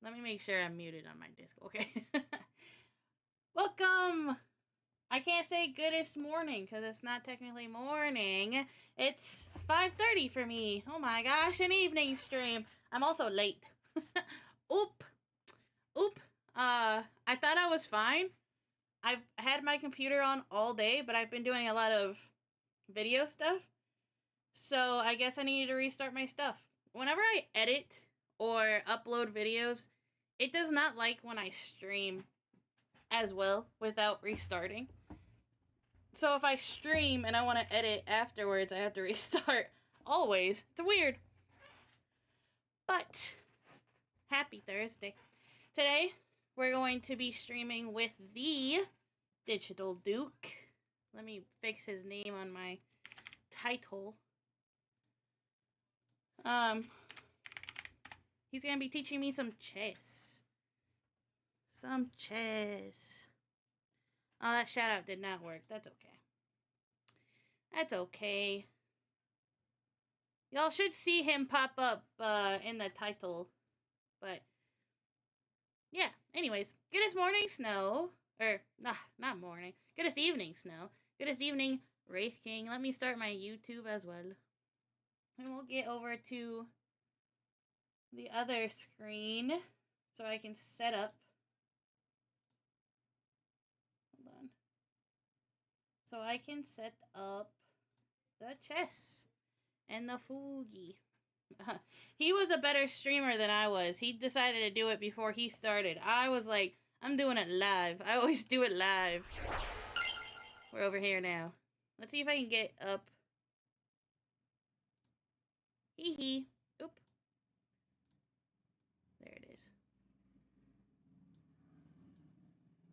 Let me make sure I'm muted on my disc. Okay. Welcome! I can't say goodest morning because it's not technically morning. It's 5:30 for me. Oh my gosh, an evening stream. I'm also late. Oop. I thought I was fine. I've had my computer on all day, but I've been doing a lot of video stuff. So I guess I need to restart my stuff. Whenever I edit or upload videos, it does not like when I stream as well without restarting. So if I stream and I want to edit afterwards, I have to restart always. It's weird. But happy Thursday. Today, we're going to be streaming with the Digital Duke. Let me fix his name on my title. He's going to be teaching me some chess. Some chess. Oh, that shout out did not work. That's okay. That's okay. Y'all should see him pop up in the title. But, yeah. Anyways, goodest morning, Snow. Or, not morning. Goodest evening, Snow. Goodest evening, Wraith King. Let me start my YouTube as well. And we'll get over to the other screen so I can set up. Hold on. So I can set up the chess and the fubuki. He was a better streamer than I was. He decided to do it before he started. I was like, I'm doing it live. I always do it live. We're over here now. Let's see if I can get up. Hee hee. Oop. There it is.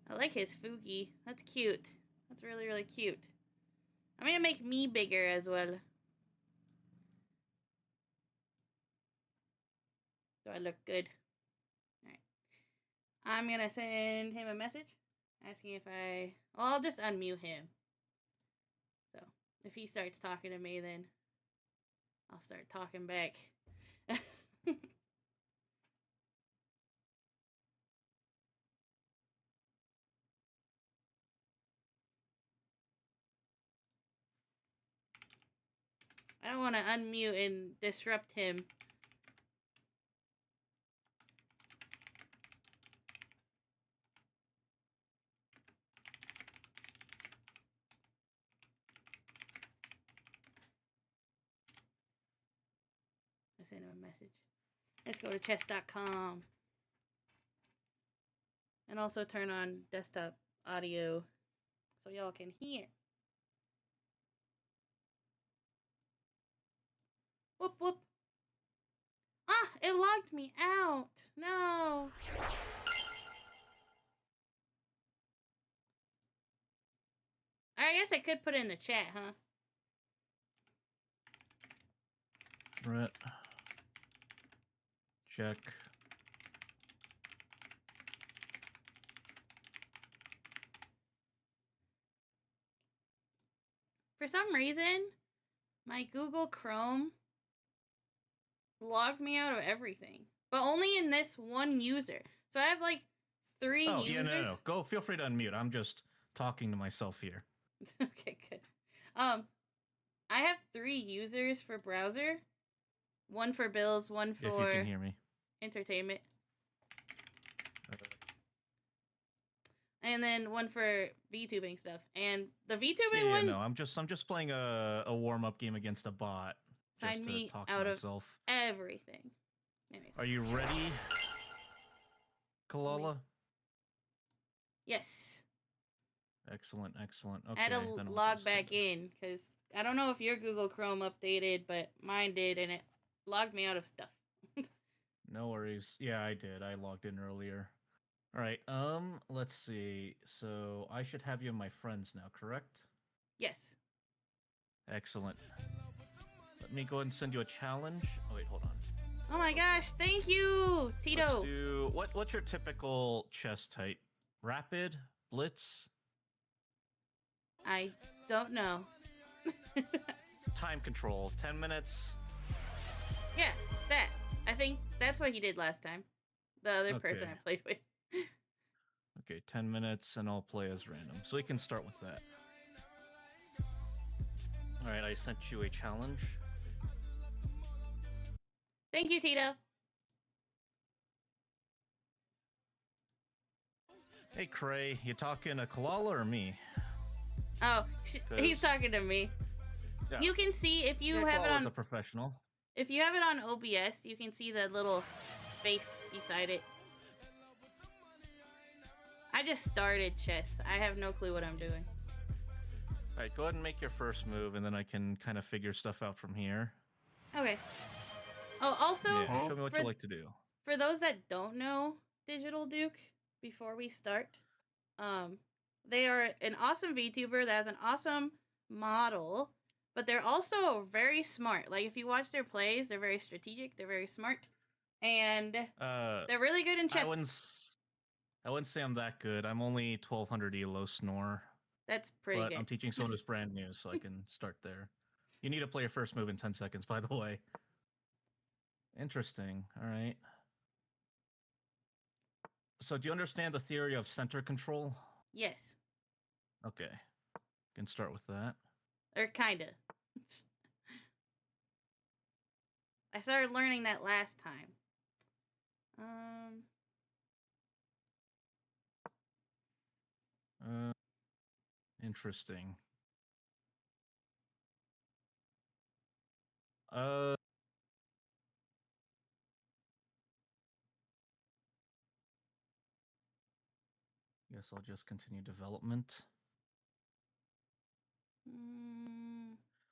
I like his fubuki. That's cute. That's really, really cute. I'm gonna make me bigger as well. Do I look good? Alright. I'm gonna send him a message asking if I'll just unmute him. So, if he starts talking to me, then I'll start talking back. I don't want to unmute and disrupt him. I sent him a message. Let's go to chess.com. And also turn on desktop audio so y'all can hear. Whoop, whoop. Ah, it logged me out. No. I guess I could put it in the chat, huh? Right. Check. For some reason, my Google Chrome logged me out of everything. But only in this one user. So I have like 3 users. Yeah, no. Go, feel free to unmute. I'm just talking to myself here. Okay, good. I have 3 users for browser. 1 for bills, 1 for if you can hear me. Entertainment. And then 1 for VTubing stuff. And the VTubing one... no, I'm just playing a warm-up game against a bot. Sign me talk out to of myself. everything. Anyways. Are you ready, Kalalla? Yes. Excellent. Okay, I had to log back in, because I don't know if your Google Chrome updated, but mine did, and it logged me out of stuff. No worries. Yeah, I did. I logged in earlier. All right, let's see. So I should have you in my friends now, correct? Yes. Excellent. Let me go ahead and send you a challenge. Oh, wait, hold on. Oh my gosh, thank you, Tito. Let's do, what's your typical chess type? Rapid? Blitz? I don't know. Time control, 10 minutes. Yeah, that. I think that's what he did last time. the other person Okay. I played with. Okay, 10 minutes and I'll play as random. So we can start with that. Alright, I sent you a challenge. Thank you, Tito. Hey, Cray, you talking to Kalalla or me? Oh, he's talking to me. Yeah. You can see if you have it Kalalla's on a professional. If you have it on OBS, you can see the little face beside it. I just started chess. I have no clue what I'm doing. Alright, go ahead and make your first move, and then I can kind of figure stuff out from here. Okay. Oh, also, yeah, show me what you like to do. For those that don't know Digital Duke, before we start, they are an awesome VTuber that has an awesome model, but they're also very smart. Like, if you watch their plays, they're very strategic, they're very smart, and they're really good in chess. I wouldn't say I'm that good. I'm only 1200 elo snore. That's pretty good. I'm teaching someone who's brand new, so I can start there. You need to play your first move in 10 seconds, by the way. Interesting. All right. So do you understand the theory of center control? Yes. Okay. Can start with that. Or kinda. I started learning that last time. Interesting. Guess I'll just continue development.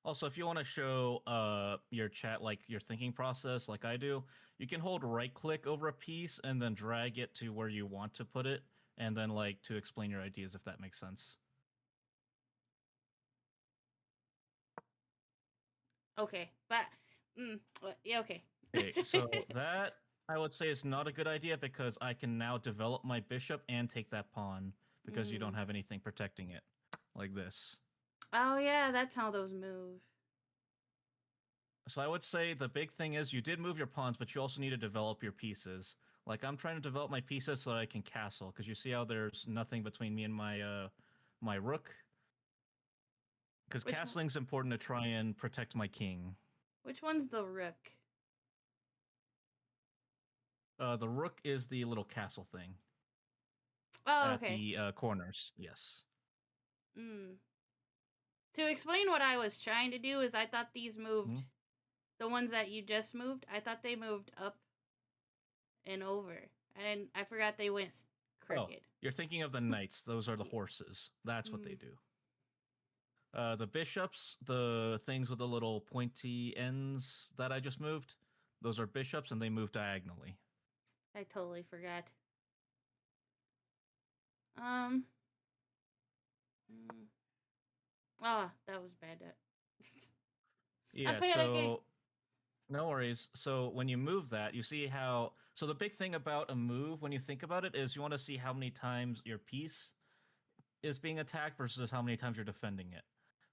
Also, if you want to show your chat, like your thinking process, like I do, you can hold right click over a piece and then drag it to where you want to put it, and then like to explain your ideas, if that makes sense. Okay, but yeah, okay. Okay, so that I would say is not a good idea because I can now develop my bishop and take that pawn because you don't have anything protecting it, like this. Oh yeah, that's how those move. So I would say the big thing is you did move your pawns, but you also need to develop your pieces. Like I'm trying to develop my pieces so that I can castle, because you see how there's nothing between me and my rook. Because castling's important to try and protect my king. Which one's the rook? The rook is the little castle thing. Oh, okay. At the corners, yes. To explain what I was trying to do is I thought these moved, the ones that you just moved, I thought they moved up and over. And I forgot they went crooked. Oh, you're thinking of the knights. Those are the horses. That's what they do. The bishops, the things with the little pointy ends that I just moved, those are bishops and they move diagonally. I totally forgot. Oh, that was bad. Yeah, so no worries. So when you move that, you see how... So the big thing about a move, when you think about it, is you want to see how many times your piece is being attacked versus how many times you're defending it.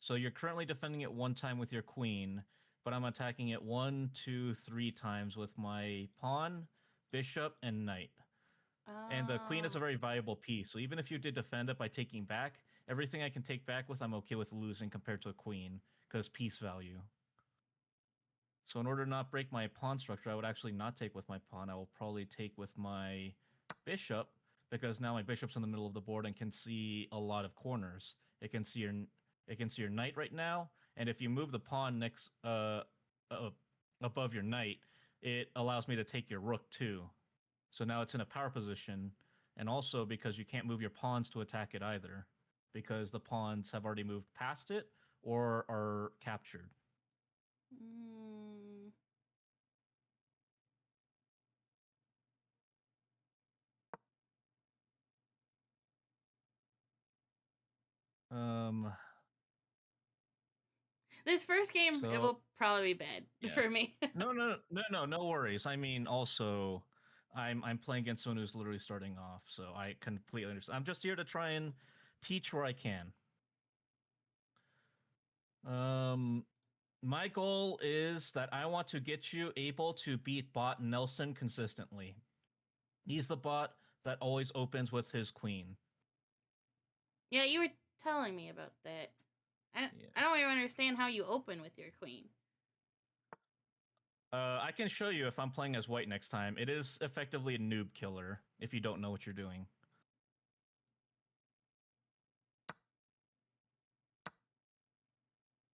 So you're currently defending it one time with your queen, but I'm attacking it 1, 2, 3 times with my pawn, bishop, and knight. And the queen is a very valuable piece. So even if you did defend it by taking back, everything I can take back with, I'm okay with losing compared to a queen, because piece value. So in order to not break my pawn structure, I would actually not take with my pawn. I will probably take with my bishop, because now my bishop's in the middle of the board and can see a lot of corners. It can see your knight right now, and if you move the pawn next above your knight, it allows me to take your rook too. So now it's in a power position, and also because you can't move your pawns to attack it either, because the pawns have already moved past it or are captured. This first game, it will probably be bad for me. No worries. I mean, also, I'm playing against someone who's literally starting off, so I completely understand. I'm just here to try and teach where I can. My goal is that I want to get you able to beat bot Nelson consistently. He's the bot that always opens with his queen. Yeah, you were telling me about that. I don't even understand how you open with your queen. I can show you if I'm playing as white next time. It is effectively a noob killer if you don't know what you're doing.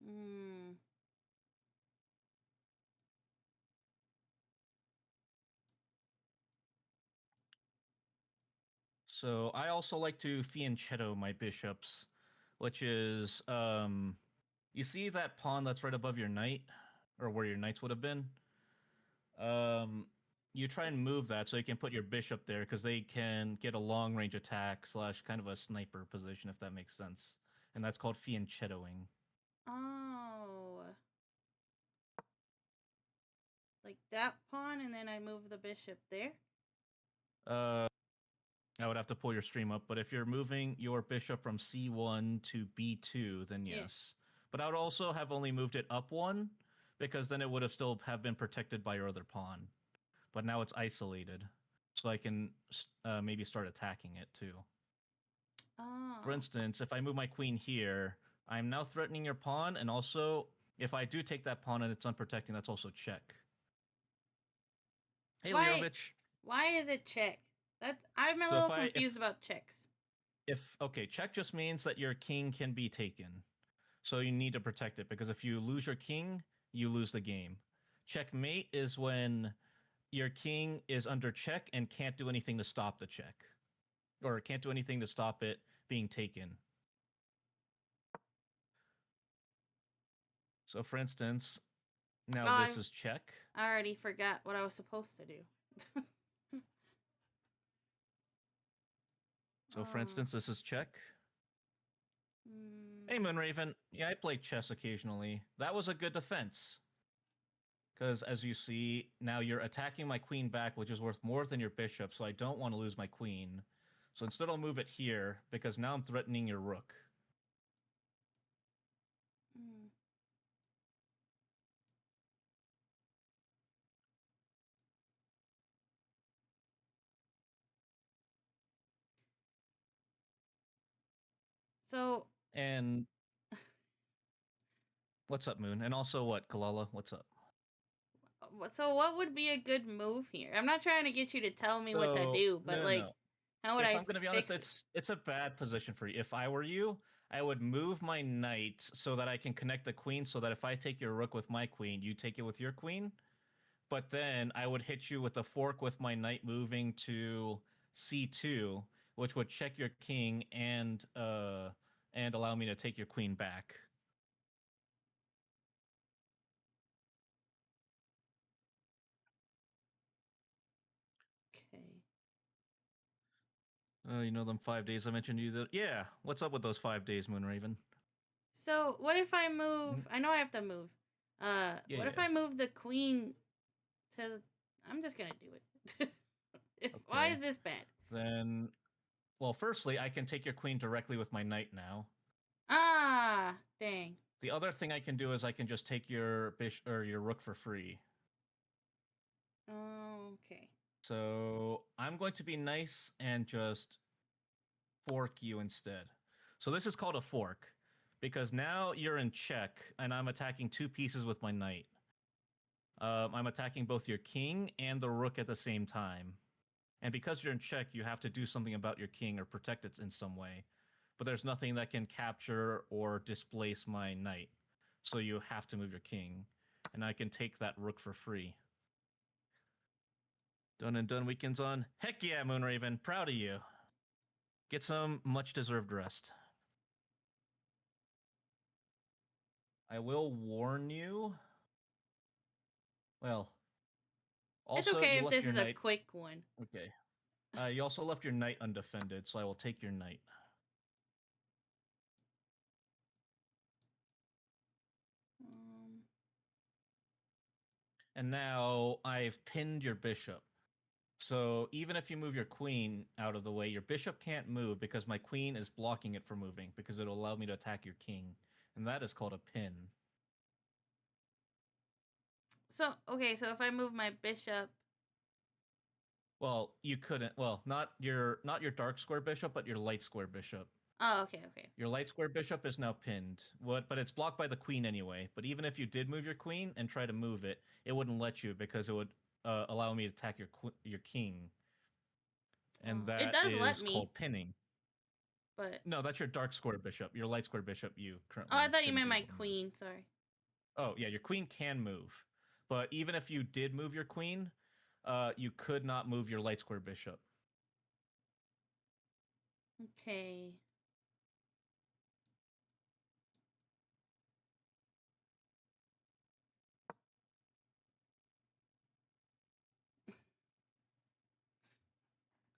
Hmm. So I also like to fianchetto my bishops, which is you see that pawn that's right above your knight, or where your knights would have been. You try and move that so you can put your bishop there because they can get a long range attack / kind of a sniper position if that makes sense, and that's called fianchettoing. Oh. Like that pawn, and then I move the bishop there? I would have to pull your stream up, but if you're moving your bishop from C1 to B2, then yes. Yeah. But I would also have only moved it up one, because then it would have still have been protected by your other pawn. But now it's isolated, so I can maybe start attacking it too. Oh. For instance, if I move my queen here, I'm now threatening your pawn, and also, if I do take that pawn and it's unprotecting, that's also check. Hey, Leovich. Why is it check? I'm a little confused about checks. Okay, check just means that your king can be taken. So you need to protect it, because if you lose your king, you lose the game. Checkmate is when your king is under check and can't do anything to stop the check, or can't do anything to stop it being taken. So for instance, now this is check. I already forgot what I was supposed to do. So for instance, this is check. Hey, Moonraven. Yeah, I play chess occasionally. That was a good defense. Because as you see, now you're attacking my queen back, which is worth more than your bishop, so I don't want to lose my queen. So instead I'll move it here, because now I'm threatening your rook. So... And... What's up, Moon? And also what, Kalalla? What's up? So what would be a good move here? I'm not trying to get you to tell me what to do, but how would I'm going to be honest, it's a bad position for you. If I were you, I would move my knight so that I can connect the queen, so that if I take your rook with my queen, you take it with your queen. But then I would hit you with a fork with my knight moving to C2, which would check your king and allow me to take your queen back. You know them 5 days I mentioned you that? Yeah. What's up with those 5 days, Moonraven? So what if I move? I know I have to move. What if I move the queen to? I'm just gonna do it. Okay. Why is this bad? Then, well, firstly, I can take your queen directly with my knight now. Ah, dang. The other thing I can do is I can just take your bishop or your rook for free. Okay. So I'm going to be nice and just fork you instead. So this is called a fork, because now you're in check and I'm attacking two pieces with my knight. I'm attacking both your king and the rook at the same time. And because you're in check, you have to do something about your king or protect it in some way. But there's nothing that can capture or displace my knight. So you have to move your king. And I can take that rook for free. Done and done weekends on. Heck yeah, Moonraven. Proud of you. Get some much-deserved rest. I will warn you. Well, also, it's okay you if left this your is knight... a quick one. Okay. You also left your knight undefended, so I will take your knight. And now I've pinned your bishop. So even if you move your queen out of the way, your bishop can't move because my queen is blocking it from moving, because it'll allow me to attack your king. And that is called a pin. So, okay, so if I move my bishop... Well, you couldn't. Well, not your dark square bishop, but your light square bishop. Oh, okay, okay. Your light square bishop is now pinned. But it's blocked by the queen anyway. But even if you did move your queen and try to move it, it wouldn't let you because it would allow me to attack your king. And It that does let is me, called pinning. but No, that's your dark square bishop. Your light square bishop, you currently. oh, I thought you shouldn't meant be my able to move. queen. Sorry. Oh yeah, your queen can move, but even if you did move your queen, you could not move your light square bishop. Okay.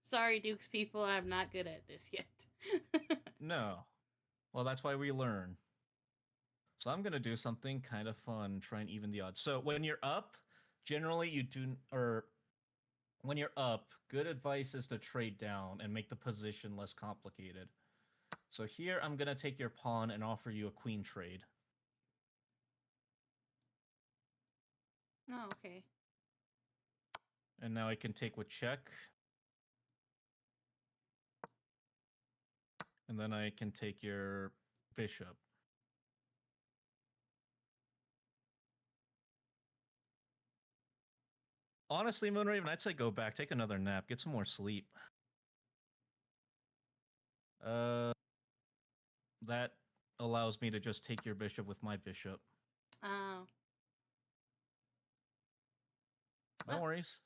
Sorry, Duke's people. I'm not good at this yet. No. Well, that's why we learn. So I'm gonna do something kind of fun, try and even the odds. So when you're up, generally you do, or when you're up, good advice is to trade down and make the position less complicated. So here I'm gonna take your pawn and offer you a queen trade. Oh, okay. And now I can take with check. And then I can take your bishop. Honestly, Moonraven, I'd say go back, take another nap, get some more sleep. That allows me to just take your bishop with my bishop. Oh. No worries.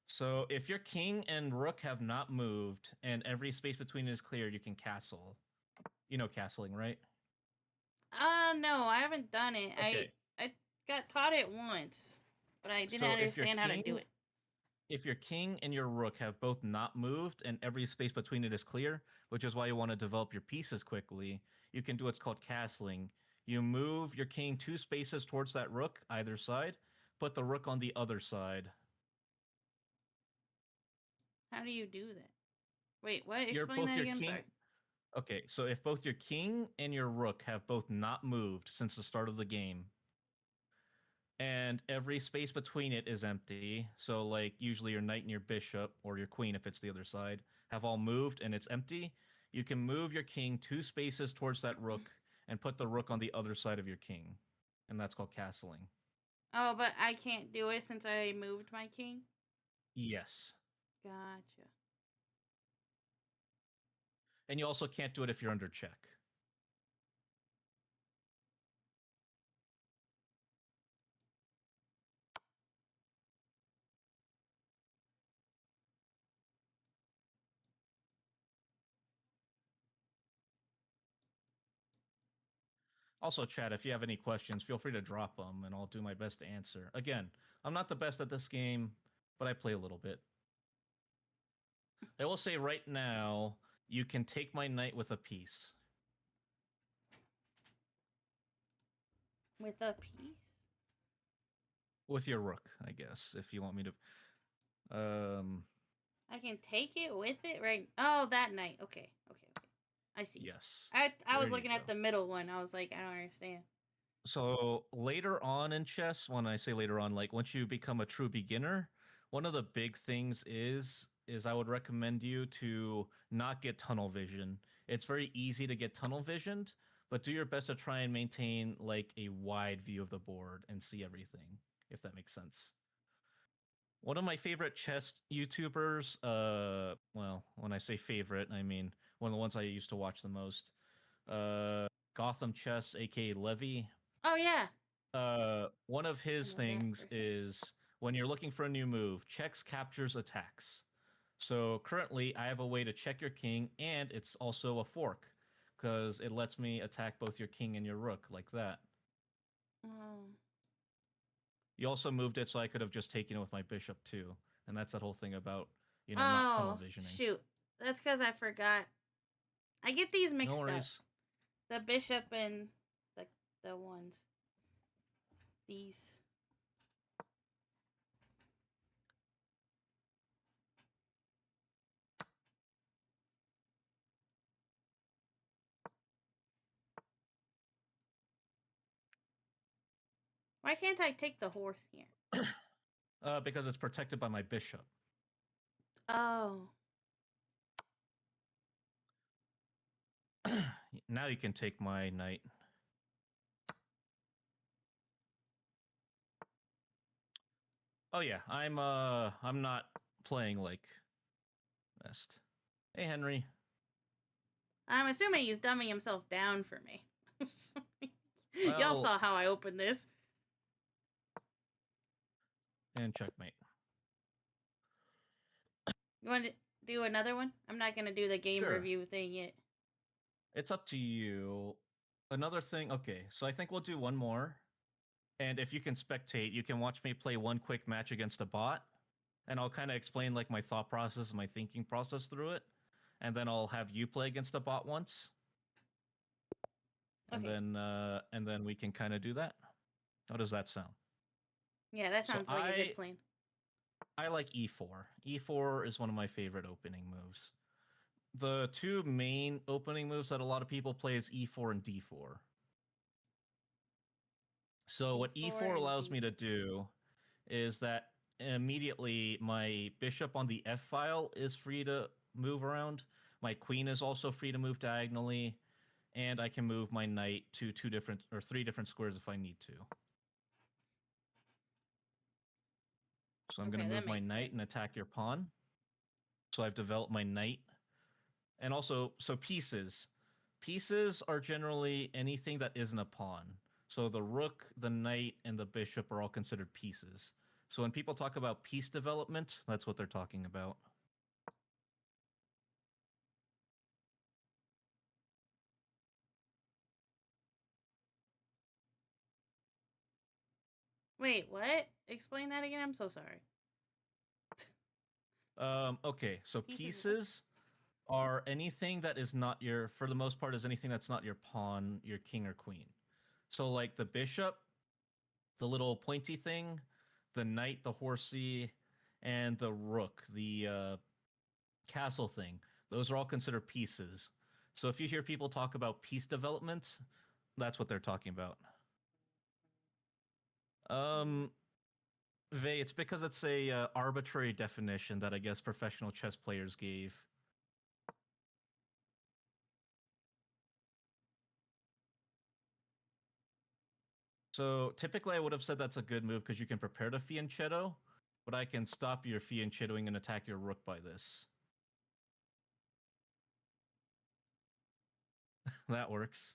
So if your king and rook have not moved and every space between is clear, you can castle. You know castling, right? No, I haven't done it. Okay. I got taught it once, but I didn't So understand how to do it. If your king and your rook have both not moved and every space between it is clear, which is why you want to develop your pieces quickly, you can do what's called castling. You move your king 2 spaces towards that rook, either side, put the rook on the other side. How do you do that? Wait, what? Explain that again. Sorry. Okay, so if both your king and your rook have both not moved since the start of the game, and every space between it is empty, so like usually your knight and your bishop, or your queen if it's the other side, have all moved and it's empty, you can move your king 2 spaces towards that rook and put the rook on the other side of your king. And that's called castling. Oh, but I can't do it since I moved my king? Yes. Gotcha. And you also can't do it if you're under check. Also, chat, if you have any questions, feel free to drop them, and I'll do my best to answer. Again, I'm not the best at this game, but I play a little bit. I will say right now, you can take my knight with a piece. With a piece? With your rook, I guess, if you want me to. I can take it with it, right? Oh, that knight. Okay. I see. Yes. I was looking at the middle one. I was like, I don't understand. So later on in chess, when I say later on, like once you become a true beginner, one of the big things is I would recommend you to not get tunnel vision. It's very easy to get tunnel visioned, but do your best to try and maintain like a wide view of the board and see everything, if that makes sense. One of my favorite chess YouTubers, well, when I say favorite, I mean one of the ones I used to watch the most, Gotham Chess, aka Levy. Oh yeah. One of his things is when you're looking for a new move, checks, captures, attacks. So currently, I have a way to check your king, and it's also a fork because it lets me attack both your king and your rook like that. Oh. You also moved it so I could have just taken it with my bishop too, and that's that whole thing about not tunnel visioning. Shoot, that's because I forgot. I get these mixed No up. worries. The bishop and the ones. These. Why can't I take the horse here? Because it's protected by my bishop. Oh. Now you can take my knight. Oh yeah, I'm not playing like best. Hey Henry. I'm assuming he's dumbing himself down for me. Well, y'all saw how I opened this. And checkmate. You want to do another one? I'm not gonna do the game Sure. review thing yet. It's up to you. Another thing, okay, so I think we'll do one more. And if you can spectate, you can watch me play one quick match against a bot. And I'll kind of explain like my thought process, my thinking process through it. And then I'll have you play against a bot once. Okay. And then we can kind of do that. How does that sound? Yeah, that sounds like a good plan. I like e4. E4 is one of my favorite opening moves. The two main opening moves that a lot of people play is e4 and d4. So what e4 allows me to do is that immediately my bishop on the f file is free to move around. My queen is also free to move diagonally, and I can move my knight to 3 different squares if I need to. So I'm going to move my knight and attack your pawn. So I've developed my knight. And also, so pieces. Pieces are generally anything that isn't a pawn. So the rook, the knight, and the bishop are all considered pieces. So when people talk about piece development, that's what they're talking about. Wait, what? Explain that again. I'm so sorry. Okay, so pieces are anything that is not your, for the most part, is anything that's not your pawn, your king or queen. So like the bishop, the little pointy thing, the knight, the horsey, and the rook, the castle thing. Those are all considered pieces. So if you hear people talk about piece development, that's what they're talking about. Vey, it's because it's a arbitrary definition that I guess professional chess players gave. So typically I would have said that's a good move because you can prepare to fianchetto, but I can stop your fianchettoing and attack your rook by this. That works.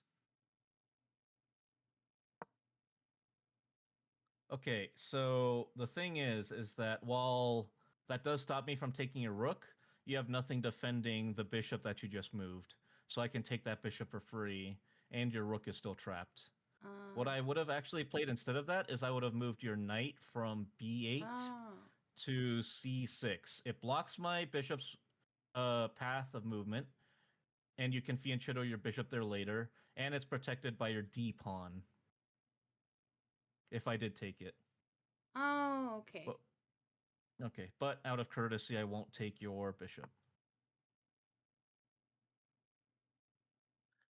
Okay, so the thing is that while that does stop me from taking your rook, you have nothing defending the bishop that you just moved. So I can take that bishop for free, and your rook is still trapped. What I would have actually played instead of that is I would have moved your knight from b8 to c6. It blocks my bishop's path of movement, and you can fianchetto your bishop there later, and it's protected by your d pawn. If I did take it. Oh, okay. But out of courtesy, I won't take your bishop.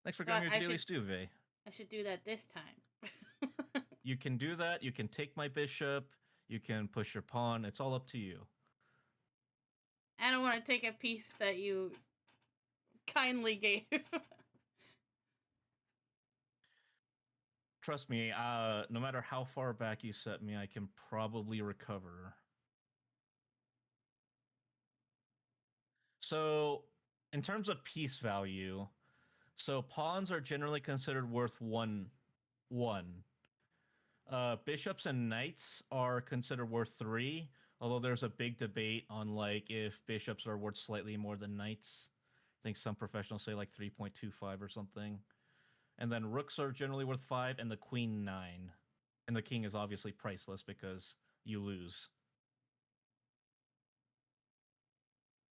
Thanks for grabbing your daily stew, Vey. I should do that this time. You can do that. You can take my bishop. You can push your pawn. It's all up to you. I don't want to take a piece that you kindly gave. Trust me, no matter how far back you set me, I can probably recover. So, in terms of piece value, so pawns are generally considered worth one. Bishops and knights are considered worth 3, although there's a big debate on like if bishops are worth slightly more than knights. I think some professionals say like 3.25 or something. And then rooks are generally worth 5, and the queen 9. And the king is obviously priceless because you lose.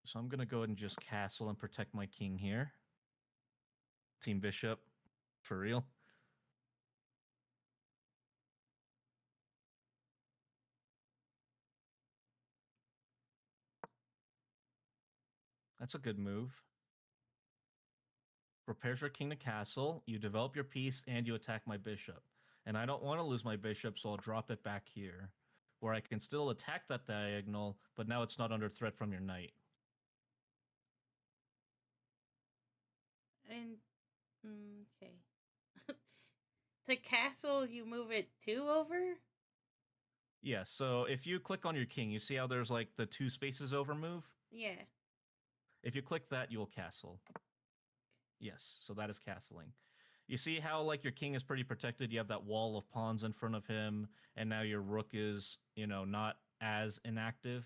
So I'm going to go ahead and just castle and protect my king here. Team bishop, for real. That's a good move. Prepares your king to castle, you develop your piece, and you attack my bishop. And I don't want to lose my bishop, so I'll drop it back here. where I can still attack that diagonal, but now it's not under threat from your knight. And okay. The castle, you move it 2 over? Yeah, so if you click on your king, you see how there's like the 2 spaces over move? Yeah. If you click that, you'll castle. Yes, so that is castling. You see how like your king is pretty protected? You have that wall of pawns in front of him, and now your rook is, not as inactive?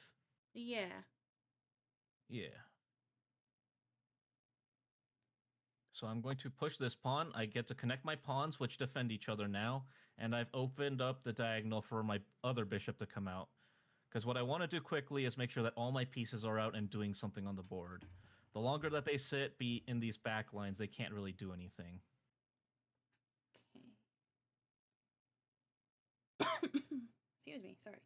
Yeah. Yeah. So I'm going to push this pawn. I get to connect my pawns, which defend each other now, and I've opened up the diagonal for my other bishop to come out. Because what I want to do quickly is make sure that all my pieces are out and doing something on the board. The longer that they be in these back lines, they can't really do anything. Okay. Excuse me, sorry.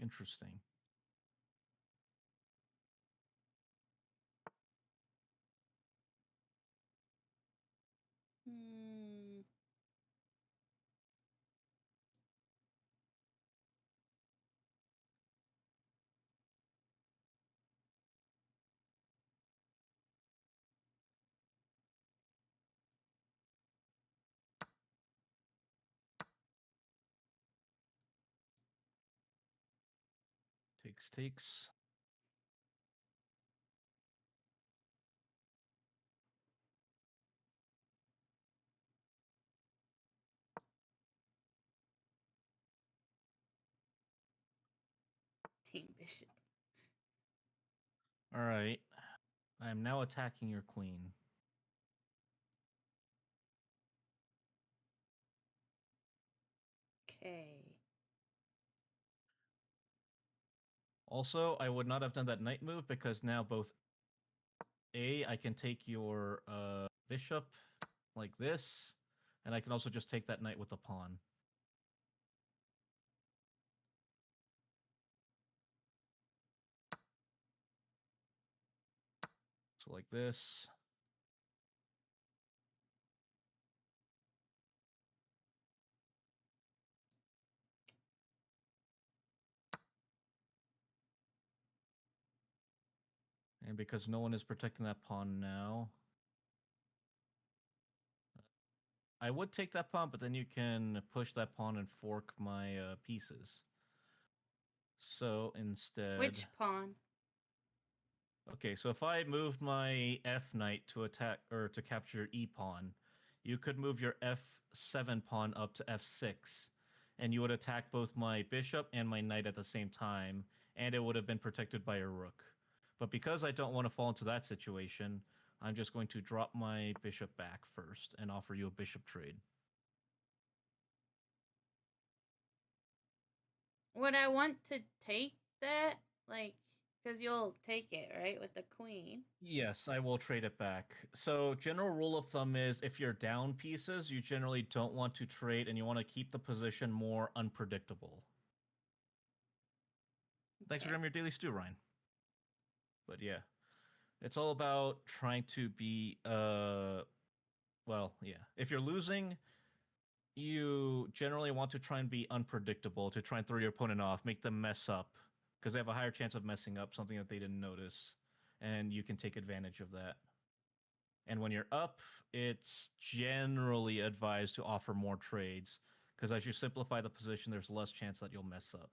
Interesting. Hmm. Takes. Team bishop. All right. I am now attacking your queen. Okay. Also, I would not have done that knight move because now both I can take your bishop like this, and I can also just take that knight with the pawn. So like this. And because no one is protecting that pawn now, I would take that pawn, but then you can push that pawn and fork my pieces. So instead... Which pawn? Okay, so if I moved my F knight to attack or to capture E pawn, you could move your F7 pawn up to F6, and you would attack both my bishop and my knight at the same time, and it would have been protected by a rook. But because I don't want to fall into that situation, I'm just going to drop my bishop back first and offer you a bishop trade. Would I want to take that? Like, because you'll take it, right? With the queen. Yes, I will trade it back. So, general rule of thumb is if you're down pieces, you generally don't want to trade and you want to keep the position more unpredictable. Okay. Thanks for grabbing your daily stew, Ryan. But yeah, it's all about trying to be, well, yeah. If you're losing, you generally want to try and be unpredictable, to try and throw your opponent off, make them mess up, because they have a higher chance of messing up something that they didn't notice, and you can take advantage of that. And when you're up, it's generally advised to offer more trades, because as you simplify the position, there's less chance that you'll mess up.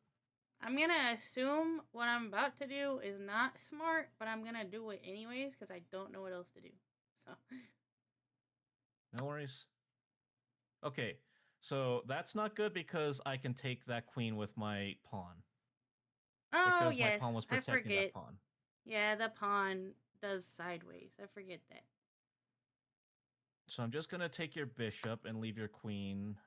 I'm going to assume what I'm about to do is not smart, but I'm going to do it anyways because I don't know what else to do. So. No worries. Okay, so that's not good because I can take that queen with my pawn. Oh, because yes. my pawn was protecting that pawn. Yeah, the pawn does sideways. I forget that. So I'm just going to take your bishop and leave your queen.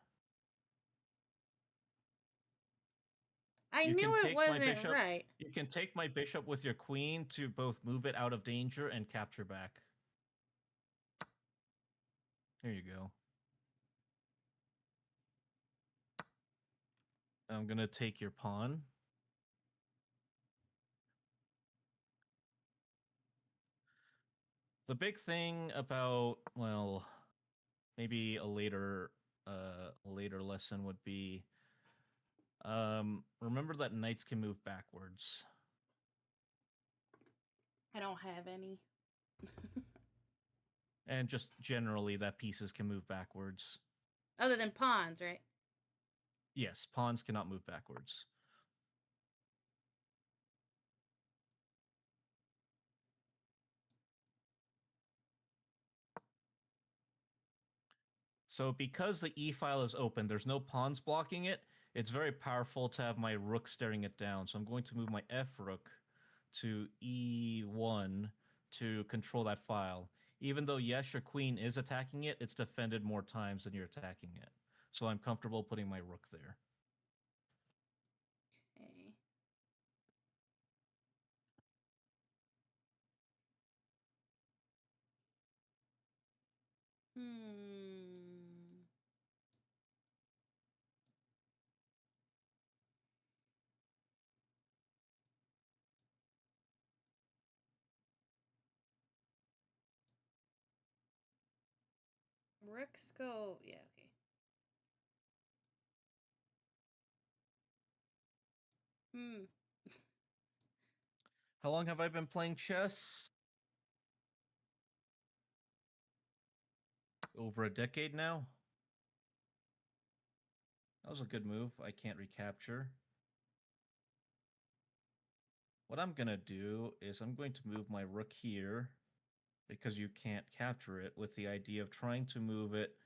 I knew it wasn't right. You can take my bishop with your queen to both move it out of danger and capture back. There you go. I'm gonna take your pawn. The big thing about, well, maybe a later lesson would be, remember that knights can move backwards. I don't have any. And just generally that pieces can move backwards. Other than pawns, right? Yes, pawns cannot move backwards. So because the E file is open, there's no pawns blocking it. It's very powerful to have my rook staring it down. So I'm going to move my F rook to E1 to control that file. Even though, yes, your queen is attacking it, it's defended more times than you're attacking it. So I'm comfortable putting my rook there. Okay. Rooks go. Yeah, okay. How long have I been playing chess? Over a decade now. That was a good move. I can't recapture. What I'm going to do is I'm going to move my rook here because you can't capture it, with the idea of trying to move it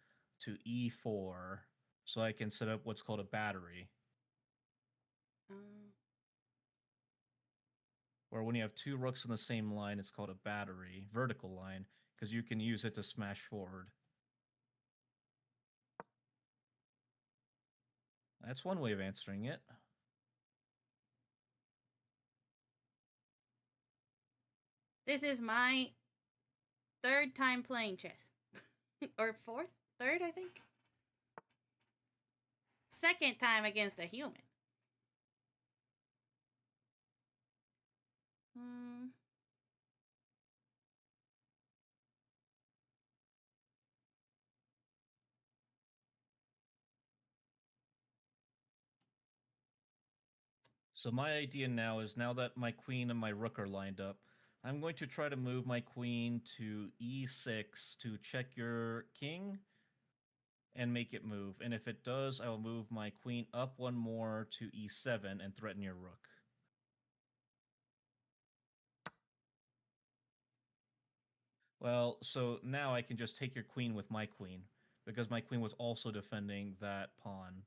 to E4 so I can set up what's called a battery. Or when you have two rooks in the same line, it's called a battery, vertical line, because you can use it to smash forward. That's one way of answering it. This is my third time playing chess. Or fourth? Third, I think. Second time against a human. So my idea now is, now that my queen and my rook are lined up, I'm going to try to move my queen to E6 to check your king and make it move. And if it does, I will move my queen up one more to E7 and threaten your rook. Well, so now I can just take your queen with my queen, because my queen was also defending that pawn.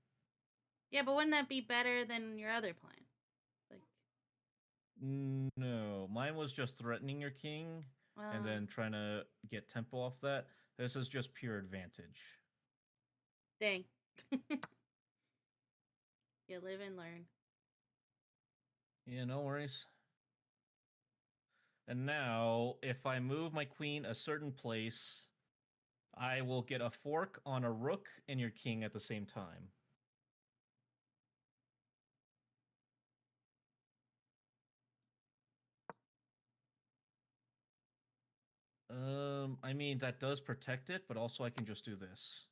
Yeah, but wouldn't that be better than your other plan? Like, no, mine was just threatening your king and then trying to get tempo off that. This is just pure advantage. Dang. You live and learn. Yeah, no worries. And now, if I move my queen a certain place, I will get a fork on a rook and your king at the same time. I mean, that does protect it, but also I can just do this.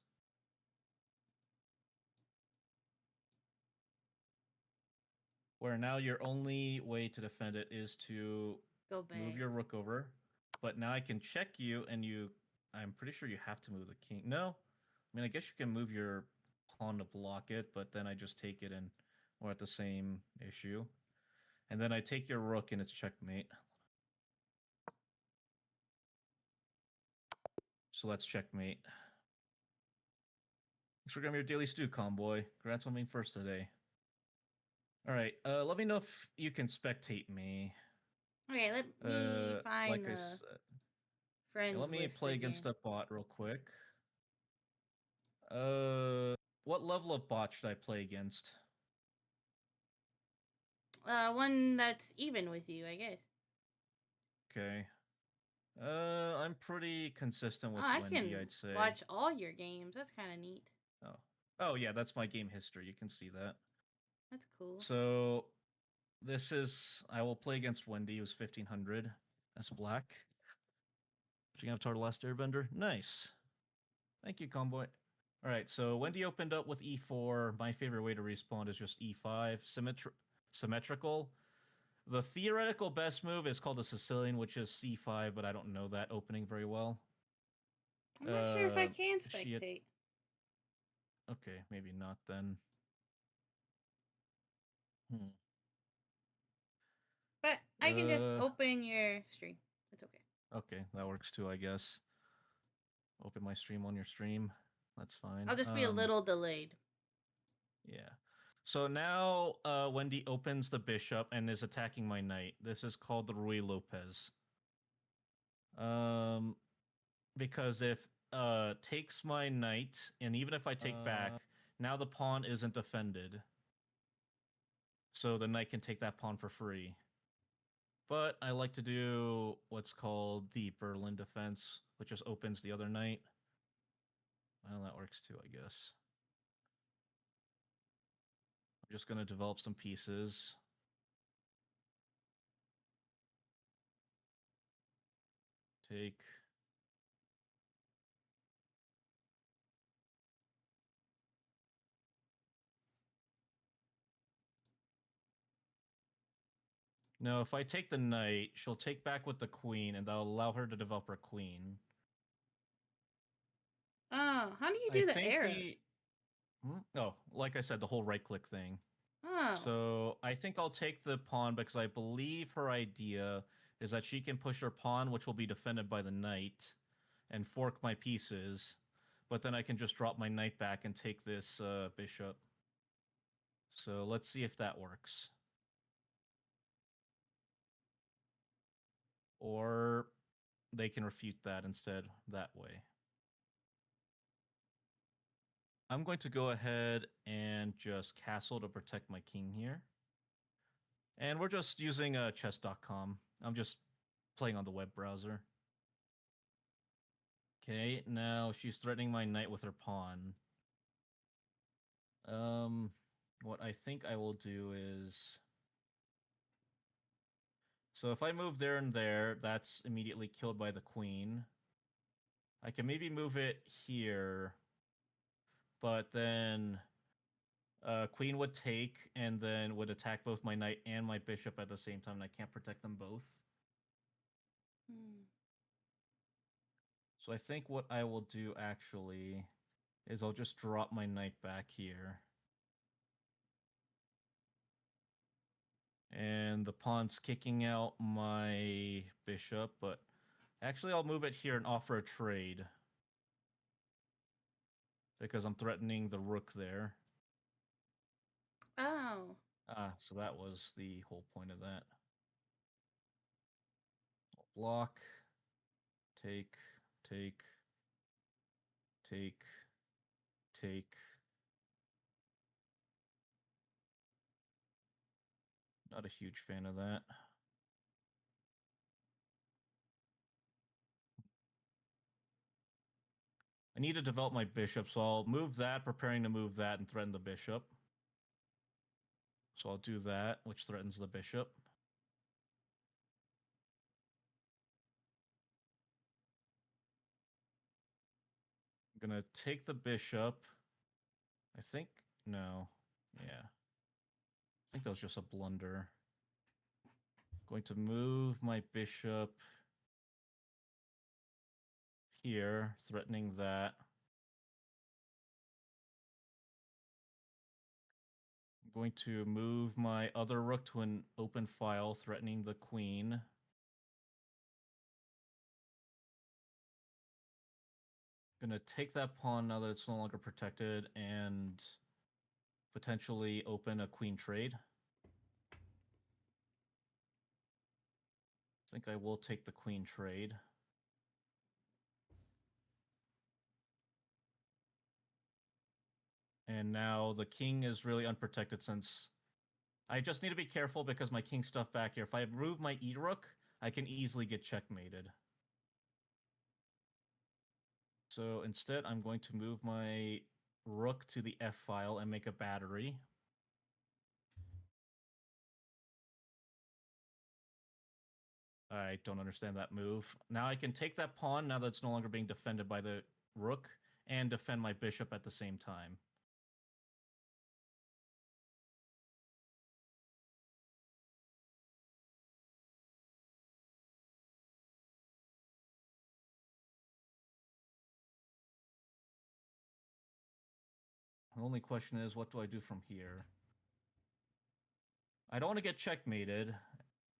Where now your only way to defend it is to move your rook over. But now I can check you, and I'm pretty sure you have to move the king. No? I mean, I guess you can move your pawn to block it, but then I just take it and we're at the same issue. And then I take your rook and it's checkmate. So that's checkmate. Thanks for grabbing your daily stew, Comboy. Congrats on being first today. Alright, let me know if you can spectate me. Okay, let me find like the friends let me list play again. against a bot real quick. What level of bot should I play against? One that's even with you, I guess. Okay. I'm pretty consistent with Wendy, I'd say. Watch all your games. That's kind of neat. Oh, yeah, that's my game history. You can see that. That's cool. So this is I will play against Wendy, who's 1500. That's black. Watching Avatar: The Last Airbender. Nice. Thank you, Convoy. All right, so Wendy opened up with e4. My favorite way to respawn is just e5. Symmetrical. The theoretical best move is called the Sicilian, which is c5, but I don't know that opening very well. I'm not sure if I can She had... spectate. Okay, maybe not then. But I can just open your stream. It's okay. Okay, that works too, I guess. Open my stream on your stream. That's fine. I'll just be a little delayed. Yeah. So now Wendy opens the bishop and is attacking my knight. This is called the Ruy Lopez. Because if takes my knight, and even if I take back, now the pawn isn't defended. So the knight can take that pawn for free. But I like to do what's called the Berlin defense, which just opens the other knight. Well, that works too, I guess. I'm just going to develop some pieces. Take. No, if I take the knight, she'll take back with the queen, and that'll allow her to develop her queen. Oh, how do you do the arrows? Oh, like I said, the whole right-click thing. Oh. So I think I'll take the pawn because I believe her idea is that she can push her pawn, which will be defended by the knight, and fork my pieces. But then I can just drop my knight back and take this bishop. So let's see if that works. Or they can refute that instead that way. I'm going to go ahead and just castle to protect my king here. And we're just using chess.com. I'm just playing on the web browser. Okay, now she's threatening my knight with her pawn. What I think I will do is... So if I move there and there, that's immediately killed by the queen. I can maybe move it here, but then queen would take and then would attack both my knight and my bishop at the same time, and I can't protect them both. So I think what I will do actually is I'll just drop my knight back here. And the pawn's kicking out my bishop, but actually I'll move it here and offer a trade. Because I'm threatening the rook there. Oh. So that was the whole point of that. Block. Take. Take. Take. Take. Not a huge fan of that. I need to develop my bishop, so I'll move that, preparing to move that and threaten the bishop. So I'll do that, which threatens the bishop. I'm going to take the bishop. I think, no. Yeah. I think that was just a blunder. Going to move my bishop here, threatening that. I'm going to move my other rook to an open file, threatening the queen. Gonna take that pawn now that it's no longer protected and potentially open a queen trade. I think I will take the queen trade. And now the king is really unprotected since I just need to be careful because my king's stuff back here. If I move my e-rook, I can easily get checkmated. So instead, I'm going to move my rook to the f file and make a battery. I don't understand that move. Now I can take that pawn now that it's no longer being defended by the rook and defend my bishop at the same time. The only question is, what do I do from here? I don't want to get checkmated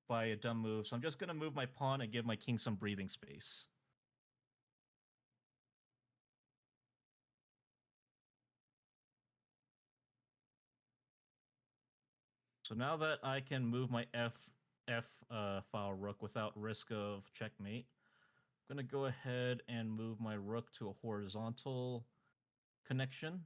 by a dumb move, so I'm just going to move my pawn and give my king some breathing space. So now that I can move my F file rook without risk of checkmate, I'm going to go ahead and move my rook to a horizontal connection.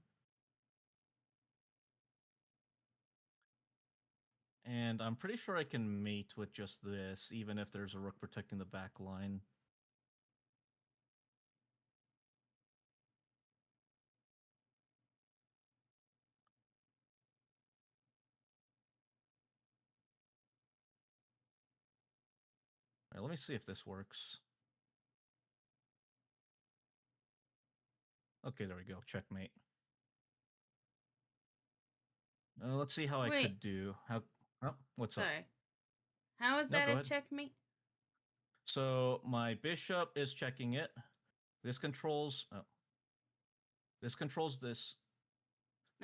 And I'm pretty sure I can mate with just this, even if there's a rook protecting the back line. All right, let me see if this works. Okay, there we go. Checkmate. Let's see how I could do. Oh, what's up? Sorry. How is that Go a ahead. checkmate? So my bishop is checking it. This controls. This controls this.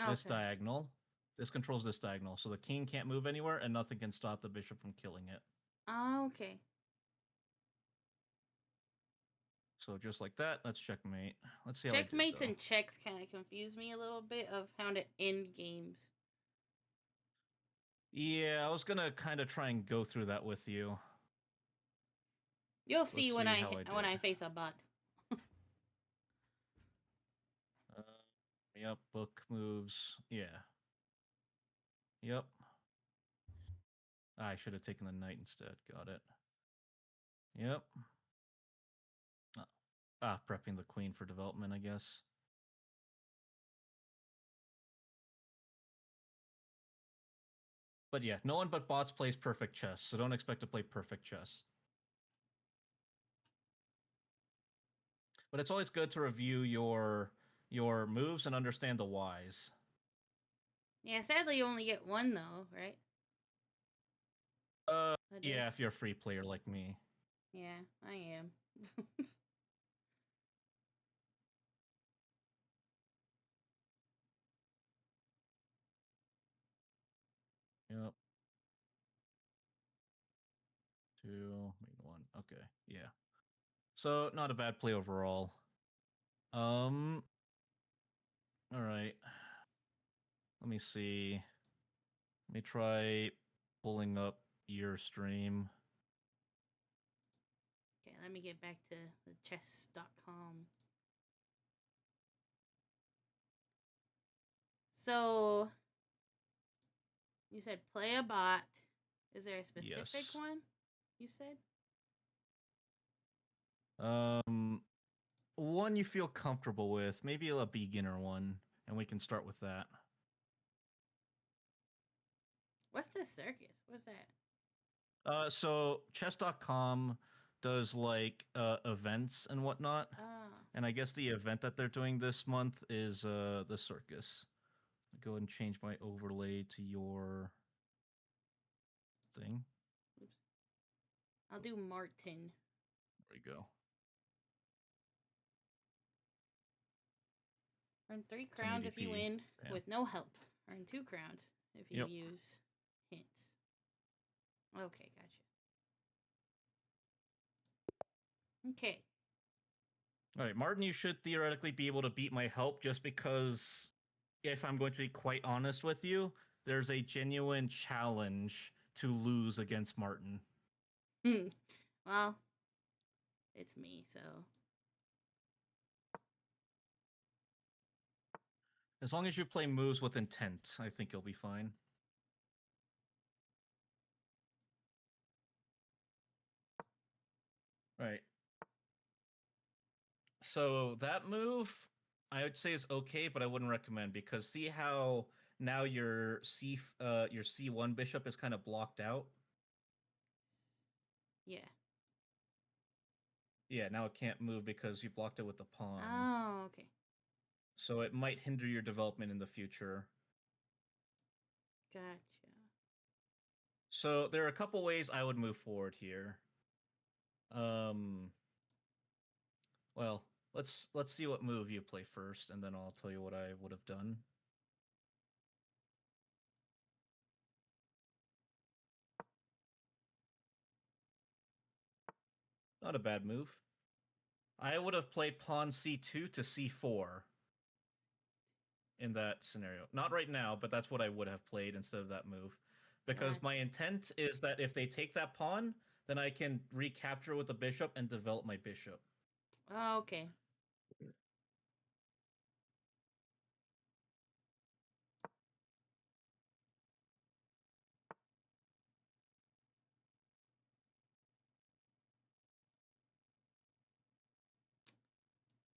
This diagonal. This controls this diagonal. So the king can't move anywhere, and nothing can stop the bishop from killing it. Okay. So just like that, that's checkmate. Let's see how Checkmates I did, and checks kind of confuse me a little bit of how to end games. Yeah, I was gonna kind of try and go through that with you. You'll see when I face a bot. Yep, book moves. Yeah. Yep. I should have taken the knight instead. Got it. Yep. Prepping the queen for development, I guess. But yeah, no one but bots plays perfect chess, so don't expect to play perfect chess. But it's always good to review your moves and understand the whys. Yeah, sadly you only get one though, right? Yeah, if you're a free player like me. Yeah, I am. Yep. 2, main 1. Okay, yeah. So not a bad play overall. All right. Let me see. Let me try pulling up your stream. Okay, let me get back to the chess.com. So, you said play a bot. Is there a specific one you said? One you feel comfortable with, maybe a beginner one, and we can start with that. What's the circus? What's that? So chess.com does like events and whatnot. And I guess the event that they're doing this month is the circus. I'll go ahead and change my overlay to your thing. Oops. I'll do Martin. There we go. Earn 3 crowns if you win with no help. Earn 2 crowns if you use hints. Okay, gotcha. Okay. All right, Martin, you should theoretically be able to beat my help just because, if I'm going to be quite honest with you, there's a genuine challenge to lose against Martin. Well, it's me, so. As long as you play moves with intent, I think you'll be fine. All right. So that move, I would say is okay, but I wouldn't recommend because see how now your C1 bishop is kind of blocked out. Yeah. Yeah, now it can't move because you blocked it with the pawn. Oh, okay. So it might hinder your development in the future. Gotcha. So there are a couple ways I would move forward here. Well, let's see what move you play first, and then I'll tell you what I would have done. Not a bad move. I would have played pawn c2 to c4 in that scenario. Not right now, but that's what I would have played instead of that move. Because Gotcha. my intent is that if they take that pawn, then I can recapture with the bishop and develop my bishop. Oh, okay.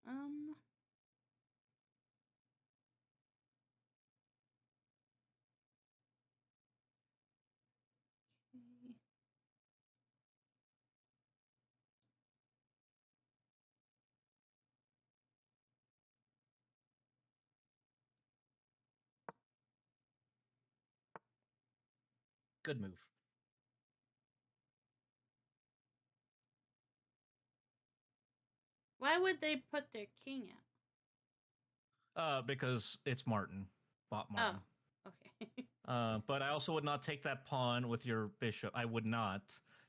Um. Okay. Good move. Why would they put their king out? Because it's Martin. Bot Martin. Oh, okay. But I also would not take that pawn with your bishop. I would not,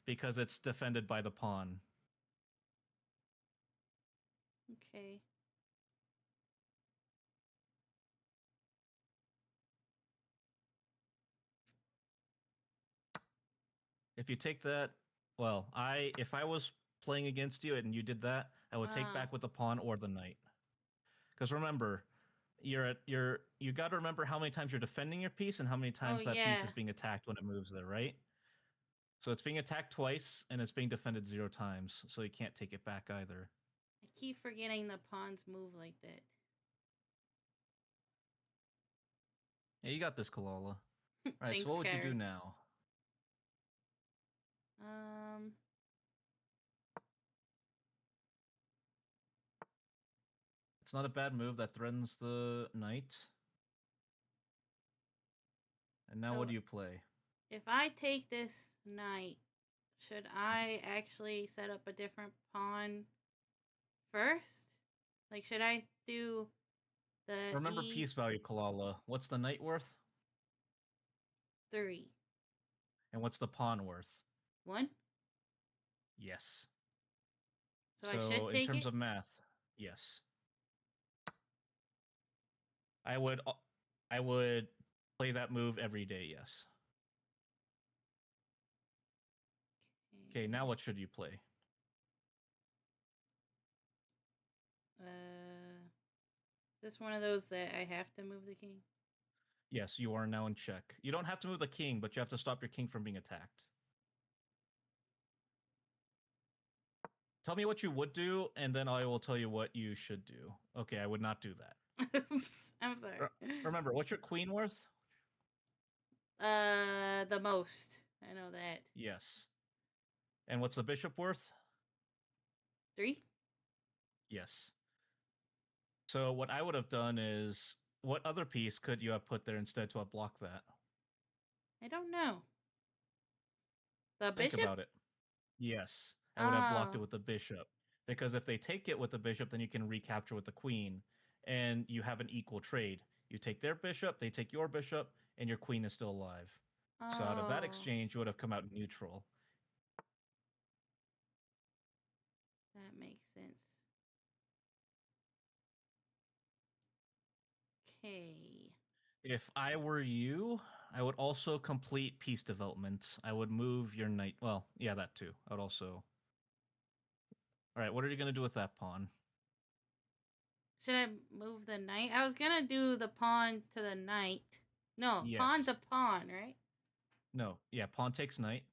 because it's defended by the pawn. Okay. If you take that, well, if I was playing against you and you did that, I would take back with the pawn or the knight. Because remember, you got to remember how many times you're defending your piece and how many times that piece is being attacked when it moves there, right? So it's being attacked twice and it's being defended 0 times, so you can't take it back either. I keep forgetting the pawns move like that. Yeah, you got this, Kalalla. All right, Thanks, so what would you Kyra. do now? It's not a bad move that threatens the knight. And now So what do you play? if I take this knight, should I actually set up a different pawn first? Like, should I do the Remember piece value, Kalalla. What's the knight worth? 3. And what's the pawn worth? 1. Yes. So I should So in take terms it? of math, yes. I would play that move every day, yes. Okay, now what should you play? Is this one of those that I have to move the king? Yes, you are now in check. You don't have to move the king, but you have to stop your king from being attacked. Tell me what you would do, and then I will tell you what you should do. Okay, I would not do that. I'm sorry. Remember, what's your queen worth? The most. I know that. Yes. And what's the bishop worth? 3? Yes. So what I would have done is, what other piece could you have put there instead to have blocked that? I don't know. The Think bishop? about it. Yes, I would have blocked it Oh. with the bishop. Because if they take it with the bishop, then you can recapture with the queen, and you have an equal trade. You take their bishop, they take your bishop, and your queen is still alive. So out of that Oh. exchange, you would have come out neutral. That makes sense. Okay. If I were you, I would also complete piece development. I would move your knight. Well, yeah, that too. I would also. All right, what are you going to do with that pawn? Should I move the knight? I was gonna do the pawn to the knight. No, Yes. pawn to pawn, right? No, yeah, pawn takes knight.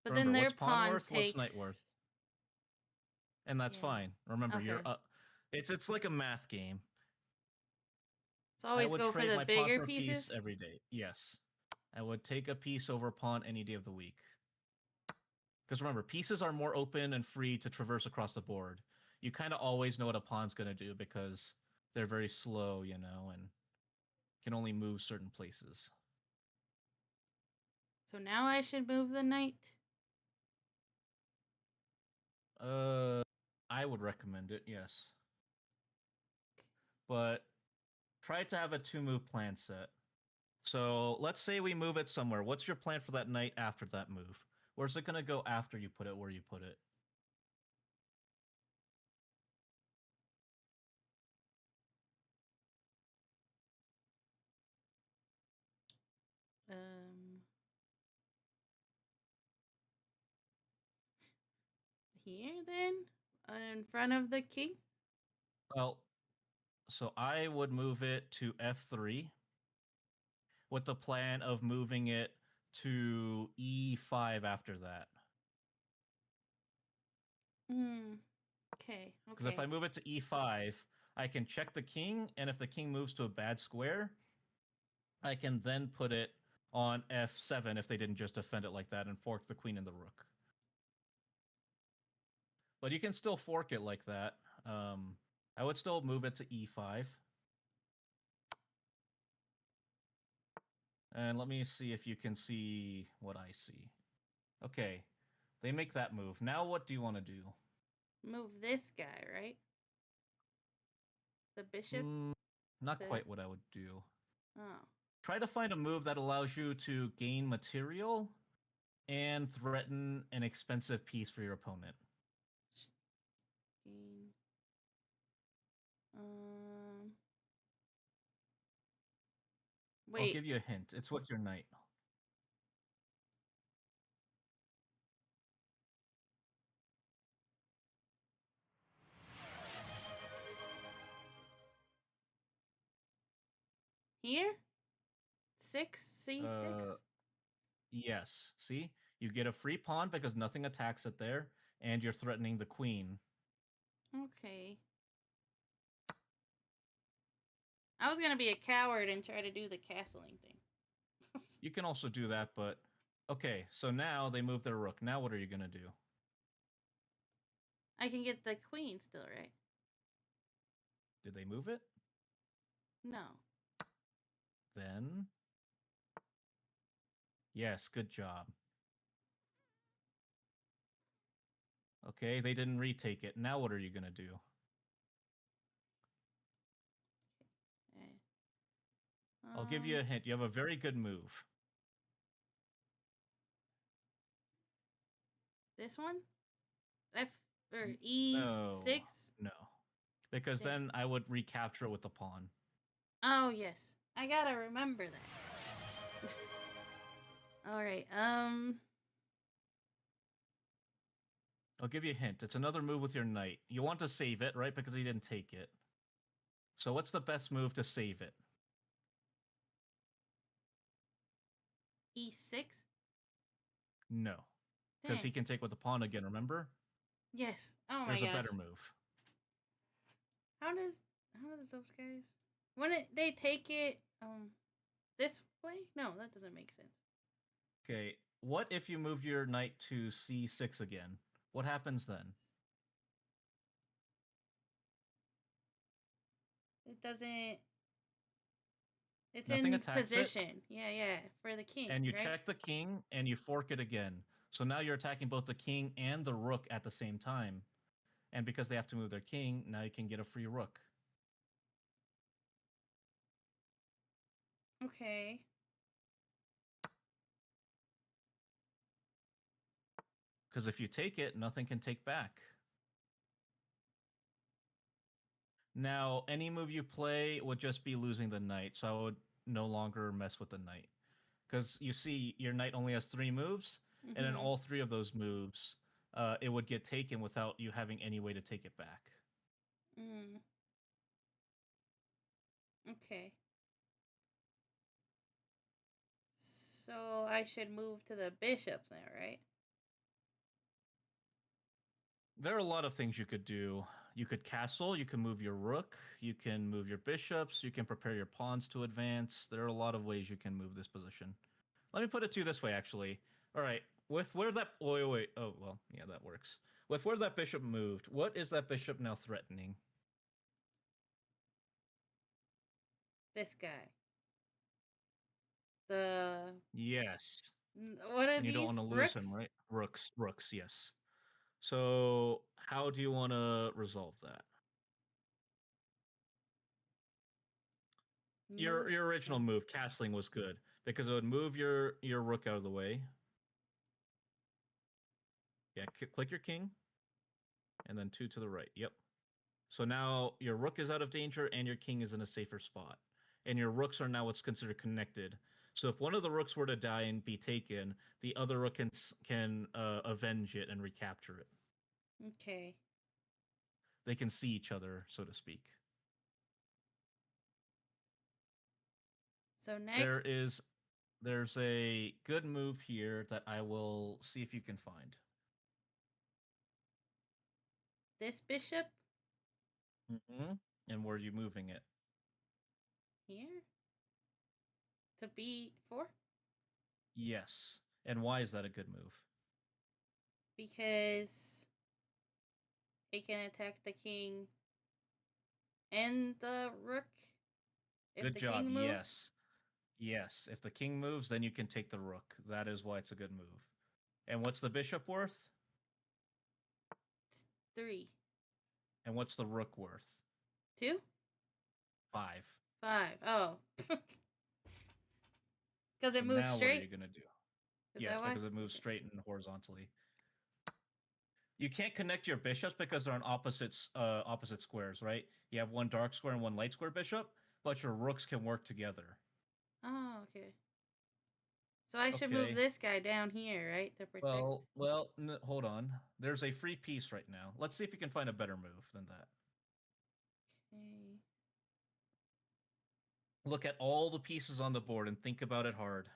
But Remember, then their what's pawn pawn worth? takes. What's knight worth? And that's fine. Remember, Okay. you're it's like a math game. So I always would go for trade the my pawn bigger for a piece pieces. every day. Yes. I would take a piece over pawn any day of the week. Because remember, pieces are more open and free to traverse across the board. You kind of always know what a pawn's going to do because they're very slow, you know, and can only move certain places. So now I should move the knight? I would recommend it, yes. But try to have a 2-move plan set. So let's say we move it somewhere. What's your plan for that knight after that move? Where's it going to go after you put it where you put it? Here then? In front of the king? Well, so I would move it to F3 with the plan of moving it to E5 after that. Okay. Because if I move it to E5, I can check the king, and if the king moves to a bad square, I can then put it on F7 if they didn't just defend it like that and fork the queen and the rook. But you can still fork it like that. I would still move it to E5. And let me see if you can see what I see. Okay, they make that move. Now what do you want to do? Move this guy, right? The bishop? Not quite what I would do. Oh. Try to find a move that allows you to gain material and threaten an expensive piece for your opponent. Gain. Wait. I'll give you a hint. It's with your knight. Here? 6? C6? Yes. See? You get a free pawn because nothing attacks it there, and you're threatening the queen. Okay. I was gonna be a coward and try to do the castling thing. You can also do that, but... Okay, so now they move their rook. Now what are you gonna do? I can get the queen still, right? Did they move it? No. Then... Yes, good job. Okay, they didn't retake it. Now what are you gonna do? I'll give you a hint. You have a very good move. This one? F or E6? No. Because then I would recapture it with the pawn. Oh, yes. I gotta remember that. Alright, I'll give you a hint. It's another move with your knight. You want to save it, right? Because he didn't take it. So what's the best move to save it? E6? No. Because he can take with the pawn again, remember? Yes. Oh my gosh. There's a better move. How does those guys... When they take it, this way? No, that doesn't make sense. Okay, what if you move your knight to C6 again? What happens then? It doesn't... It's Nothing in attacks position. it. Yeah, for the king. And you right? check the king, and you fork it again. So now you're attacking both the king and the rook at the same time. And because they have to move their king, now you can get a free rook. Okay. Because if you take it, nothing can take back. Now, any move you play would just be losing the knight, so I would no longer mess with the knight. Because you see, your knight only has 3 moves, and in all 3 of those moves, it would get taken without you having any way to take it back. Okay. So I should move to the bishops now, right? There are a lot of things you could do. You could castle, you can move your rook, you can move your bishops, you can prepare your pawns to advance. There are a lot of ways you can move this position. Let me put it to you this way, actually. All right, with where that wait. Oh well, yeah, that works. With where that bishop moved, what is that bishop now threatening? This guy. The Yes. what are And you don't want these to lose him, rooks? right? Rooks, yes. So how do you want to resolve that? Move. Your original Oh. move, castling, was good because it would move your rook out of the way. Yeah, click your king, and then 2 to the right. Yep. So now your rook is out of danger, and your king is in a safer spot, and your rooks are now what's considered connected. So if one of the rooks were to die and be taken, the other rook can avenge it and recapture it. Okay. They can see each other, so to speak. So next, There's a good move here that I will see if you can find. this bishop Mm-hmm. And where are you moving it? here to b4 Yes. And why is that a good move? because it can attack the king and the rook if Good the job. king moves. Yes. Yes. If the king moves, then you can take the rook. That is why it's a good move. And what's the bishop worth? 3. And what's the rook worth? 2. 5. 5. Oh. Because So it moves now what are straight. you going to do? Is Yes, that why? because it moves Okay. straight and horizontally. You can't connect your bishops because they're on opposite squares, right? You have one dark square and one light square bishop, but your rooks can work together. Oh, okay. So I should move Okay. this guy down here, right, to protect. Hold on. There's a free piece right now. Let's see if you can find a better move than that. Okay. Look at all the pieces on the board and think about it hard.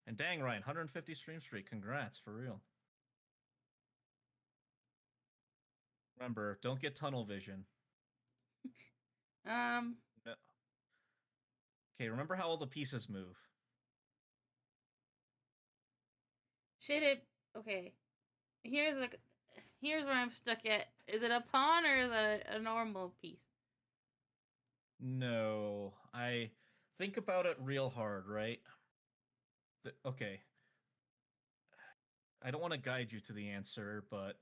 And dang, Ryan, 150 stream streak. Congrats, for real. Remember, don't get tunnel vision. Um. No. Okay, remember how all the pieces move. Should it? Okay. Here's like. Here's where I'm stuck at. Is it a pawn or is it a normal piece? No, I think about it real hard, right? Okay. I don't want to guide you to the answer, but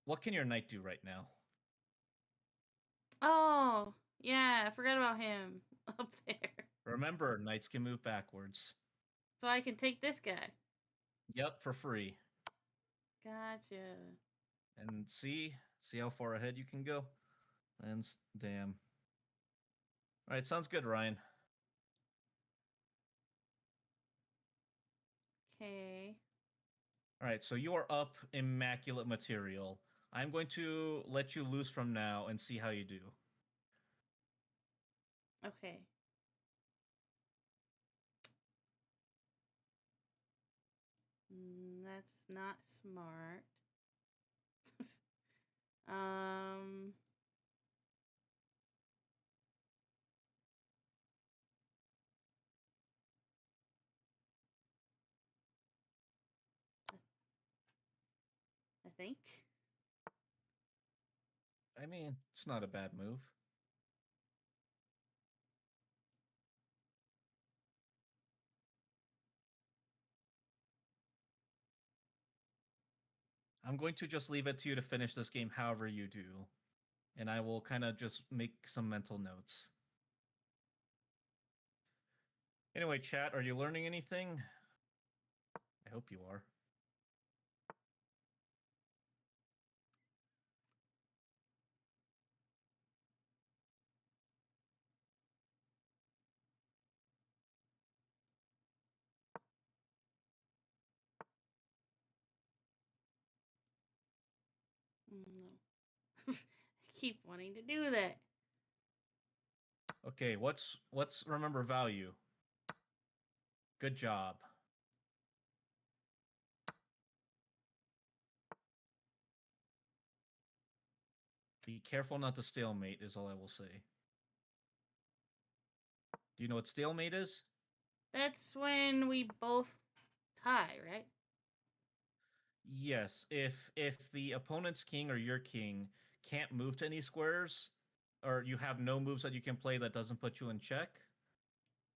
what can your knight do right now? Oh, yeah, I forgot about him up there. Remember, knights can move backwards. So I can take this guy. Yep, for free. Gotcha. And see how far ahead you can go. And damn. All right, sounds good, Ryan. Okay. All right, so you are up immaculate material. I'm going to let you loose from now and see how you do. Okay. That's not smart. um. I think. I mean, it's not a bad move. I'm going to just leave it to you to finish this game however you do. And I will kind of just make some mental notes. Anyway, chat, are you learning anything? I hope you are. No. I keep wanting to do that. Okay, what's remember value? Good job. Be careful not to stalemate is all I will say. Do you know what stalemate is? That's when we both tie, right? Yes, if the opponent's king or your king can't move to any squares, or you have no moves that you can play that doesn't put you in check,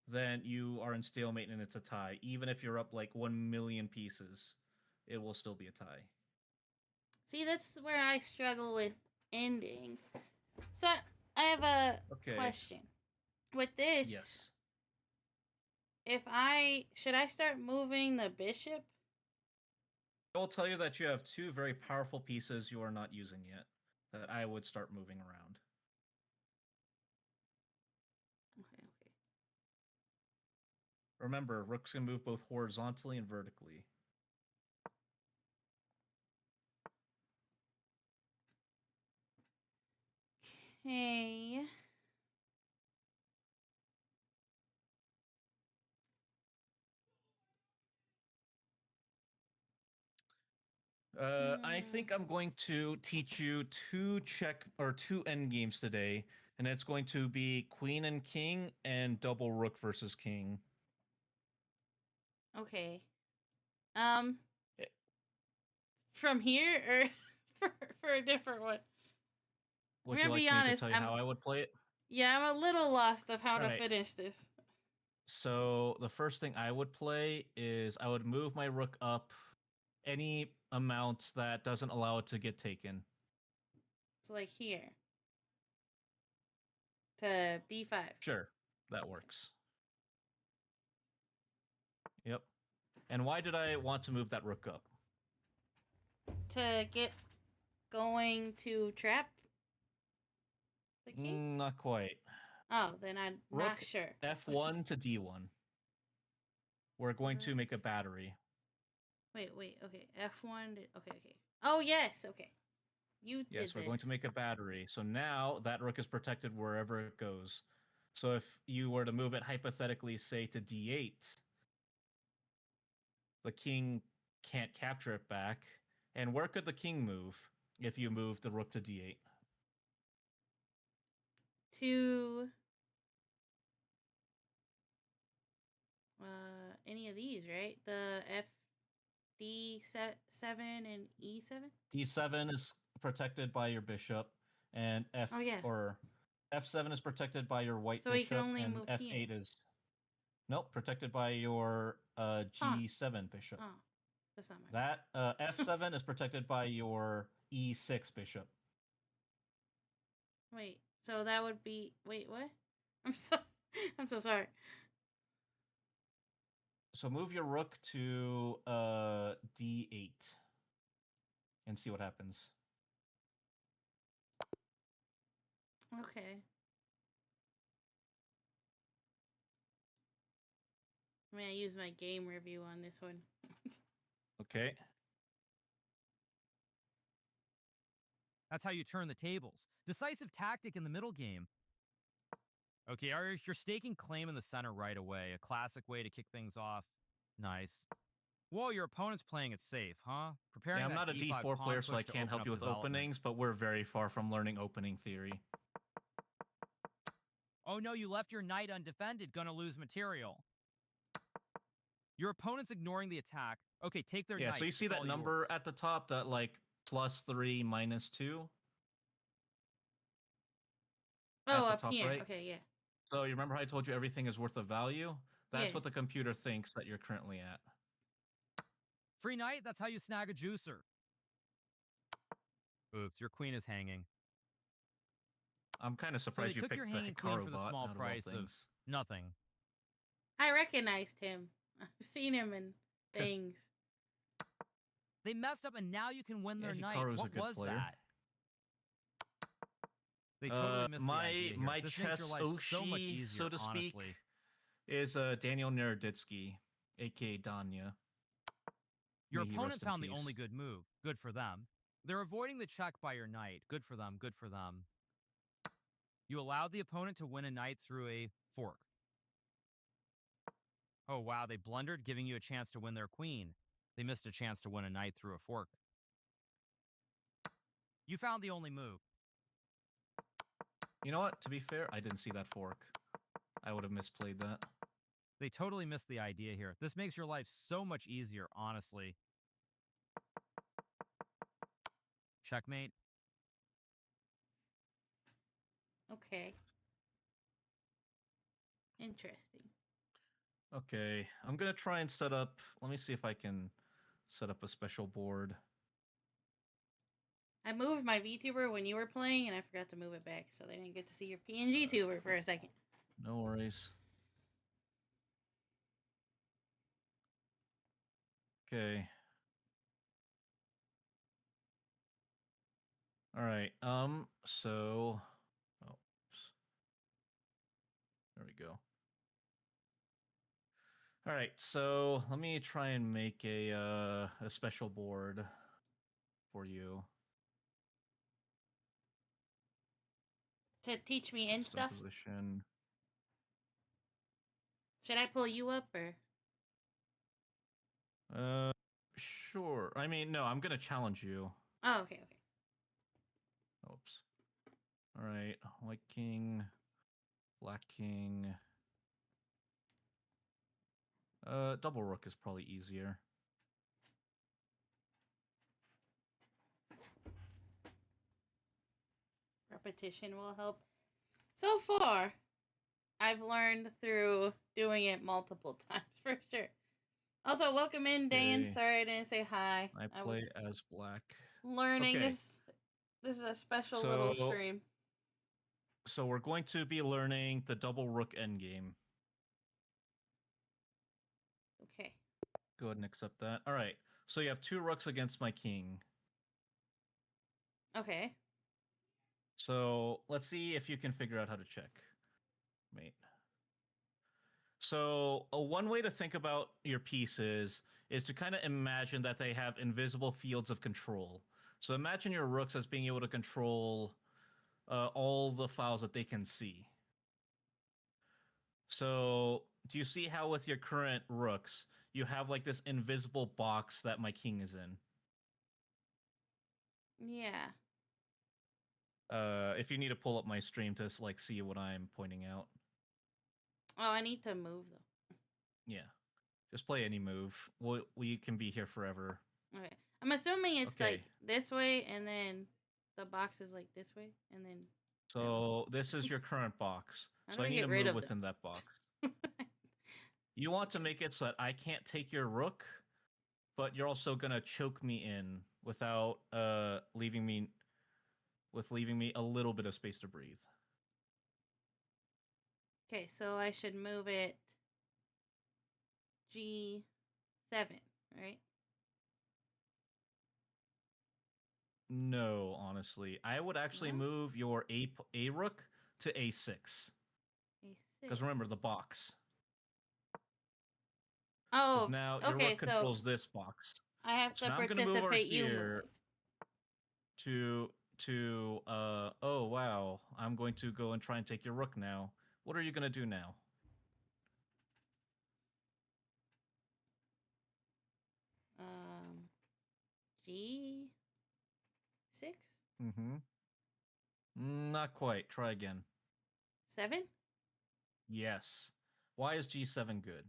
then you are in stalemate and it's a tie. Even if you're up like 1,000,000 pieces, it will still be a tie. See, that's where I struggle with ending. So I have a question. With this, yes, if should I start moving the bishop? I will tell you that you have two very powerful pieces you are not using yet that I would start moving around. Okay. Remember, rooks can move both horizontally and vertically. Okay. I think I'm going to teach you two end games today, and it's going to be queen and king and double rook versus king. Okay. From here or for a different one? Would you like me to tell you how I would play it? Yeah, I'm a little lost of how to finish this. So the first thing I would play is I would move my rook up any amount that doesn't allow it to get taken. So like here. To d5. Sure, that works. Yep. And why did I want to move that rook up? To get going to trap the king? Not quite. Oh, then I'm rook not sure. F1 to D1. We're going to make a battery. Wait. Okay. F1. Okay. Oh, yes. Okay. Yes, we're going to make a battery. So now that rook is protected wherever it goes. So if you were to move it hypothetically, say to D8, the king can't capture it back. And where could the king move if you move the rook to D8? To any of these, right? The D7 and E7? D7 is protected by your bishop, and F7 is protected by your white so bishop, can only and move F8 here. is protected by your G7 bishop. Oh, that's not my That F7 is protected by your E6 bishop. Wait, so that would be what? I'm so sorry. So move your rook to D8 and see what happens. Okay. I use my game review on this one. Okay. That's how you turn the tables. Decisive tactic in the middle game. Okay, you're staking claim in the center right away. A classic way to kick things off. Nice. Whoa, your opponent's playing it safe, huh? Yeah, I'm not a D4 player, so I can't help you with openings, but we're very far from learning opening theory. Oh no, you left your knight undefended. Gonna lose material. Your opponent's ignoring the attack. Okay, take their knight. Yeah, so you see that number at the top, that like +3, -2? Oh, up here. Right? Okay, yeah. So you remember how I told you everything is worth a value? That's what the computer thinks that you're currently at. Free knight, that's how you snag a juicer. Oops, your queen is hanging. I'm kind of surprised you picked your hanging queen for the small price of nothing. I recognized him. I've seen him in things. They messed up, and now you can win their knight. What was that? They totally missed the idea here. My this chess makes your life so much easier, so to speak, honestly. Is Daniel Naroditsky, aka Danya. Your opponent found the only good move. Good for them. They're avoiding the check by your knight. Good for them. Good for them. You allowed the opponent to win a knight through a fork. Oh, wow, they blundered, giving you a chance to win their queen. They missed a chance to win a knight through a fork. You found the only move. You know what? To be fair, I didn't see that fork. I would have misplayed that. They totally missed the idea here. This makes your life so much easier, honestly. Checkmate. Okay. Interesting. Okay, I'm gonna try and set up. Let me see if I can set up a special board. I moved my VTuber when you were playing, and I forgot to move it back, so they didn't get to see your PNG tuber for a second. No worries. Okay. All right. So, oh, oops. There we go. All right. So let me try and make a special board for you. To teach me in stuff? Position. Should I pull you up, or? Sure. I mean, no, I'm gonna challenge you. Oh, okay, okay. Oops. All right. White king, black king. Double rook is probably easier. Repetition will help. So far, I've learned through doing it multiple times, for sure. Also, welcome in, Dan. Okay. Sorry I didn't say hi. I play as black. Learning Okay. this is a special little stream. So we're going to be learning the double rook endgame. Okay. Go ahead and accept that. All right. So you have 2 rooks against my king. Okay. So let's see if you can figure out how to check. Mate. So one way to think about your pieces is to kind of imagine that they have invisible fields of control. So imagine your rooks as being able to control all the files that they can see. So do you see how with your current rooks, you have like this invisible box that my king is in? Yeah. If you need to pull up my stream to like see what I'm pointing out. Oh, I need to move though. Yeah. Just play any move. We can be here forever. Okay. I'm assuming it's like this way, and then the box is like this way, and then. So this is your current box. So I need to move within that box. You want to make it so that I can't take your rook, but you're also gonna choke me in without leaving me a little bit of space to breathe. Okay, so I should move it G7, right? No, honestly. I would actually move your A rook to A6. A6. Because remember the box. Oh, now your rook controls this box. I have to now participate. I'm gonna move over you here to oh wow. I'm going to go and try and take your rook now. What are you gonna do now? G6? Not quite. Try again. 7? Yes. Why is G7 good?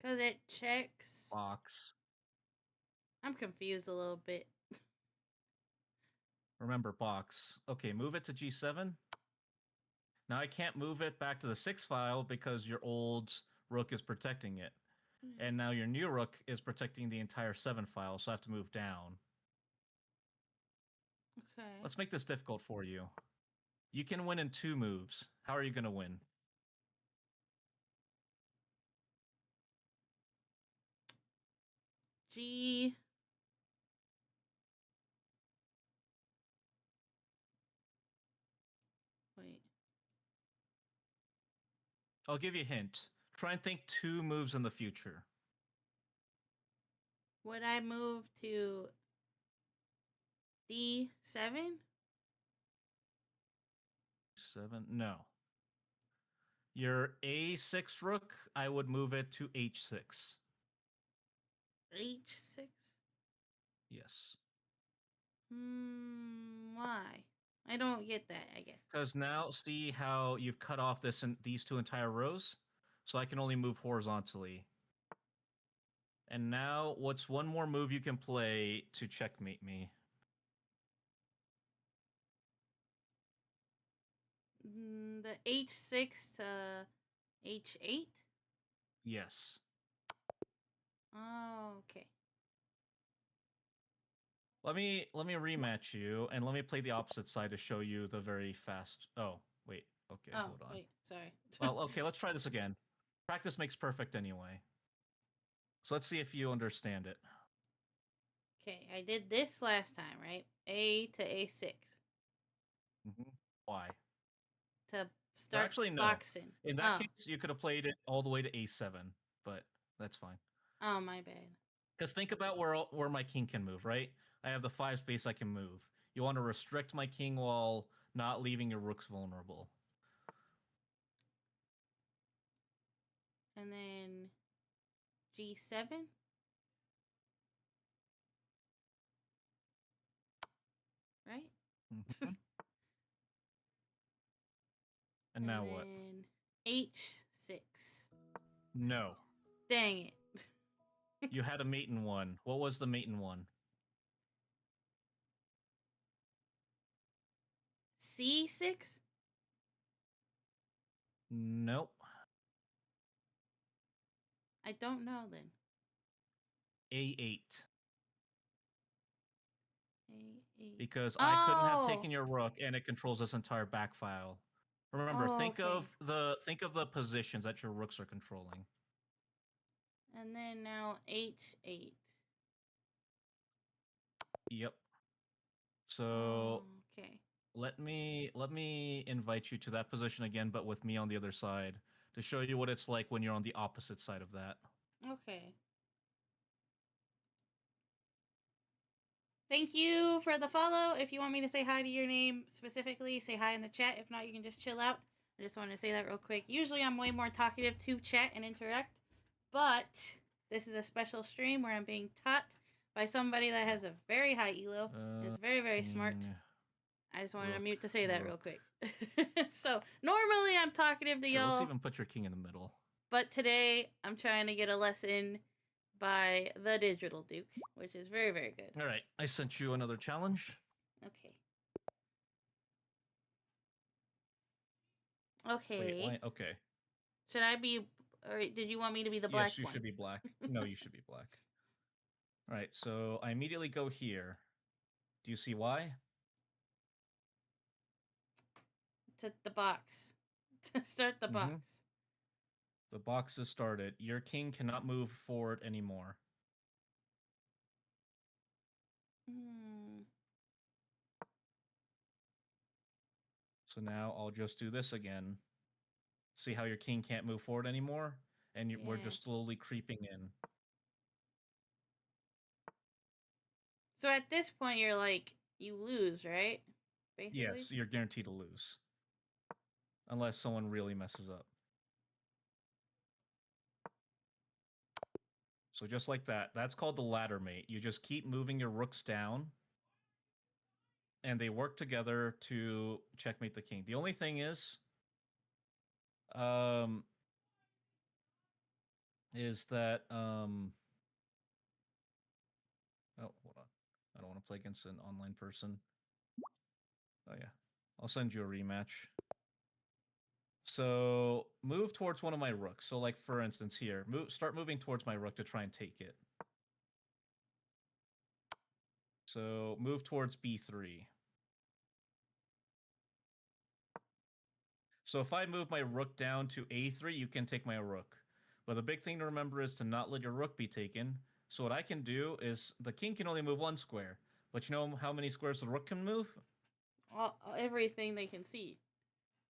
Because it checks. Box. I'm confused a little bit. Remember box. Okay, move it to G7. Now I can't move it back to the 6 file because your old rook is protecting it. And now your new rook is protecting the entire 7 file, so I have to move down. Okay. Let's make this difficult for you. You can win in 2 moves. How are you going to win? G. Wait. I'll give you a hint. Try and think 2 moves in the future. Would I move to D7? 7? No. Your A6 rook, I would move it to H6. H6? Yes. Why? I don't get that, I guess. Because now see how you've cut off these two entire rows? So I can only move horizontally. And now, what's one more move you can play to checkmate me? The h6 to h8? Yes. Oh, okay. Let me rematch you, and let me play the opposite side to show you the very fast... Oh, wait. Okay, hold on. Wait, sorry. Well, okay, let's try this again. Practice makes perfect anyway. So let's see if you understand it. Okay, I did this last time, right? A to A6. Why? To start actually, no. boxing. In that case, you could have played it all the way to A7, but that's fine. Oh, my bad. Because think about where my king can move, right? I have the 5 space I can move. You want to restrict my king while not leaving your rooks vulnerable. And then G7? Right? Mm-hmm. And now what? H6. No. Dang it. You had a mate in one. What was the mate in one? C6? Nope. I don't know then. A8. A8. Because I couldn't have taken your rook, and it controls this entire back file. Remember, think of the positions that your rooks are controlling. And then now H8. Yep. So okay. let me invite you to that position again, but with me on the other side, to show you what it's like when you're on the opposite side of that. Okay. Thank you for the follow. If you want me to say hi to your name specifically, say hi in the chat. If not, you can just chill out. I just wanted to say that real quick. Usually I'm way more talkative to chat and interact, but this is a special stream where I'm being taught by somebody that has a very high elo and is very, very smart. I just wanted to mute to say that real quick. So, normally I'm talkative to y'all. Let's even put your king in the middle. But today, I'm trying to get a lesson by the Digital Duke, which is very, very good. All right, I sent you another challenge. Okay. Okay. Wait, why? Okay. Should I be, or did you want me to be the black one? Yes, you should be black. No, you should be black. All right, so I immediately go here. Do you see why? To the box. To start the box. The box is started. Your king cannot move forward anymore. So now I'll just do this again. See how your king can't move forward anymore? And we're just slowly creeping in. So at this point, you're like, you lose, right? Basically? Yes, you're guaranteed to lose. Unless someone really messes up. So just like that. That's called the ladder mate. You just keep moving your rooks down. And they work together to checkmate the king. The only thing is that oh, hold on. I don't want to play against an online person. Oh yeah. I'll send you a rematch. So move towards one of my rooks. So like for instance here, start moving towards my rook to try and take it. So move towards B3. So if I move my rook down to A3, you can take my rook. But the big thing to remember is to not let your rook be taken. So what I can do is the king can only move 1 square. But you know how many squares the rook can move? Everything they can see.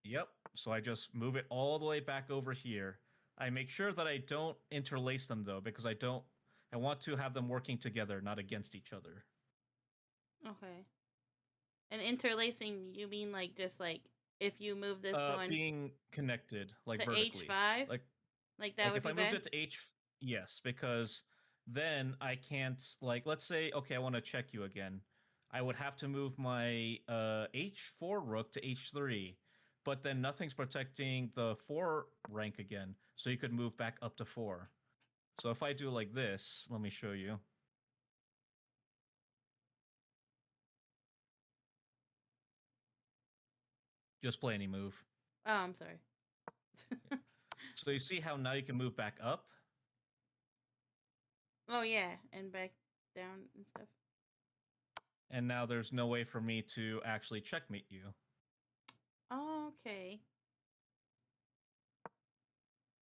Yep. So I just move it all the way back over here. I make sure that I don't interlace them though, because I want to have them working together, not against each other. Okay. And interlacing, you mean like just like if you move this one being connected, like to vertically. H5? Like that would if be I bad? moved it to yes, because then I can't, like, let's say, okay, I want to check you again. I would have to move my h4 rook to h3, but then nothing's protecting the 4 rank again, so you could move back up to 4. So if I do like this, let me show you. Just play any move. Oh, I'm sorry. So you see how now you can move back up? Oh, yeah, and back down and stuff. And now there's no way for me to actually checkmate you. Oh, okay.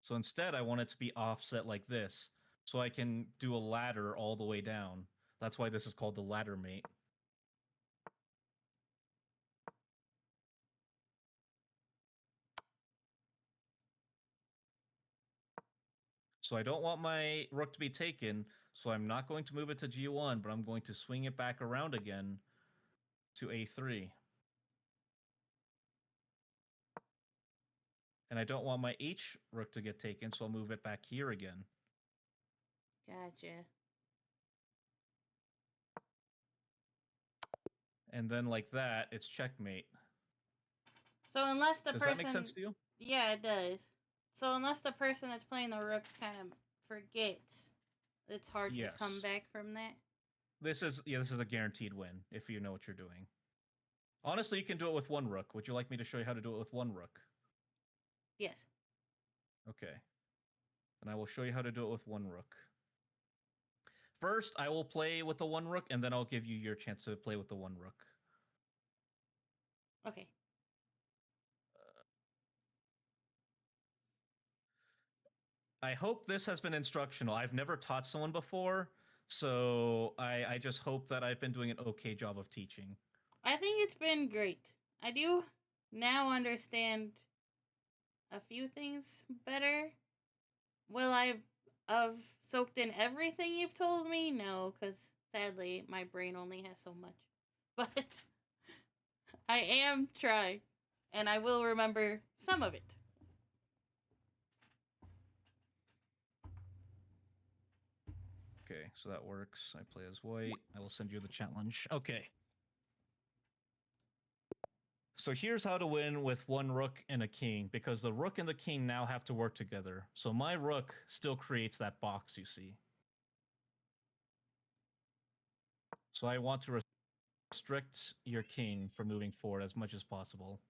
So instead, I want it to be offset like this, so I can do a ladder all the way down. That's why this is called the ladder mate. So I don't want my rook to be taken, so I'm not going to move it to g1, but I'm going to swing it back around again to a3. And I don't want my h rook to get taken, so I'll move it back here again. Gotcha. And then like that, it's checkmate. So unless the Does person... that make sense to you? Yeah, it does. So unless the person that's playing the rooks kind of forgets, it's hard to come back from that. This is a guaranteed win if you know what you're doing. Honestly, you can do it with one rook. Would you like me to show you how to do it with one rook? Yes. Okay. And I will show you how to do it with one rook. First, I will play with the one rook, and then I'll give you your chance to play with the one rook. Okay. I hope this has been instructional. I've never taught someone before, so I just hope that I've been doing an okay job of teaching. I think it's been great. I do now understand a few things better. Will I have soaked in everything you've told me? No, because sadly, my brain only has so much. But I am trying, and I will remember some of it. Okay, so that works. I play as white. I will send you the challenge. Okay. So here's how to win with one rook and a king, because the rook and the king now have to work together. So my rook still creates that box you see. So I want to restrict your king from moving forward as much as possible.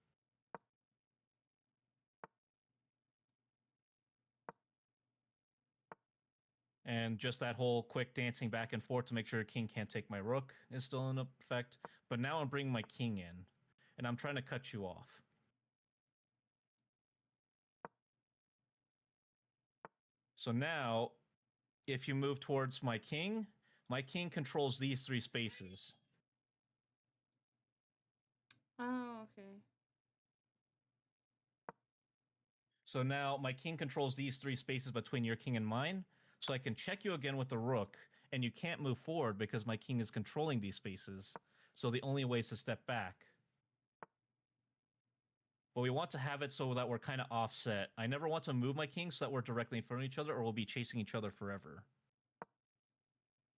And just that whole quick dancing back and forth to make sure your king can't take my rook is still in effect. But now I'm bringing my king in, and I'm trying to cut you off. So now, if you move towards my king controls these 3 spaces. Oh, okay. So now my king controls these 3 spaces between your king and mine, so I can check you again with the rook, and you can't move forward because my king is controlling these spaces. So the only way is to step back. But we want to have it so that we're kind of offset. I never want to move my king so that we're directly in front of each other, or we'll be chasing each other forever.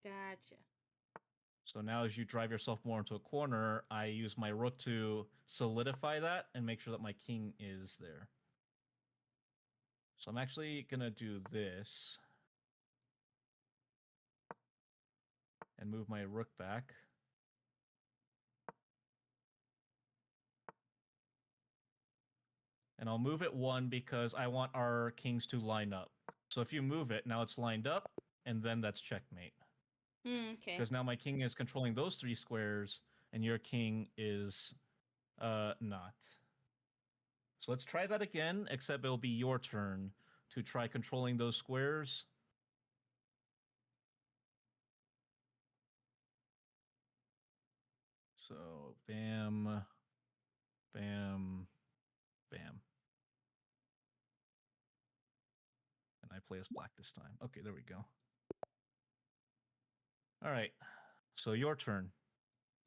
Gotcha. So now as you drive yourself more into a corner, I use my rook to solidify that and make sure that my king is there. So I'm actually going to do this and move my rook back. And I'll move it 1 because I want our kings to line up. So if you move it, now it's lined up, and then that's checkmate. Okay. Because now my king is controlling those 3 squares, and your king is not. So let's try that again, except it'll be your turn to try controlling those squares. So bam, bam, bam. And I play as black this time. Okay, there we go. All right, so your turn.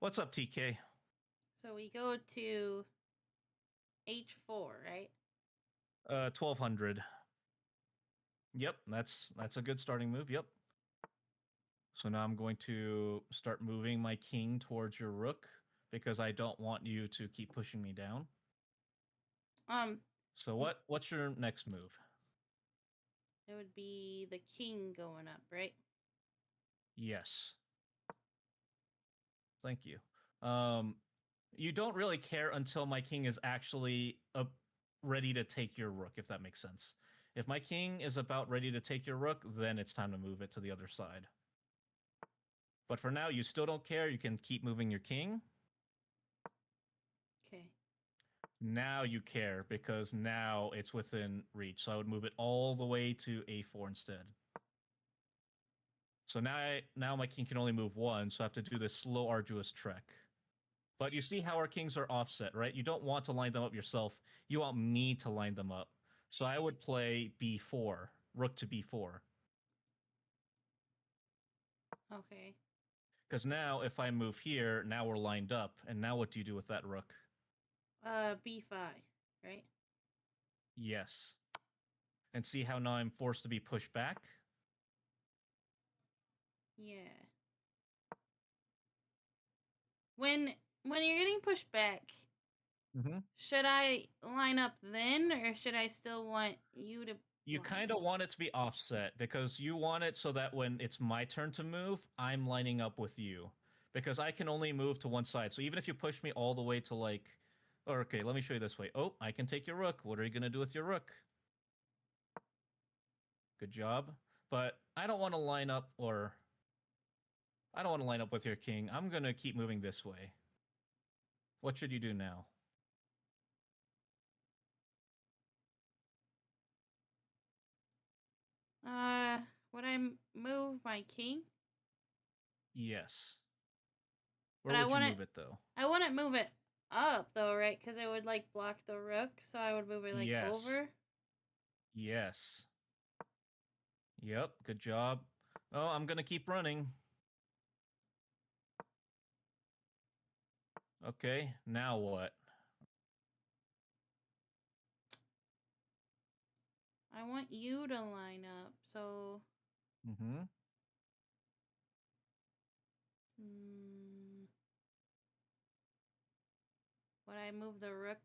What's up, TK? So we go to H4, right? 1200. Yep, that's a good starting move. Yep. So now I'm going to start moving my king towards your rook because I don't want you to keep pushing me down. So what's your next move? It would be the king going up, right? Yes. Thank you. You don't really care until my king is actually ready to take your rook, if that makes sense. If my king is about ready to take your rook, then it's time to move it to the other side. But for now, you still don't care. You can keep moving your king. Okay. Now you care because now it's within reach. So I would move it all the way to a4 instead. So now my king can only move one, so I have to do this slow, arduous trek. But you see how our kings are offset, right? You don't want to line them up yourself. You want me to line them up. So I would play b4, rook to b4. Okay. Because now if I move here, now we're lined up. And now what do you do with that rook? B5, right? Yes. And see how now I'm forced to be pushed back? Yeah. When you're getting pushed back, should I line up then, or should I still want you to? You kind of want it to be offset because you want it so that when it's my turn to move, I'm lining up with you. Because I can only move to one side. So even if you push me all the way to like... Or, okay, let me show you this way. Oh, I can take your rook. What are you going to do with your rook? Good job. But I don't want to line up or... I don't want to line up with your king. I'm going to keep moving this way. What should you do now? Would I move my king? Yes. But Where would you move it, though? I wouldn't move it up, though, right? Because it would, like, block the rook, so I would move it, like, over. Yes. Yep, good job. Oh, I'm going to keep running. Okay, now what? I want you to line up, so... Would I move the rook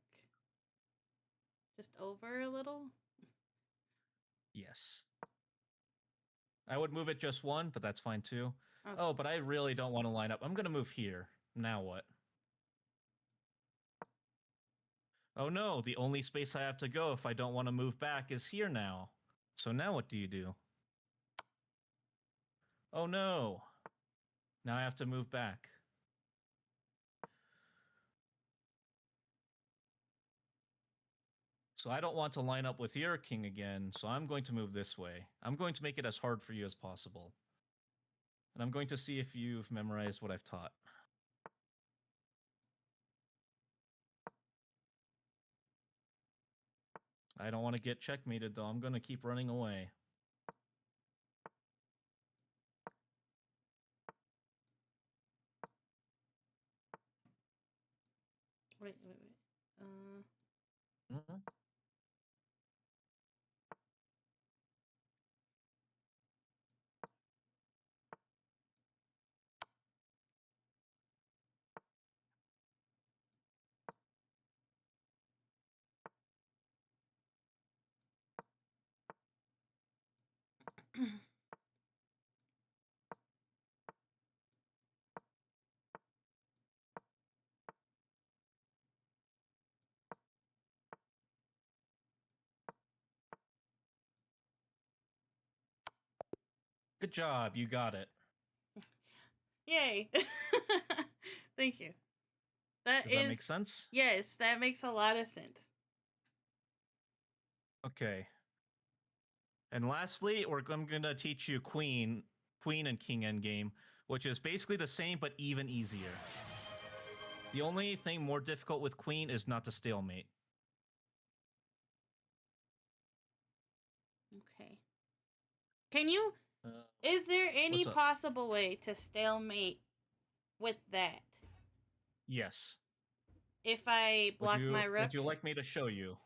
just over a little? Yes. I would move it just one, but that's fine too. Okay. Oh, but I really don't want to line up. I'm going to move here. Now what? Oh no, the only space I have to go if I don't want to move back is here now. So now what do you do? Oh no. Now I have to move back. So I don't want to line up with your king again, so I'm going to move this way. I'm going to make it as hard for you as possible. And I'm going to see if you've memorized what I've taught. I don't want to get checkmated, though. I'm going to keep running away. Wait. Good job, you got it. Yay. Thank you. Does that make sense? Yes, that makes a lot of sense. Okay. And lastly, I'm going to teach you queen and king endgame, which is basically the same but even easier. The only thing more difficult with queen is not to stalemate. Okay. Can you... is there any possible way to stalemate with that? Yes. If I block my rook? Would you like me to show you?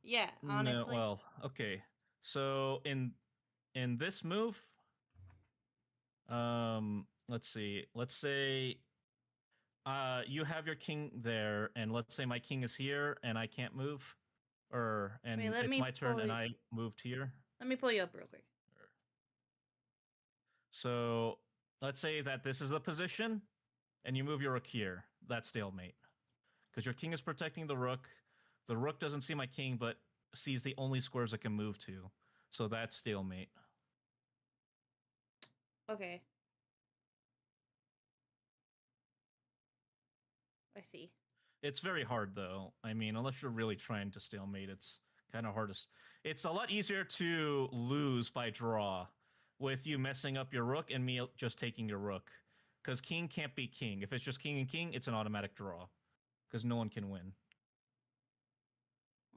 Yeah, honestly. No, well, okay. So in this move, Let's see. Let's say you have your king there, and let's say my king is here and I can't move. And Wait, it's my turn and I moved here. Let me pull you up real quick. So let's say that this is the position, and you move your rook here. That's stalemate. Because your king is protecting the rook. The rook doesn't see my king, but sees the only squares it can move to. So that's stalemate. Okay. I see. It's very hard, though. I mean, unless you're really trying to stalemate, it's kind of hard to... It's a lot easier to lose by draw with you messing up your rook and me just taking your rook. Because king can't be king. If it's just king and king, it's an automatic draw. Because no one can win.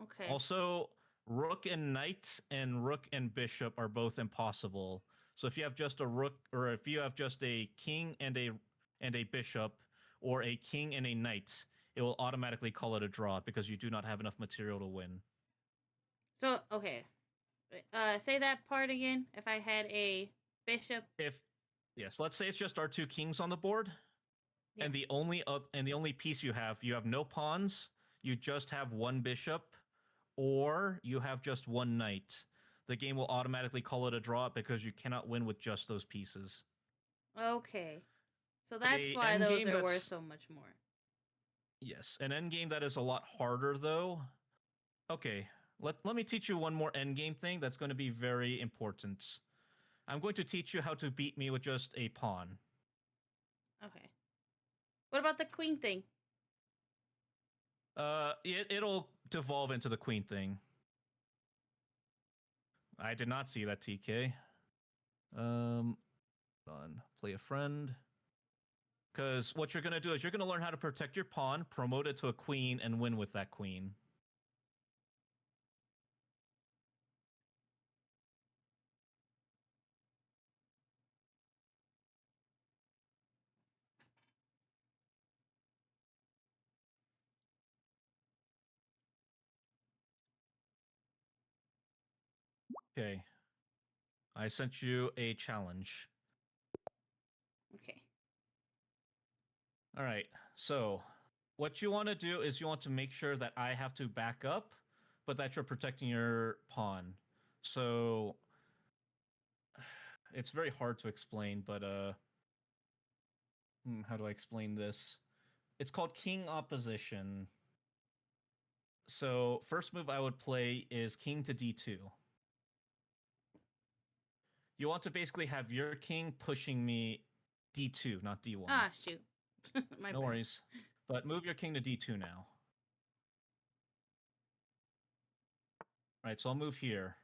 Okay. Also, rook and knight and rook and bishop are both impossible. So if you have just a rook, or if you have just a king and a bishop, or a king and a knight, it will automatically call it a draw because you do not have enough material to win. So, okay. Say that part again. If I had a bishop. Yes, let's say it's just our two kings on the board, yeah. and the only piece you have no pawns. You just have one bishop, or you have just one knight. The game will automatically call it a draw because you cannot win with just those pieces. Okay. So that's why those are worth so much more. Yes, an endgame that is a lot harder, though. Okay, let me teach you one more endgame thing that's going to be very important. I'm going to teach you how to beat me with just a pawn. Okay. What about the queen thing? It'll devolve into the queen thing. I did not see that, TK. Play a friend. Because what you're going to do is you're going to learn how to protect your pawn, promote it to a queen, and win with that queen. Okay. I sent you a challenge. Okay. All right. So what you want to do is you want to make sure that I have to back up, but that you're protecting your pawn. So it's very hard to explain, but how do I explain this? It's called king opposition. So first move I would play is king to d2. You want to basically have your king pushing me d2, not d1. Ah, shoot. No worries. But move your king to d2 now. All right, so I'll move here.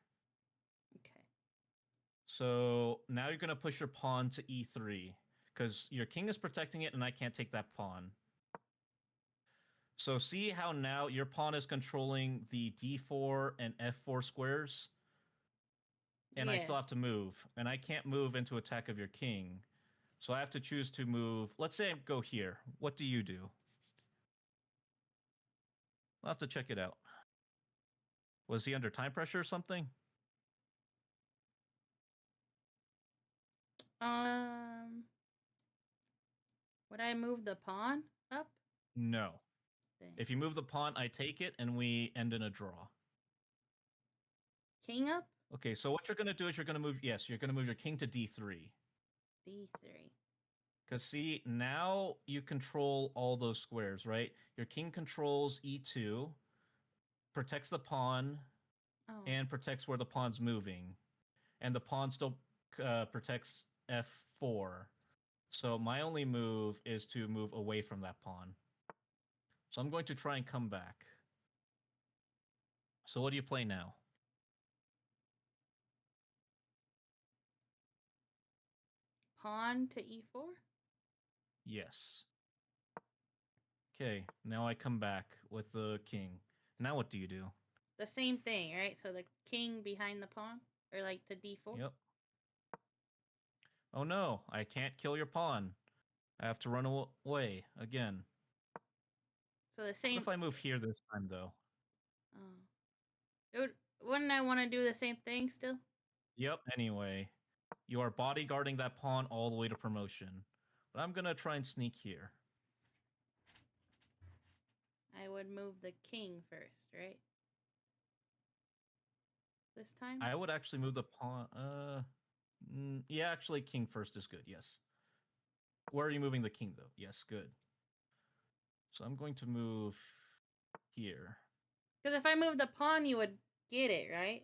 Okay. So now you're going to push your pawn to e3 because your king is protecting it and I can't take that pawn. So see how now your pawn is controlling the d4 and f4 squares? And yeah. I still have to move. And I can't move into attack of your king. So I have to choose to move. Let's say I go here. What do you do? I'll have to check it out. Was he under time pressure or something? Would I move the pawn up? No. Dang. If you move the pawn, I take it, and we end in a draw. King up? Okay, so what you're going to do is you're going to move... Yes, you're going to move your king to d3. d3. Because see, now you control all those squares, right? Your king controls e2, protects the pawn, and protects where the pawn's moving. And the pawn still protects f4. So my only move is to move away from that pawn. So I'm going to try and come back. So what do you play now? Pawn to e4? Yes. Okay, now I come back with the king. Now what do you do? The same thing, right? So the king behind the pawn? Or like to d4? Yep. Oh no, I can't kill your pawn. I have to run away again. So the same... What if I move here this time, though? Wouldn't I want to do the same thing still? Yep, anyway. You are bodyguarding that pawn all the way to promotion. But I'm gonna try and sneak here. I would move the king first, right? This time? I would actually move the pawn. Yeah, actually, king first is good. Yes. Where are you moving the king, though? Yes, good. So I'm going to move here. Because if I move the pawn, you would get it, right?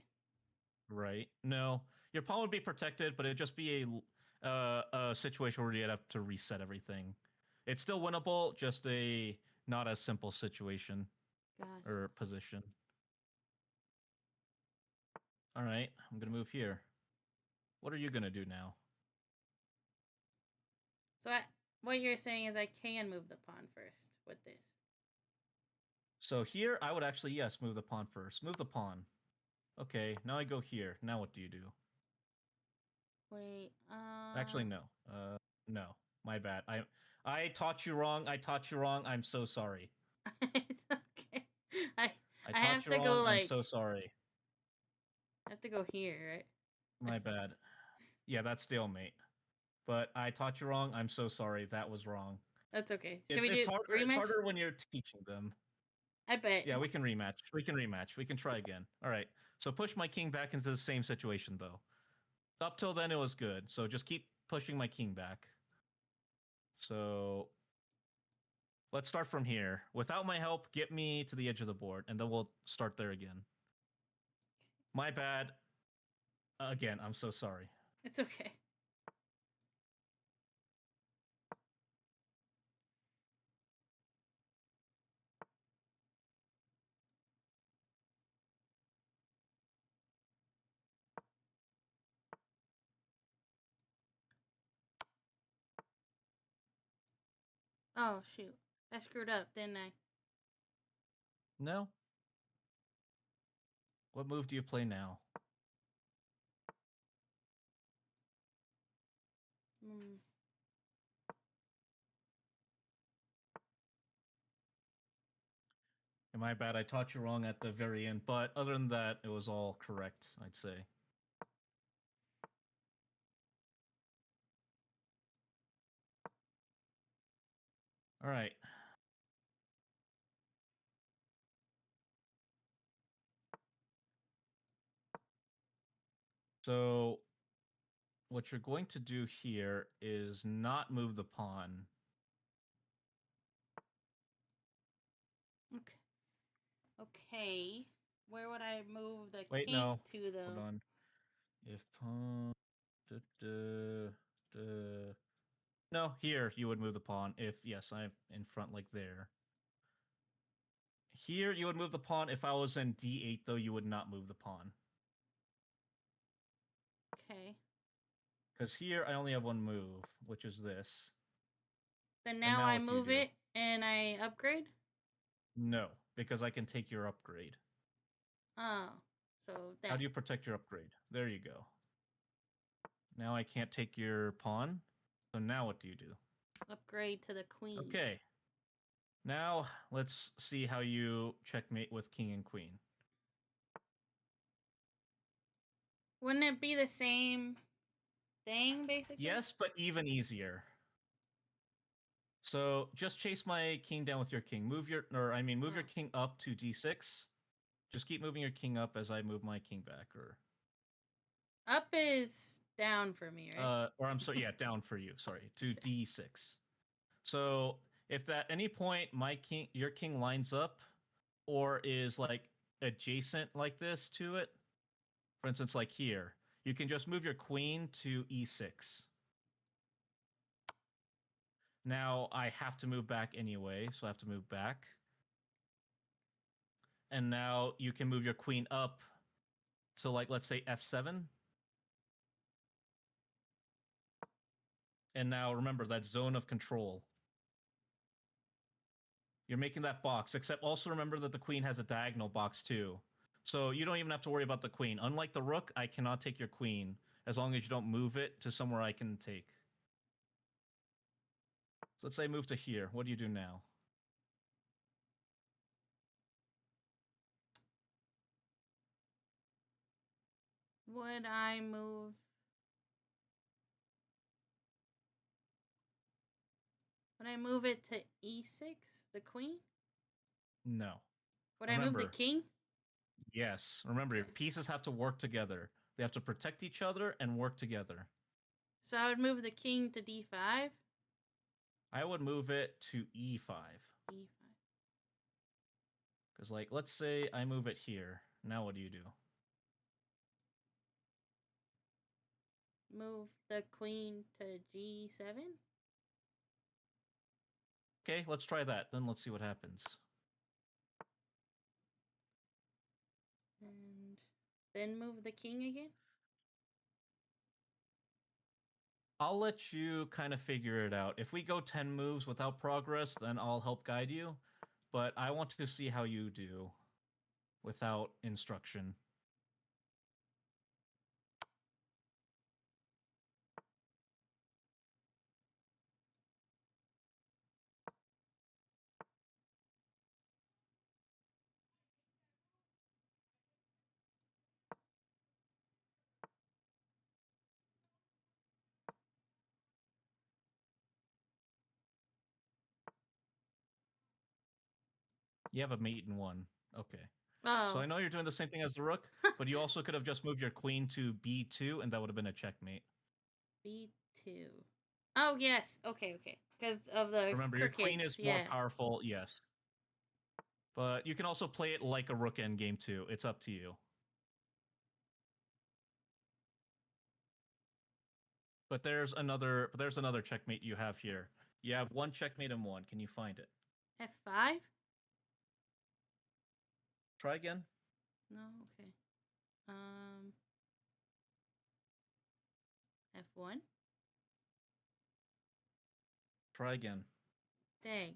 Right. No, your pawn would be protected, but it'd just be a situation where you'd have to reset everything. It's still winnable, just a not as simple situation or position. All right, I'm gonna move here. What are you gonna do now? So what you're saying is I can move the pawn first with this. So here, I would actually, yes, move the pawn first. Move the pawn. Okay, now I go here. Now what do you do? Wait, Actually, no. No. My bad. I taught you wrong. I taught you wrong. I'm so sorry. It's okay. I I have taught you to wrong. go I'm like so sorry. I have to go here, right? My bad. Yeah, that's stalemate. But I taught you wrong. I'm so sorry. That was wrong. That's okay. Should It's we do harder. rematch? It's harder when you're teaching them. I bet. Yeah, we can rematch. We can rematch. We can try again. All right. So push my king back into the same situation, though. Up till then, it was good. So just keep pushing my king back. So let's start from here. Without my help, get me to the edge of the board, and then we'll start there again. My bad. Again, I'm so sorry. It's okay. Oh shoot. I screwed up, didn't I? No? What move do you play now? Hmm. My bad, I taught you wrong at the very end, but other than that, it was all correct, I'd say. All right. So what you're going to do here is not move the pawn. Okay. Okay. Where would I move the Wait, king no. to though? Hold on. If pawn... No, here you would move the pawn if, yes, I'm in front like there. Here you would move the pawn. If I was in d8, though, you would not move the pawn. Okay. Because here I only have one move, which is this. Then now now I what do you move do? it and I upgrade? No, because I can take your upgrade. Oh. So that. How do you protect your upgrade? There you go. Now I can't take your pawn. So now what do you do? Upgrade to the queen. Okay. Now let's see how you checkmate with king and queen. Wouldn't it be the same thing, basically? Yes, but even easier. So just chase my king down with your king. Move your king up to d6. Just keep moving your king up as I move my king back. Up is down for me, right? Or I'm sorry, yeah, down for you. Sorry, to d6. So if at any point your king lines up, or is like adjacent like this to it, for instance, like here, you can just move your queen to e6. Now I have to move back anyway, so I have to move back. And now you can move your queen up to, like, let's say f7. And now remember that zone of control. You're making that box, except also remember that the queen has a diagonal box too. So you don't even have to worry about the queen. Unlike the rook, I cannot take your queen as long as you don't move it to somewhere I can take. So let's say move to here. What do you do now? Would I move Would I move it to e6, the queen? No. Would I move the king? Yes. Remember, your pieces have to work together. They have to protect each other and work together. So I would move the king to d5? I would move it to e5. e5. Because, like, let's say I move it here. Now what do you do? Move the queen to g7? Okay, let's try that. Then let's see what happens. And then move the king again? I'll let you kind of figure it out. If we go 10 moves without progress, then I'll help guide you. But I want to see how you do without instruction. You have a mate in one. Okay. Oh. So I know you're doing the same thing as the rook, but you also could have just moved your queen to b2, and that would have been a checkmate. b2. Oh, yes. Okay. Because of the Remember, crickets. your queen is more powerful, yes. But you can also play it like a rook endgame too. It's up to you. But there's another checkmate you have here. You have one checkmate and one. Can you find it? f5? Try again. No, okay. F1? Try again. Dang.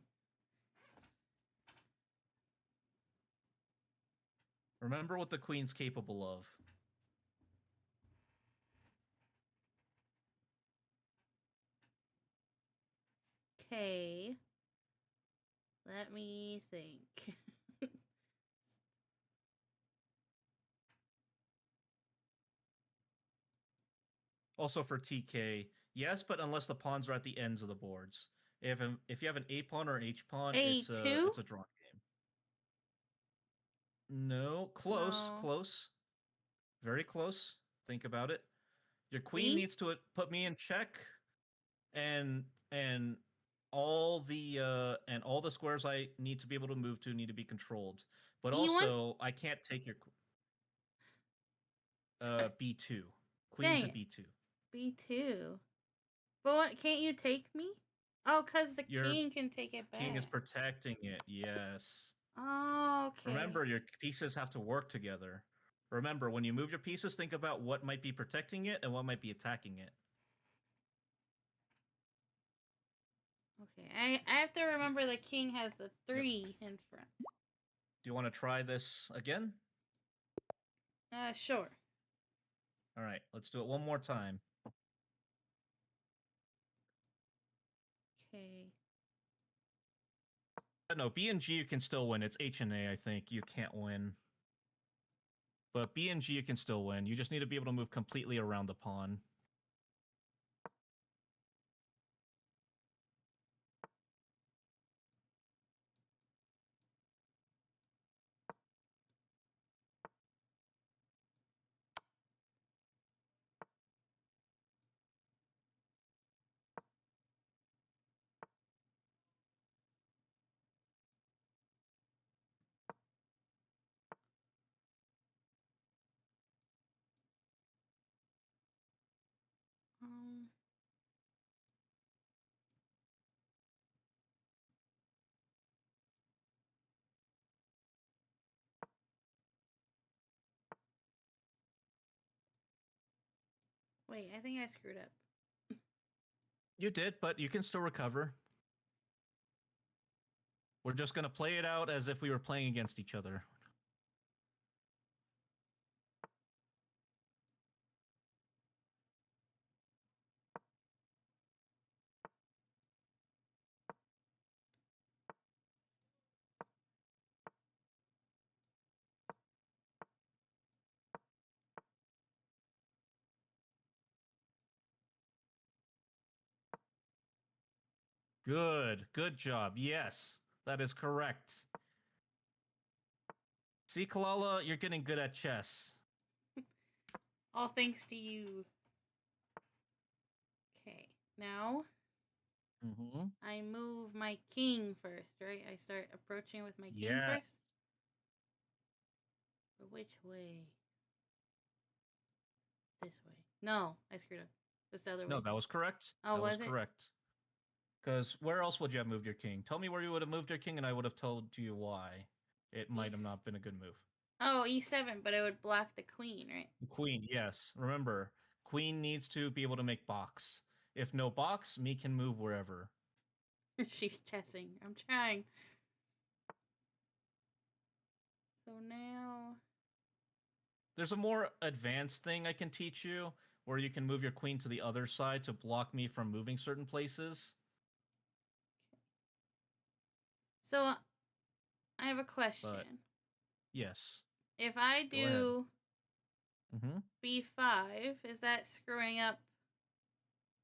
Remember what the queen's capable of. Okay. Let me think. Also for TK, yes, but unless the pawns are at the ends of the boards. If you have an A pawn or an H pawn, it's a drawn game. No, close, close. Very close. Think about it. Your queen needs to put me in check, and all the squares I need to be able to move to need to be controlled. But also, I can't take your b2. Queen to b2. b2. But what, can't you take me? Oh, because the king can take it back. King is protecting it, yes. Oh, okay. Remember, your pieces have to work together. Remember, when you move your pieces, think about what might be protecting it and what might be attacking it. Okay, I have to remember the king has the 3 in front. Do you want to try this again? Sure. All right, let's do it one more time. Okay. No, B and G you can still win. It's H and A, I think. You can't win. But B and G you can still win. You just need to be able to move completely around the pawn. Wait, I think I screwed up. You did, but you can still recover. We're just going to play it out as if we were playing against each other. Good job. Yes, that is correct. See, Kalalla, you're getting good at chess. All thanks to you. Okay, now I move my king first, right? I start approaching with my king first. But which way? This way. No, I screwed up. It's the other way. No, that was correct. Oh, that was was it? correct. Because where else would you have moved your king? Tell me where you would have moved your king, and I would have told you why. It might have not been a good move. Oh, E7, but it would block the queen, right? The queen, yes. Remember, queen needs to be able to make box. If no box, me can move wherever. She's chessing. I'm trying. So now... There's a more advanced thing I can teach you, where you can move your queen to the other side to block me from moving certain places. So, I have a question. But, yes. If I do B5, is that screwing up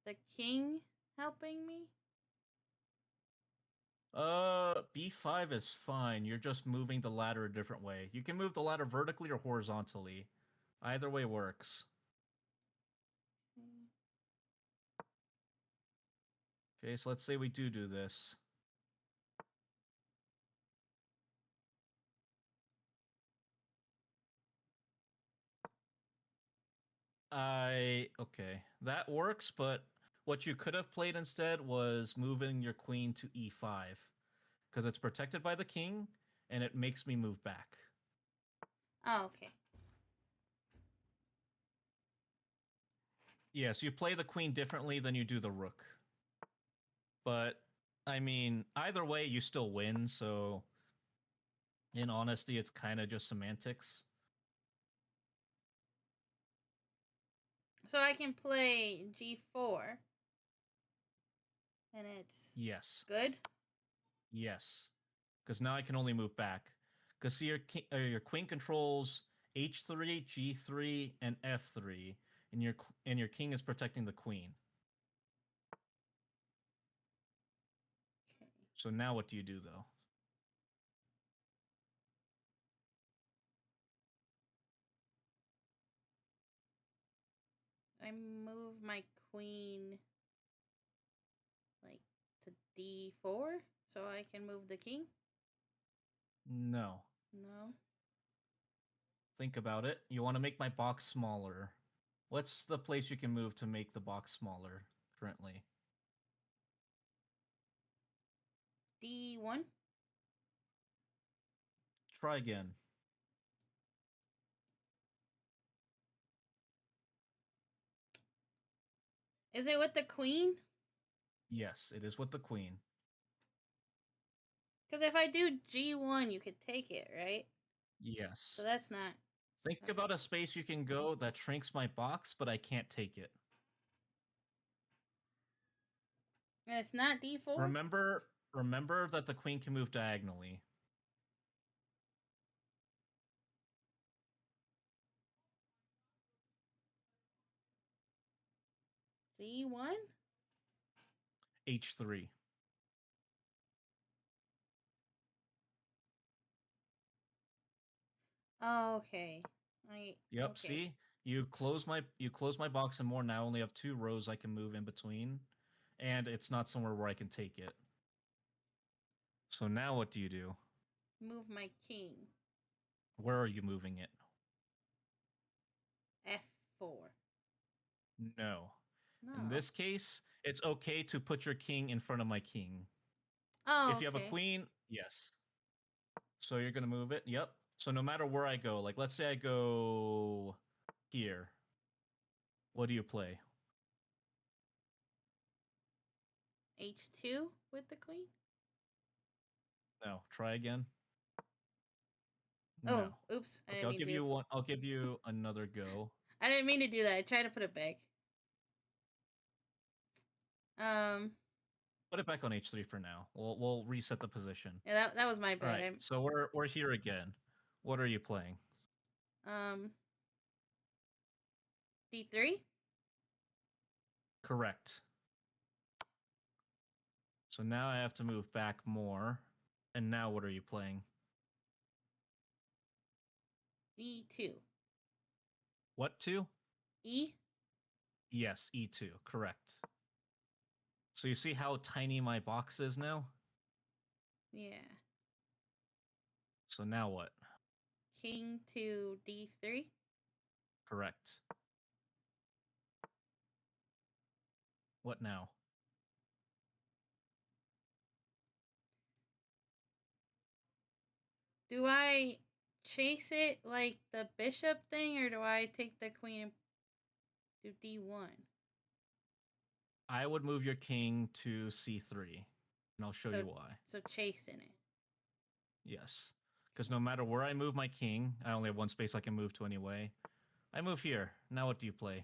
the king helping me? B5 is fine. You're just moving the ladder a different way. You can move the ladder vertically or horizontally. Either way works. Okay, so let's say we do this. Okay, that works, but what you could have played instead was moving your queen to E5, because it's protected by the king, and it makes me move back. Oh, okay. Yes, you play the queen differently than you do the rook. But, I mean, either way, you still win, so in honesty, it's kind of just semantics. So I can play G4. And it's good? Yes. Because now I can only move back. Because see, your queen controls H3, G3, and F3, and your king is protecting the queen. Okay. So now what do you do, though? I move my queen like to D4 so I can move the king? No. No. Think about it. You want to make my box smaller. What's the place you can move to make the box smaller currently? D1? Try again. Is it with the queen? Yes, it is with the queen. Because if I do G1, you could take it, right? Yes. So that's not... Think about a space you can go that shrinks my box, but I can't take it. And it's not D4? Remember that the queen can move diagonally. G1? H3. Oh, okay. Yep, okay. see? You close my box and more, now I only have 2 rows I can move in between, and it's not somewhere where I can take it. So now what do you do? Move my king. Where are you moving it? F4. No. No. In this case, it's okay to put your king in front of my king. Oh, if you have a queen, yes. So you're going to move it? Yep. So no matter where I go, like let's say I go here. What do you play? H2 with the queen? No. Try again. Oh, No. oops. Okay, I'll give you one. I'll give you another go. I didn't mean to do that. I tried to put it back. Put it back on H3 for now. We'll reset the position. Yeah, that was my bad. All right. So we're here again. What are you playing? D3? Correct. So now I have to move back more. And now what are you playing? E2. What 2? E? Yes, E2, correct. So you see how tiny my box is now? Yeah. So now what? King to D3. Correct. What now? Do I chase it like the bishop thing, or do I take the queen to D1? I would move your king to C3, and I'll show you why. So chasing it. Yes. Because no matter where I move my king, I only have one space I can move to anyway. I move here. Now what do you play?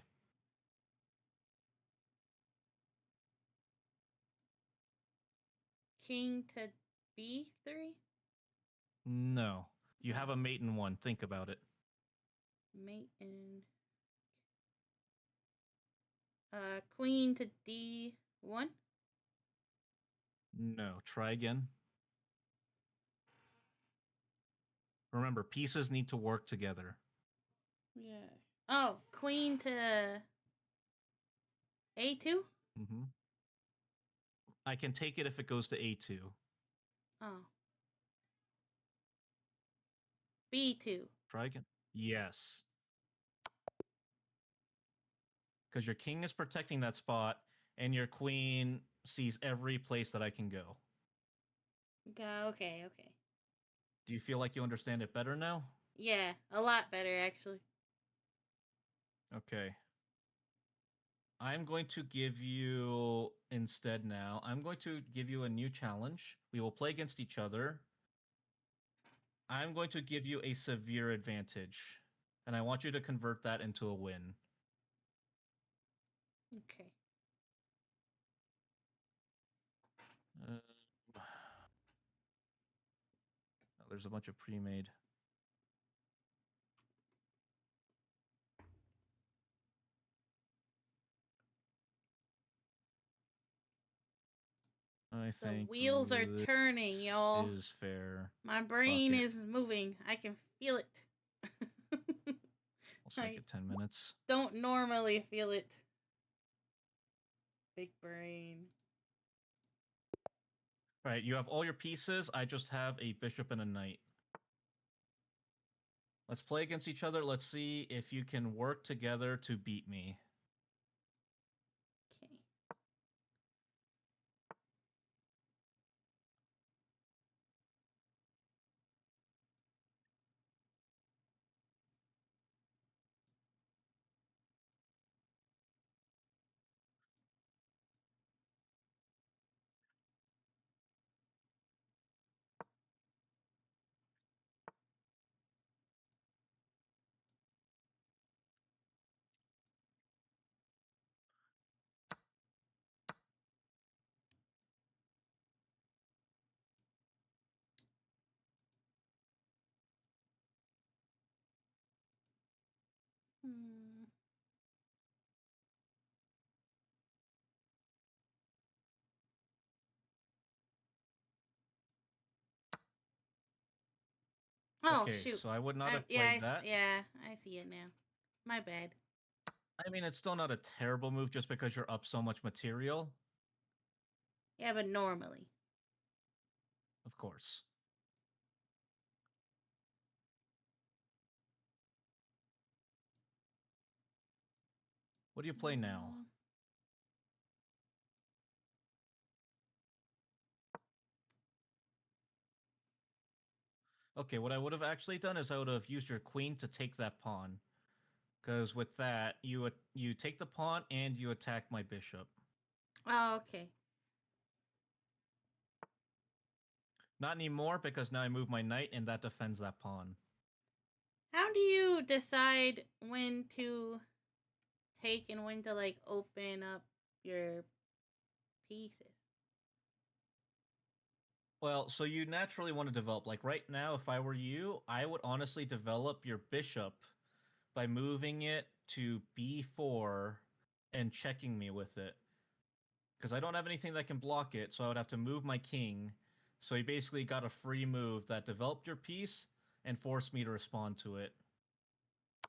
King to B3? No. You have a mate in 1. Think about it. Mate in... queen to D1? No. Try again. Remember, pieces need to work together. Yeah. Oh, queen to A2? Mm-hmm. I can take it if it goes to A2. Oh. B2. Try again. Yes. Because your king is protecting that spot, and your queen sees every place that I can go. Okay. Do you feel like you understand it better now? Yeah, a lot better, actually. Okay. I'm going to give you, instead now, I'm going to give you a new challenge. We will play against each other. I'm going to give you a severe advantage, and I want you to convert that into a win. Okay. There's a bunch of pre-made. I think the wheels are turning, y'all. Is fair. My brain is moving. I can feel it. Let's make it 10 minutes. Don't normally feel it. Big brain. All right, you have all your pieces. I just have a bishop and a knight. Let's play against each other. Let's see if you can work together to beat me. Okay. Oh, okay, shoot. so I would not have played that. Yeah, I see it now. My bad. I mean, it's still not a terrible move just because you're up so much material. Yeah, but normally. Of course. What do you play now? Okay, what I would have actually done is I would have used your queen to take that pawn. Because with that, you take the pawn and you attack my bishop. Oh, okay. Not anymore, because now I move my knight and that defends that pawn. How do you decide when to take and when to, like, open up your pieces? Well, so you naturally want to develop. Like right now, if I were you, I would honestly develop your bishop by moving it to b4 and checking me with it. because I don't have anything that can block it, so I would have to move my king. So he basically got a free move that developed your piece and forced me to respond to it.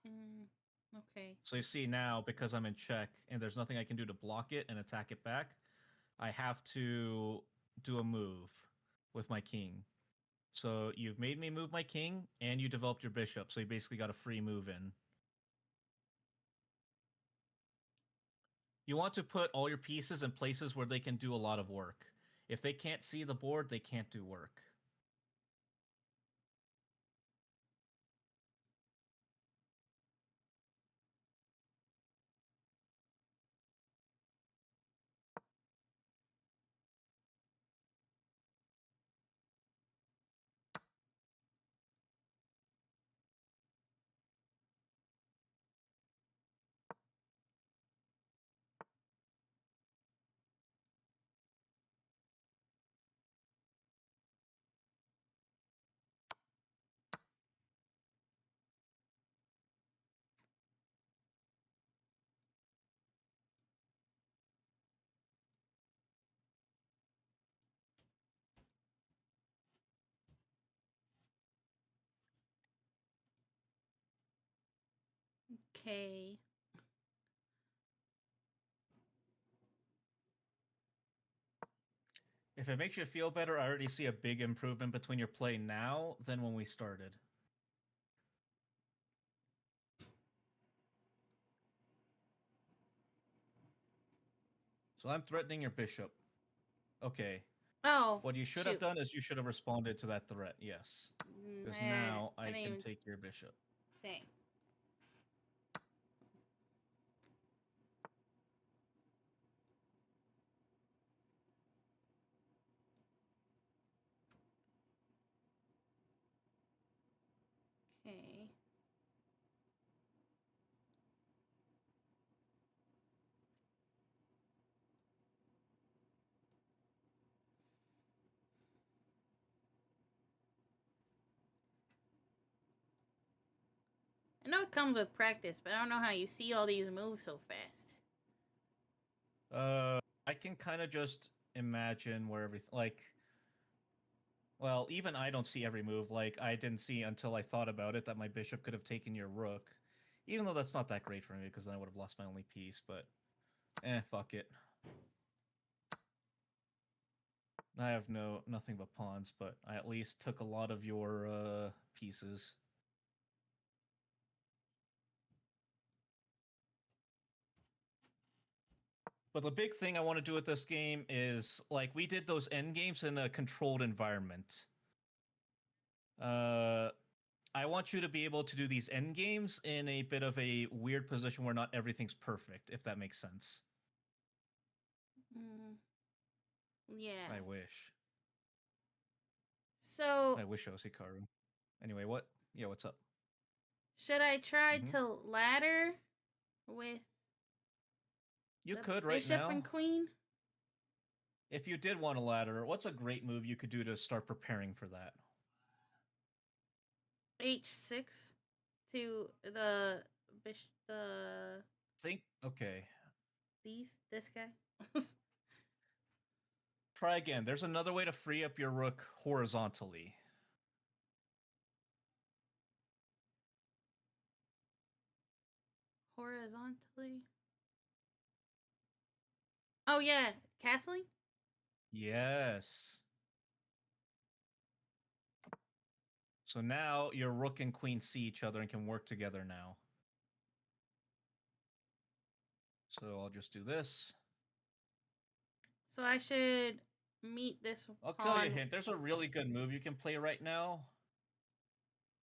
Okay. So you see now, because I'm in check and there's nothing I can do to block it and attack it back, I have to do a move with my king. So you've made me move my king, and you developed your bishop, so you basically got a free move in. You want to put all your pieces in places where they can do a lot of work. If they can't see the board, they can't do work. Okay. If it makes you feel better, I already see a big improvement between your play now than when we started. So I'm threatening your bishop. Okay. Oh. What you should have done is you should have responded to that threat, yes. Because now I can take your bishop. Dang. Okay. I know it comes with practice, but I don't know how you see all these moves so fast. I can kind of just imagine where everything, like, well, even I don't see every move. Like, I didn't see until I thought about it that my bishop could have taken your rook. Even though that's not that great for me, because then I would have lost my only piece, but fuck it. I have nothing but pawns, but I at least took a lot of your pieces. But the big thing I want to do with this game is, like, we did those end games in a controlled environment. I want you to be able to do these end games in a bit of a weird position where not everything's perfect, if that makes sense. Yeah. I wish. So I wish I was Hikaru. Anyway, what? Yeah, what's up? Should I try to ladder with you the could right bishop now. and queen? If you did want a ladder, what's a great move you could do to start preparing for that? H6 to the Okay. This guy. Try again. There's another way to free up your rook horizontally. Horizontally? Oh yeah, castling? Yes. So now your rook and queen see each other and can work together now. So I'll just do this. So I should meet this I'll pawn. tell you a hint. There's a really good move you can play right now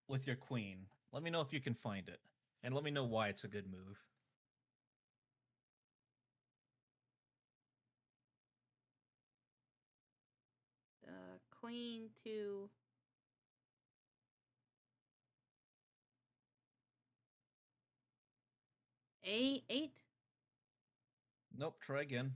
with your queen. Let me know if you can find it. And let me know why it's a good move. Queen to A8? Nope, try again.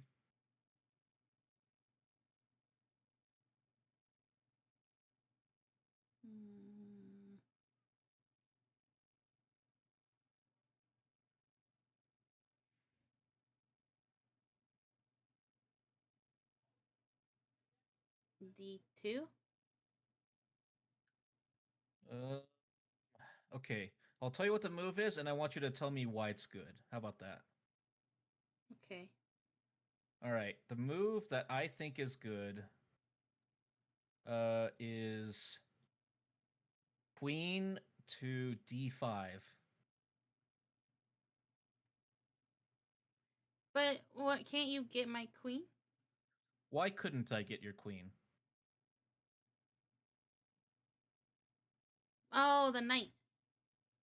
D2. Okay. I'll tell you what the move is, and I want you to tell me why it's good. How about that? Okay. All right. The move that I think is good is queen to D5. But what? Can't you get my queen? Why couldn't I get your queen? Oh, the knight.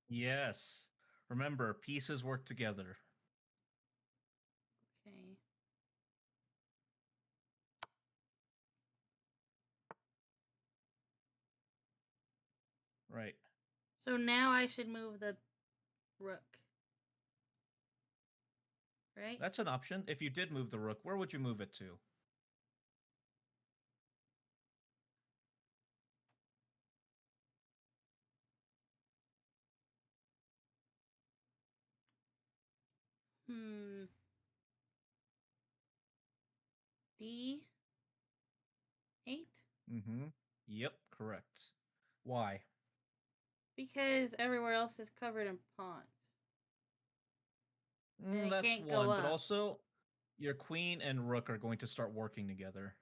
Yes. Remember, pieces work together. Okay. Right. So now I should move the rook. Right? That's an option. If you did move the rook, where would you move it to? D8? Mm-hmm. Yep, correct. Why? Because everywhere else is covered in pawns. And it That's can't go one, but up. also your queen and rook are going to start working together.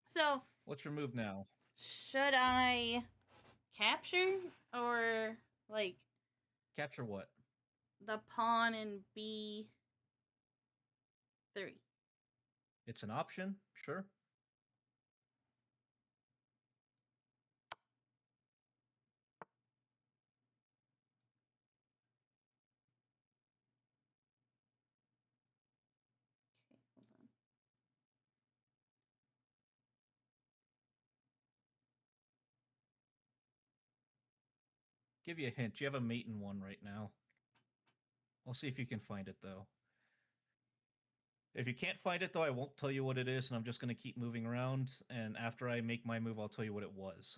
So, what's your move now? should I capture or like Capture what? the pawn in B3? It's an option, sure. Okay, hold on. Give you a hint. You have a mate in one right now. I'll see if you can find it, though. If you can't find it, though, I won't tell you what it is, and I'm just going to keep moving around, and after I make my move, I'll tell you what it was.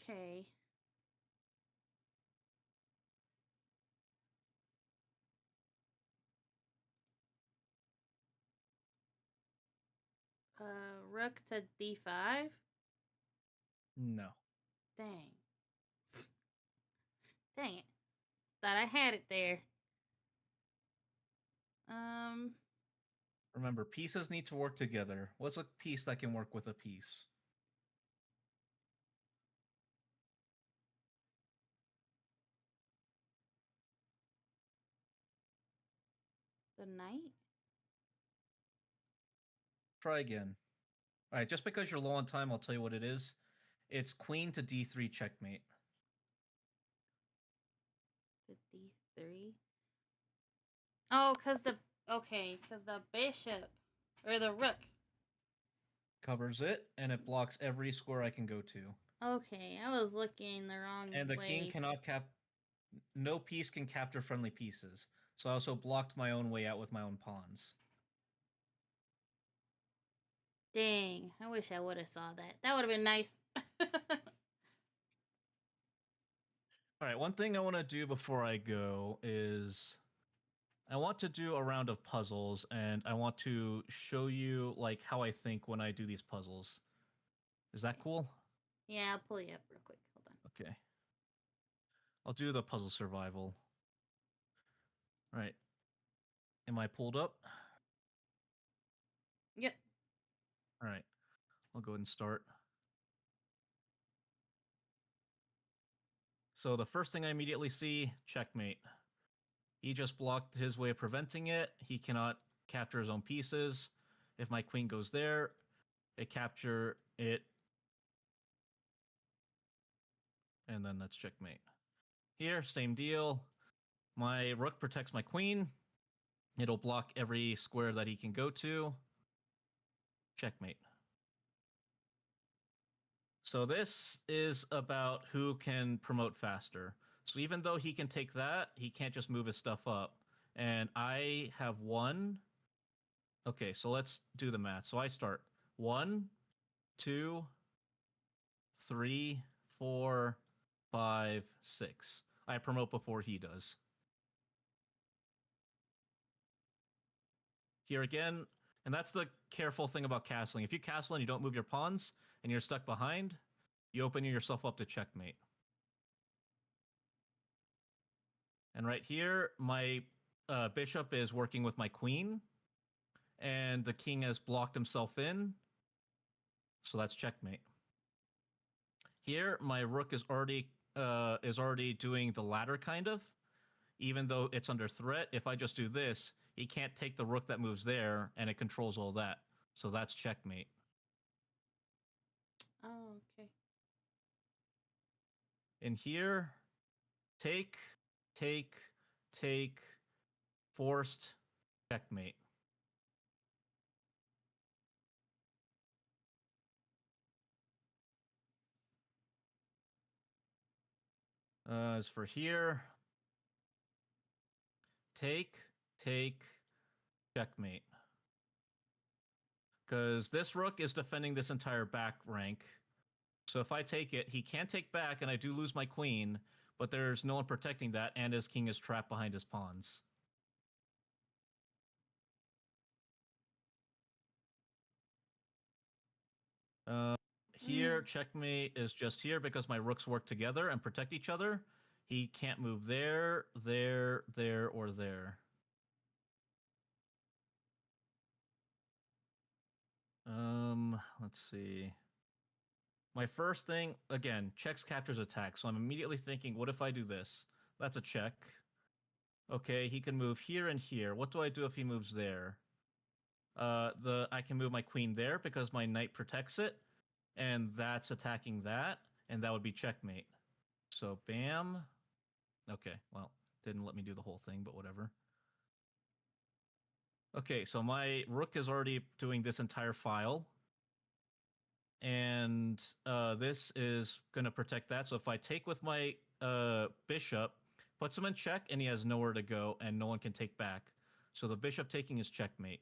Okay. Rook to D5? No. Dang. Dang it. Thought I had it there. Remember, pieces need to work together. What's a piece that can work with a piece? The knight? Try again. All right, just because you're low on time, I'll tell you what it is. It's queen to D3 checkmate. The D3? Oh, because the bishop or the rook. Covers it, and it blocks every square I can go to. Okay, I was looking the wrong way. And the king cannot no piece can capture friendly pieces. So I also blocked my own way out with my own pawns. Dang, I wish I would have saw that. That would have been nice. All right, one thing I want to do before I go is I want to do a round of puzzles, and I want to show you like how I think when I do these puzzles. Is that cool? Yeah, I'll pull you up real quick. Hold on. Okay. I'll do the puzzle survival. All right. Am I pulled up? Yep. All right. I'll go ahead and start. So the first thing I immediately see, checkmate. He just blocked his way of preventing it. He cannot capture his own pieces. If my queen goes there, it capture it. And then that's checkmate. Here, same deal. My rook protects my queen. It'll block every square that he can go to. Checkmate. So this is about who can promote faster. So even though he can take that, he can't just move his stuff up. And I have one. Okay, so let's do the math. So I start 1, 2, 3, 4, 5, 6. I promote before he does. Here again, and that's the careful thing about castling. If you castle and you don't move your pawns and you're stuck behind, you open yourself up to checkmate. And right here, my bishop is working with my queen, and the king has blocked himself in, so that's checkmate. Here, my rook is already doing the ladder, kind of, even though it's under threat. If I just do this, he can't take the rook that moves there, and it controls all that. So that's checkmate. Oh, okay. In here, take, forced, checkmate. As for here, take, checkmate. Because this rook is defending this entire back rank. So if I take it, he can't take back, and I do lose my queen, but there's no one protecting that, and his king is trapped behind his pawns. Here, checkmate is just here because my rooks work together and protect each other. He can't move there, there, or there. Let's see. My first thing, again, checks captures attack. So I'm immediately thinking, what if I do this? That's a check. Okay, he can move here and here. What do I do if he moves there? I can move my queen there because my knight protects it, and that's attacking that, and that would be checkmate. So bam. Okay, well, didn't let me do the whole thing, but whatever. Okay, so my rook is already doing this entire file, and this is going to protect that. So if I take with my bishop, puts him in check, and he has nowhere to go, and no one can take back. So the bishop taking is checkmate.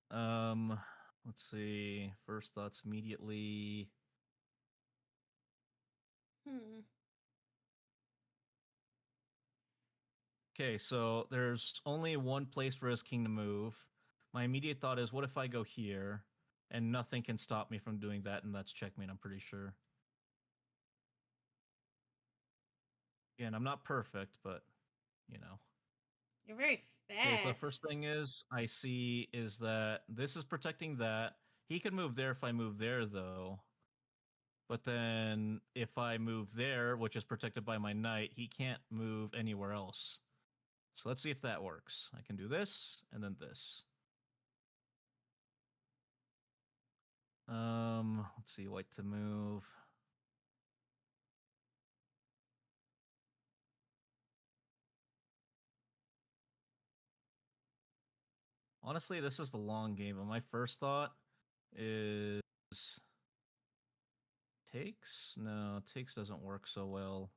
Let's see. First thoughts immediately. Okay, so there's only one place for his king to move. My immediate thought is, what if I go here? And nothing can stop me from doing that, and that's checkmate, I'm pretty sure. Again, I'm not perfect, but, you know. You're very fast. Okay, so the first thing I see is that this is protecting that. He can move there if I move there, though. But then if I move there, which is protected by my knight, he can't move anywhere else. So let's see if that works. I can do this, and then this. Let's see, white to move. Honestly, this is the long game, but my first thought is takes? No, takes doesn't work so well.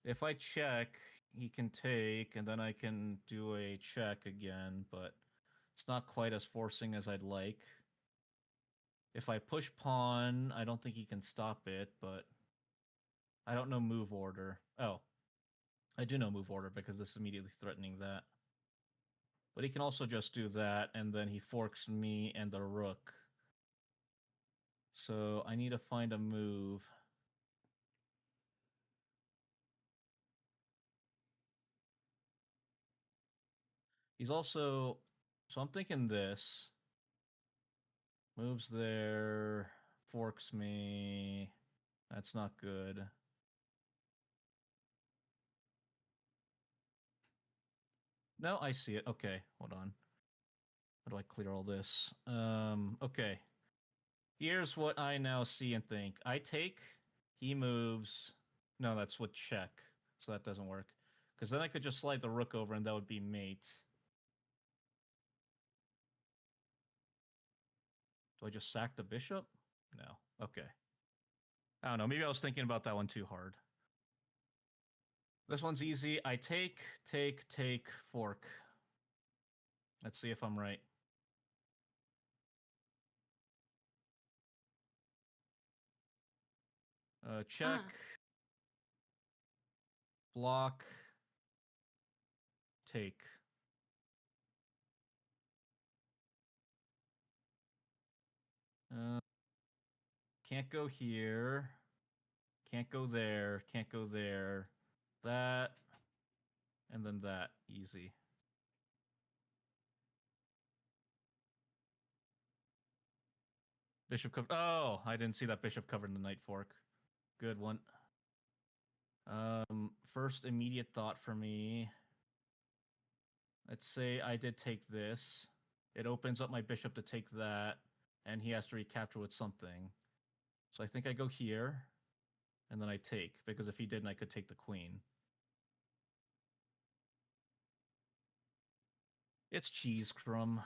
If I check, he can take, and then I can do a check again, but it's not quite as forcing as I'd like. If I push pawn, I don't think he can stop it, but I don't know move order. Oh, I do know move order because this is immediately threatening that. But he can also just do that, and then he forks me and the rook. So I need to find a move. He's also... So I'm thinking this. Moves there, forks me. That's not good. No, I see it. Okay, hold on. How do I clear all this? Okay. Here's what I now see and think. I take, he moves. No, that's with check. So that doesn't work. Because then I could just slide the rook over and that would be mate. Do I just sack the bishop? No. Okay. I don't know. Maybe I was thinking about that one too hard. This one's easy. I take, fork. Let's see if I'm right. Check. Block. Take. Can't go here. Can't go there. Can't go there. That. And then that. Easy. Bishop covered. Oh, I didn't see that bishop covered in the knight fork. Good one. First immediate thought for me. Let's say I did take this. It opens up my bishop to take that, and he has to recapture with something. So I think I go here, and then I take, because if he didn't, I could take the queen. It's cheese crumb.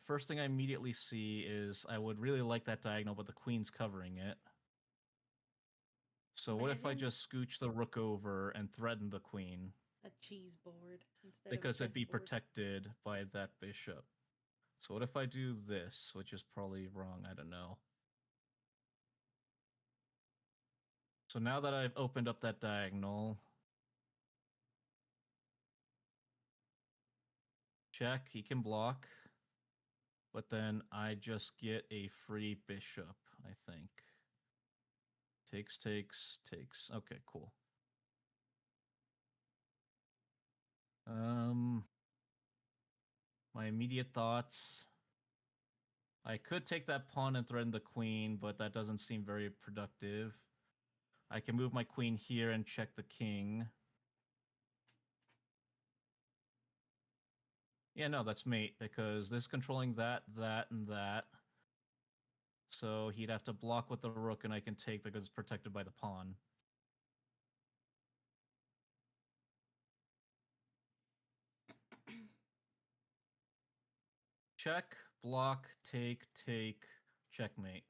First thing I immediately see is I would really like that diagonal, but the queen's covering it. So what if I just scooch the rook over and threaten the queen? A cheese board instead because of a it'd be chessboard. protected by that bishop. So what if I do this, which is probably wrong, I don't know. So now that I've opened up that diagonal, check, he can block, but then I just get a free bishop, I think. Takes, takes, takes. Okay, cool. My immediate thoughts. I could take that pawn and threaten the queen, but that doesn't seem very productive. I can move my queen here and check the king. Yeah, no, that's mate, because this is controlling that, that, and that. So he'd have to block with the rook, and I can take because it's protected by the pawn. Check, block, take, checkmate.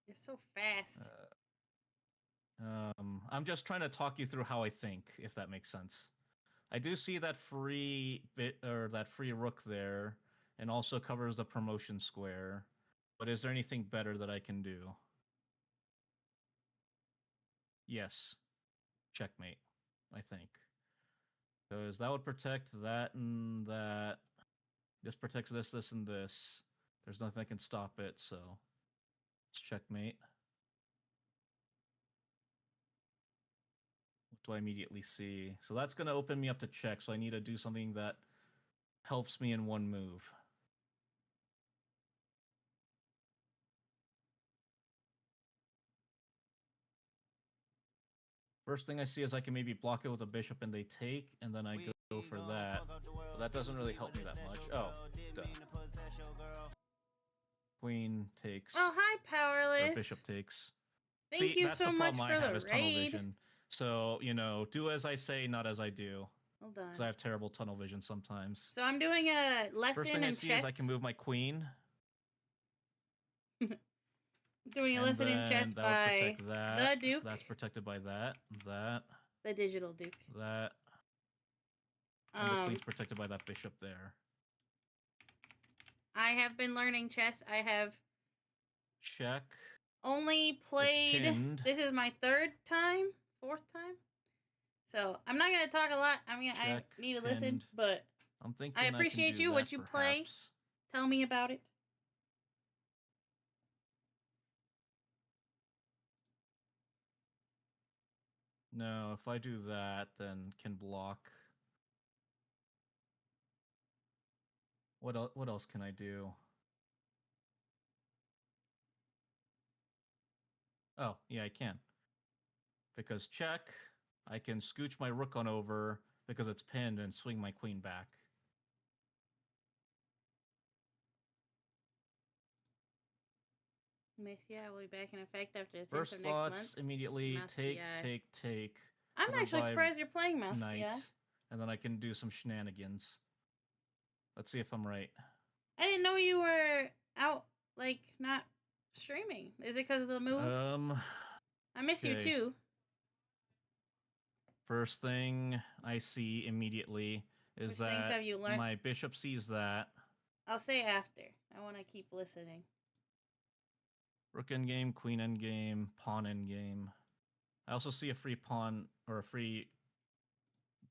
You're so fast. I'm just trying to talk you through how I think, if that makes sense. I do see that free bit or that free rook there, and also covers the promotion square. But is there anything better that I can do? Yes, checkmate, I think. Because that would protect that and that. This protects this, this, and this. There's nothing that can stop it, so it's checkmate. What do I immediately see? So that's going to open me up to check, so I need to do something that helps me in one move. First thing I see is I can maybe block it with a bishop and they take, and then I go for that. But that doesn't really help me that much. Oh, duh. Queen takes. Oh, hi, Powerless. Or bishop takes. Thank you so much for the raid. Vision. So, you know, do as I say, not as I do. Hold on. Because I have terrible tunnel vision sometimes. So I'm doing a lesson First thing in I see chess. is I can move my queen. Doing a lesson in chess by the Duke. That's protected by that. The digital Duke. That. And the queen's protected by that bishop there. I have been learning chess. I have check. Only played. This is my fourth time. So I'm not gonna talk a lot. I need to listen, but I'm thinking I appreciate you. What you play? Tell me about it. No, if I do that, then can block. What else can I do? Oh, yeah, I can. Because check, I can scooch my rook on over because it's pinned and swing my queen back. Yeah, will be back in effect after the 10th First of next thoughts, month. immediately take. I'm actually surprised you're playing Mouse. Yeah. And then I can do some shenanigans. Let's see if I'm right. I didn't know you were out, like, not streaming. Is it because of the move? I miss you too. First thing I see immediately is Which things that have you learned? my bishop sees that. I'll say after. I want to keep listening. Rook endgame, queen endgame, pawn endgame. I also see a free pawn or a free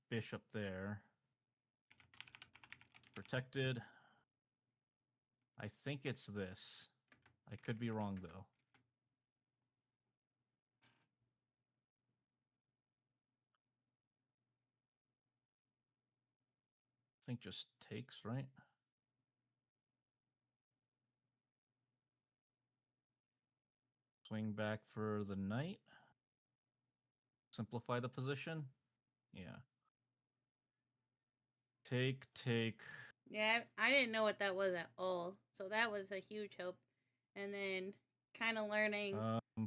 bishop there. Protected. I think it's this. I could be wrong though. I think just takes, right? Swing back for the knight. Simplify the position. Yeah. Take. Yeah, I didn't know what that was at all. So that was a huge help. And then kind of learning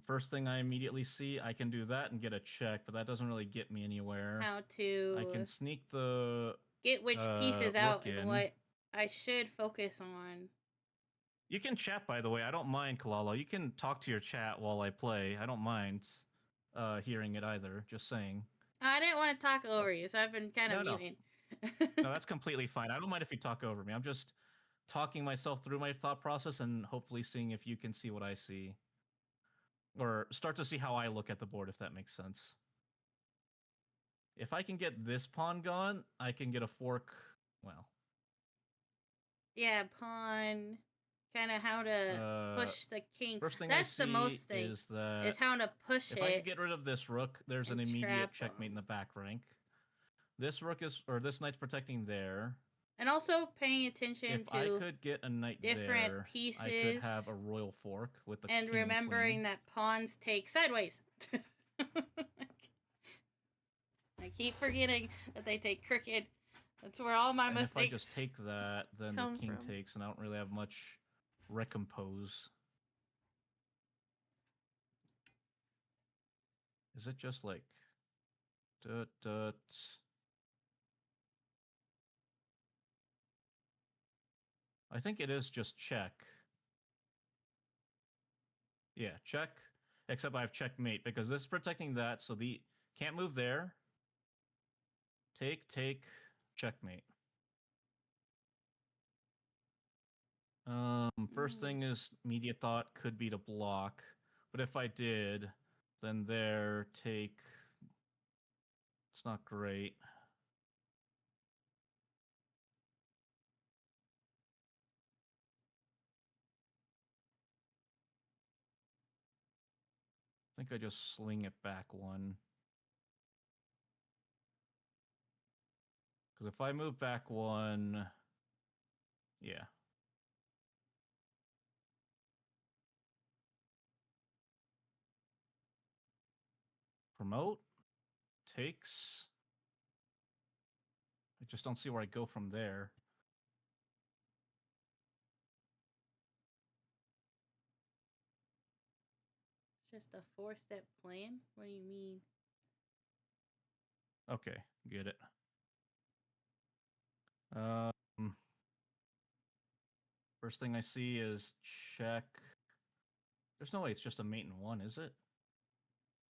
First thing I immediately see, I can do that and get a check, but that doesn't really get me anywhere. how to I can sneak the get which pieces out in. and what I should focus on. You can chat, by the way. I don't mind, Kalalla. You can talk to your chat while I play. I don't mind hearing it either. Just saying. I didn't want to talk over you, so I've been kind of muting. No, that's completely fine. I don't mind if you talk over me. I'm just talking myself through my thought process and hopefully seeing if you can see what I see. Or start to see how I look at the board, if that makes sense. If I can get this pawn gone, I can get a fork. Well. Yeah, pawn. Kind of how to push the king. First thing That's I see the most thing. Is how to push if it. I can get rid of this rook, there's an immediate checkmate in the back rank. This rook is, or this knight's protecting there. And also paying attention if to I could get a knight different there, pieces. I could have a royal fork with the and king remembering and that pawns take sideways. I keep forgetting that they take crooked. That's where all my and mistakes. If I just take that, then the king from. takes, and I don't really have much recompose. Is it just like dut? I think it is just check. Yeah, check. Except I have checkmate because this is protecting that, so the can't move there. Take, checkmate. First thing is immediate thought could be to block, but if I did, then there take. It's not great. I think I just sling it back one. Because if I move back one, yeah. Promote, takes. I just don't see where I go from there. Just a 4-step plan? What do you mean? Okay, get it. First thing I see is check. There's no way it's just a mate in one, is it?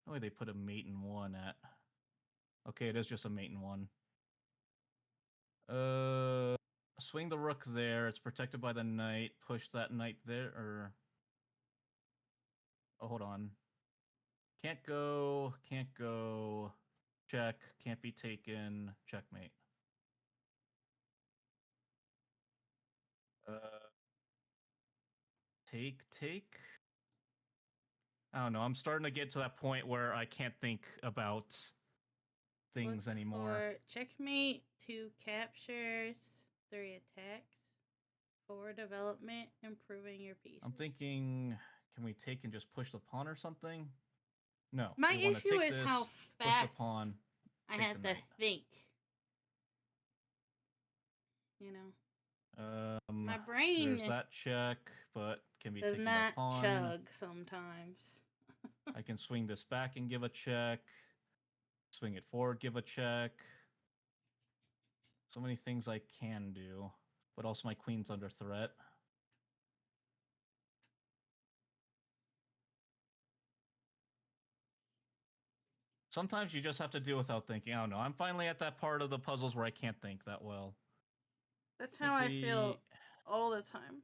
No way they put a mate in one at. Okay, it is just a mate in one. Swing the rook there. It's protected by the knight. Push that knight there, or... Oh, hold on. Can't go. Check. Can't be taken. Checkmate. Take. I don't know. I'm starting to get to that point where I can't think about things anymore. Checkmate, 2 captures, 3 attacks, 4 development, improving your pieces. I'm thinking, can we take and just push the pawn or something? No. My issue is how fast push the pawn, I have to think. You know, my brain there's that check, but can be does taken not by pawn. chug sometimes. I can swing this back and give a check. Swing it forward, give a check. So many things I can do, but also my queen's under threat. Sometimes you just have to deal without thinking. I don't know. I'm finally at that part of the puzzles where I can't think that well. That's how I feel all the time.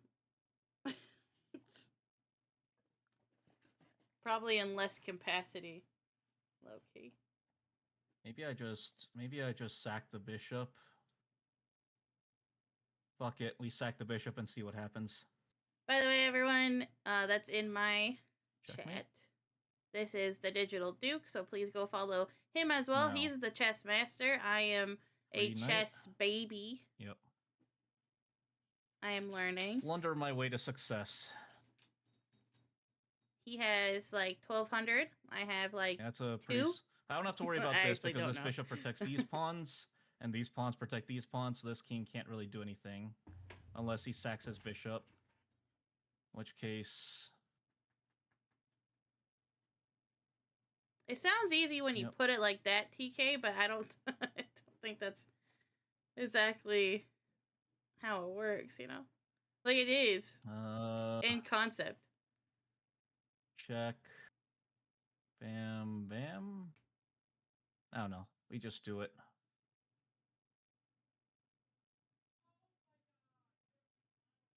Probably in less capacity. Low key. Maybe I just sack the bishop. Fuck it, we sack the bishop and see what happens. By the way, everyone, that's in my Checkmate. chat. This is the Digital Duke, so please go follow him as well. No. He's the chess master. I am a Green knight. chess baby. Yep. I am learning. Blunder my way to success. He has like 1,200. I have like That's a 2. I don't have to worry about I this actually because don't this know. bishop protects these pawns, and these pawns protect these pawns, so this king can't really do anything unless he sacks his bishop. In which case... It sounds easy when you put it like that, TK, but I don't think that's exactly how it works, you know? Like it is. In concept. Check. Bam, bam. I don't know. We just do it.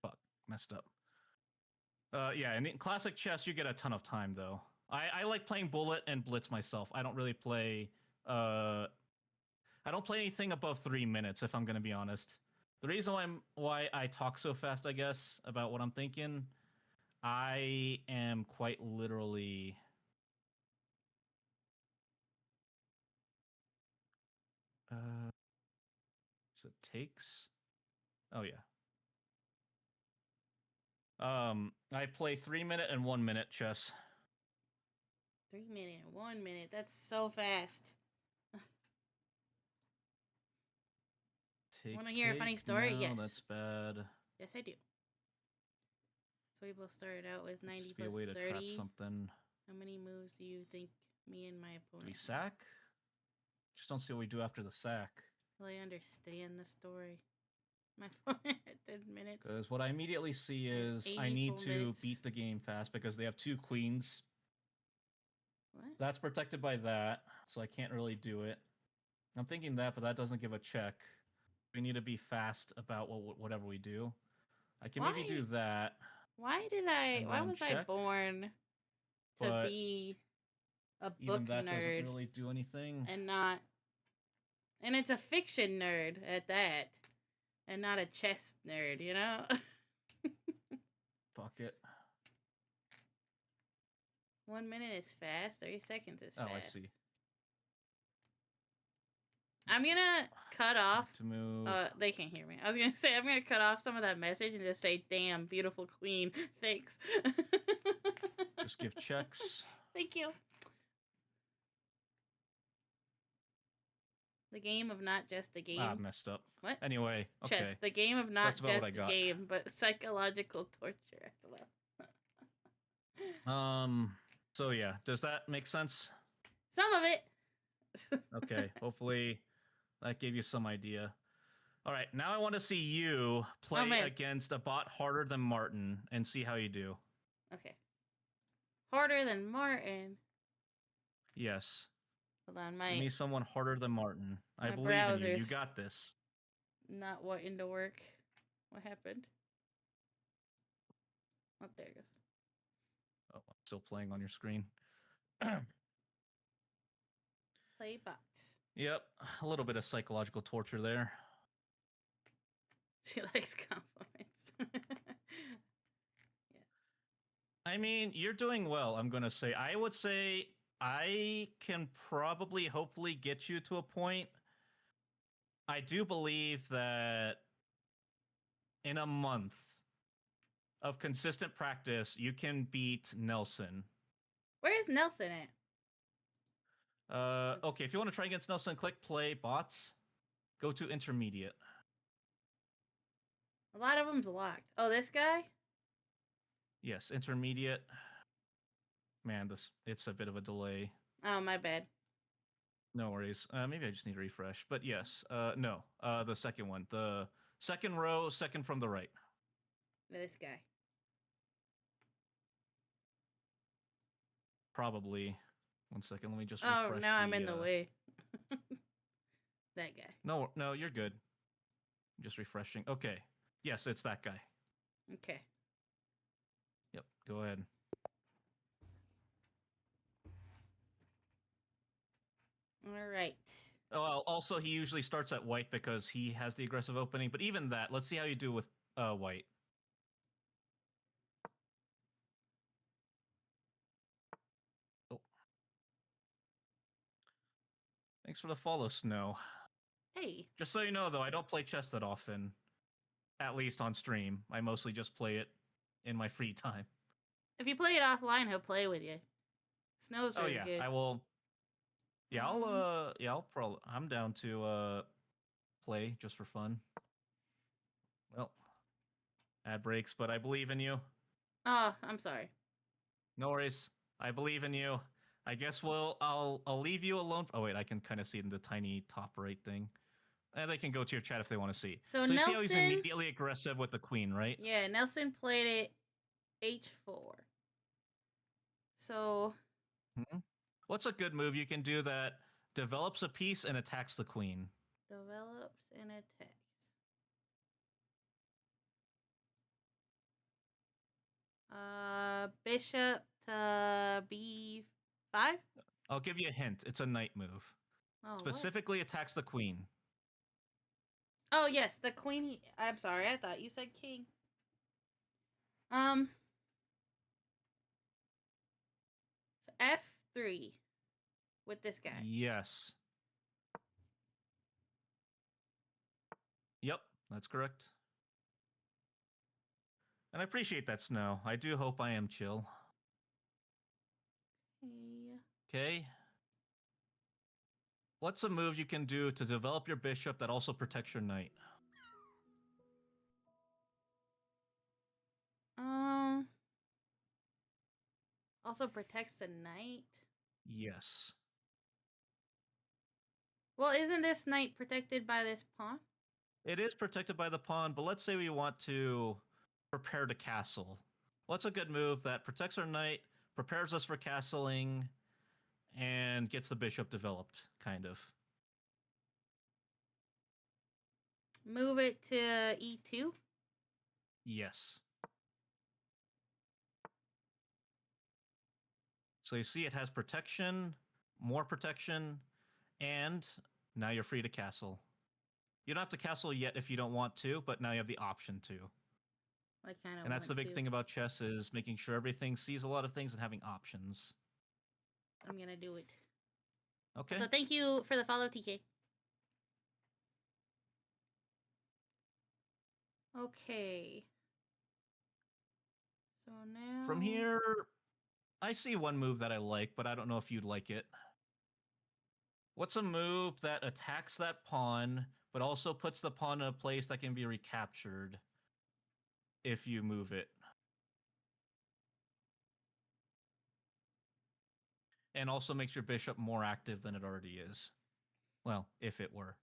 Fuck. Messed up. Yeah, and in classic chess, you get a ton of time, though. I like playing bullet and blitz myself. I don't really play... I don't play anything above 3 minutes, if I'm going to be honest. The reason why I talk so fast, I guess, about what I'm thinking, I am quite literally... so it takes... Oh, yeah. I play 3 minute and 1 minute chess. 3 minute and 1 minute. That's so fast. Want to hear a funny story? No, Yes. That's bad. Yes, I do. So we both started out with 90 Must be plus a way to trap 30. something. How many moves do you think me and my opponent We sack? Just don't see what we do after the sack. Well, I understand the story. My opponent had 10 minutes. Because what I immediately see is I need to beat the game fast because they have 2 queens. What? That's protected by that, so I can't really do it. I'm thinking that, but that doesn't give a check. We need to be fast about whatever we do. I can maybe do that. Why was I born to be a book even that nerd? Doesn't really do anything. And it's a fiction nerd at that. And not a chess nerd, you know? Fuck it. 1 minute is fast. 30 seconds is fast. Oh, I see. I'm gonna cut off. To move. They can't hear me. I was gonna say I'm gonna cut off some of that message and just say, "Damn, beautiful queen." Thanks. Just give checks. Thank you. The game of not just the game. Ah, messed up. What? Anyway, okay. Chess. The game of not just the game, but psychological torture as well. So yeah, does that make sense? Some of it. Okay, hopefully that gave you some idea. All right, now I want to see you play against a bot harder than Martin and see how you do. Okay. Harder than Martin? Yes. Hold on, Give me someone harder than Martin. I believe in you. You got this. Not wanting to work. What happened? Oh, there it goes. Oh, I'm still playing on your screen. Play bot. Yep, a little bit of psychological torture there. She likes compliments. Yes. I mean, you're doing well, I'm going to say. I would say I can probably, hopefully, get you to a point. I do believe that in a month of consistent practice, you can beat Nelson. Where is Nelson at? Okay, if you want to try against Nelson, click play bots. Go to intermediate. A lot of them's locked. Oh, this guy? Yes, intermediate. Man, it's a bit of a delay. Oh, my bad. No worries. Maybe I just need to refresh. But yes, no. The second one. The second row, second from the right. This guy. Probably. 1 second, let me just refresh. Oh, now I'm in the way. That guy. No, you're good. I'm just refreshing. Okay. Yes, it's that guy. Okay. Yep, go ahead. All right. Oh, well, also, he usually starts at white because he has the aggressive opening. But even that, let's see how you do with white. Oh. Thanks for the follow, Snow. Hey. Just so you know, though, I don't play chess that often. At least on stream. I mostly just play it in my free time. If you play it offline, he'll play with you. Snow's really good. Oh yeah, I will. Yeah, I'll probably. I'm down to play just for fun. Well, ad breaks, but I believe in you. Oh, I'm sorry. No worries. I believe in you. I guess I'll leave you alone. Oh wait, I can kind of see in the tiny top right thing. And they can go to your chat if they want to see. So you Nelson, see how he's immediately aggressive with the queen, right? Yeah, Nelson played it h4. So. What's a good move you can do that develops a piece and attacks the queen? Develops and attacks. Bishop to b5. I'll give you a hint. It's a knight move. Oh, Specifically attacks the queen. Oh yes, the queen. I'm sorry, I thought you said king. F3 with this guy. Yes. Yep, that's correct. And I appreciate that, Snow. I do hope I am chill. Okay. What's a move you can do to develop your bishop that also protects your knight? Also protects the knight? Yes. Well, isn't this knight protected by this pawn? It is protected by the pawn, but let's say we want to prepare to castle. What's a good move that protects our knight, prepares us for castling, and gets the bishop developed, kind of? Move it to e2? Yes. So you see it has protection, more protection, and now you're free to castle. You don't have to castle yet if you don't want to, but now you have the option to. I kind of. And that's the big thing about chess, is making sure everything sees a lot of things and having options. I'm gonna do it. Okay. So thank you for the follow, TK. Okay. So now... From here, I see one move that I like, but I don't know if you'd like it. What's a move that attacks that pawn, but also puts the pawn in a place that can be recaptured if you move it? And also makes your bishop more active than it already is. Well, if it were.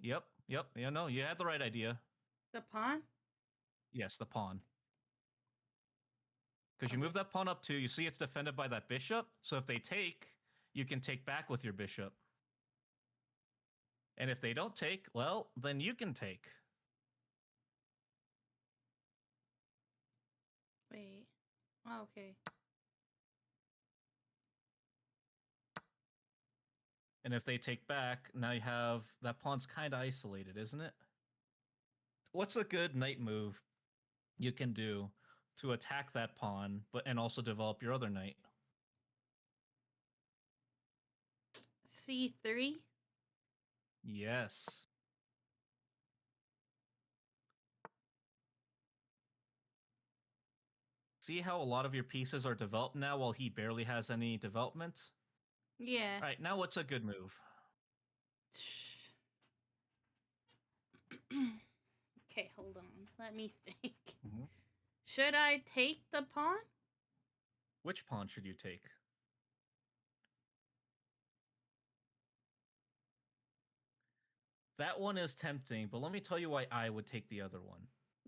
Yep. Yeah, no, you had the right idea. The pawn? Yes, the pawn. Because you move that pawn up too, you see it's defended by that bishop. So if they take, you can take back with your bishop. And if they don't take, well, then you can take. Wait. Oh, okay. And if they take back, now you have that pawn's kind of isolated, isn't it? What's a good knight move you can do to attack that pawn, and also develop your other knight? C3? Yes. See how a lot of your pieces are developed now while he barely has any development? Yeah. All right, now what's a good move? Okay, hold on. Let me think. Should I take the pawn? Which pawn should you take? That one is tempting, but let me tell you why I would take the other one.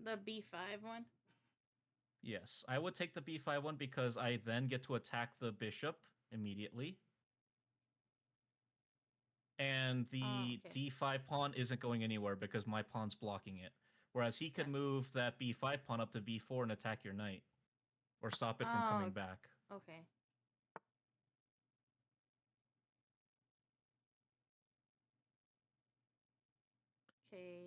The b5 one? Yes, I would take the b5 one because I then get to attack the bishop immediately. And the d5 pawn isn't going anywhere because my pawn's blocking it. Whereas he could move that b5 pawn up to b4 and attack your knight. Or stop it from coming back. Okay. Okay.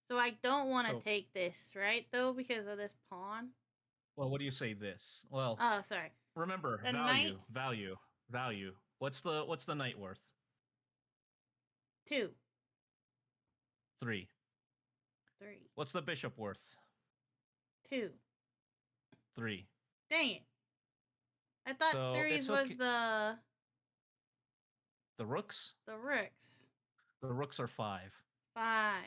So I don't want to take this, right, though, because of this pawn? Well, what do you say this? Well, oh, sorry. Remember, the value. What's the knight worth? 2. 3. 3. What's the bishop worth? 2. 3. Dang it. I thought so 3s was the rooks? The rooks. The rooks are 5. 5.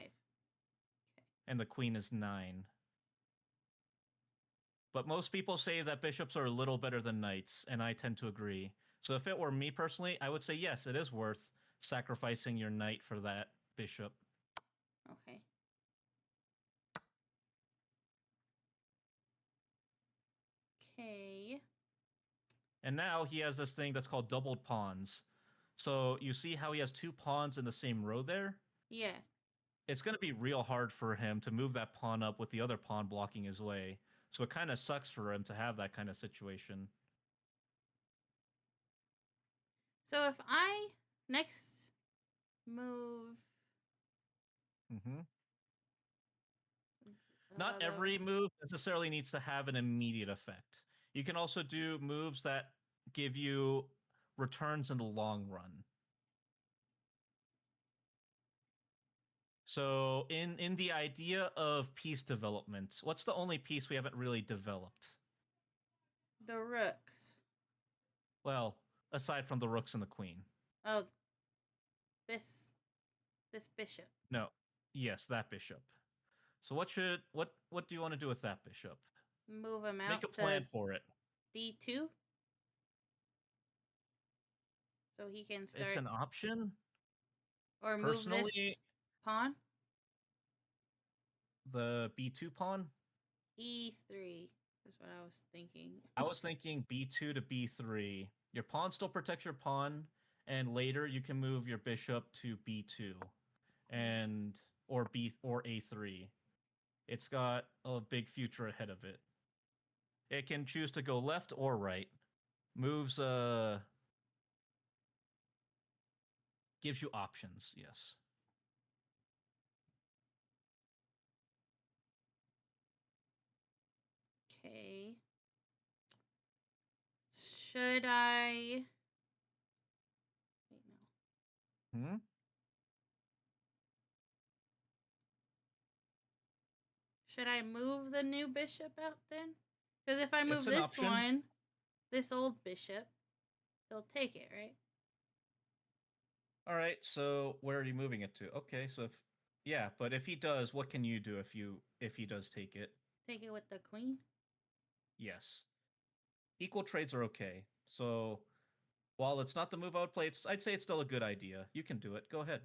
And the queen is 9. But most people say that bishops are a little better than knights, and I tend to agree. So if it were me personally, I would say yes, it is worth sacrificing your knight for that bishop. Okay. Okay. And now he has this thing that's called doubled pawns. So you see how he has 2 pawns in the same row there? Yeah. It's going to be real hard for him to move that pawn up with the other pawn blocking his way. So it kind of sucks for him to have that kind of situation. So if I next move... Not every move necessarily needs to have an immediate effect. You can also do moves that give you returns in the long run. So in the idea of piece development, what's the only piece we haven't really developed? The rooks. Well, aside from the rooks and the queen. Oh, this bishop. No. Yes, that bishop. So what do you want to do with that bishop? Move him out. Make a plan for it. D2. So he can start. It's an option. Or move this pawn. The B2 pawn? E3 is what I was thinking. I was thinking B2 to B3. Your pawn still protects your pawn, and later you can move your bishop to B2 or A3. It's got a big future ahead of it. It can choose to go left or right. Moves gives you options, yes. Okay. Should I... Wait, no. Should I move the new bishop out then? Because if I move this one, this old bishop, he'll take it, right? All right, so where are you moving it to? Okay, so but if he does, what can you do if he does take it? Take it with the queen? Yes. Equal trades are okay. So while it's not the move I would play, I'd say it's still a good idea. You can do it. Go ahead.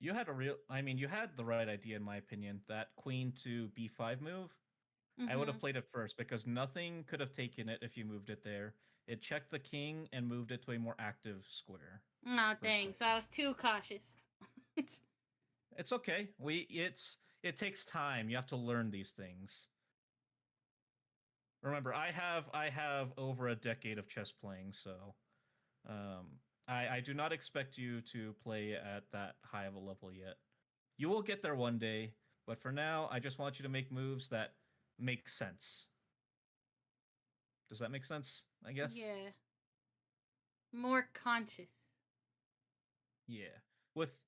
You had you had the right idea in my opinion. That queen to b5 move, I would have played it first because nothing could have taken it if you moved it there. It checked the king and moved it to a more active square. Oh, dang. So I was too cautious. It's okay. It takes time. You have to learn these things. Remember, I have over a decade of chess playing, so I do not expect you to play at that high of a level yet. You will get there one day, but for now, I just want you to make moves that make sense. Does that make sense, I guess? Yeah. More conscious. Yeah. With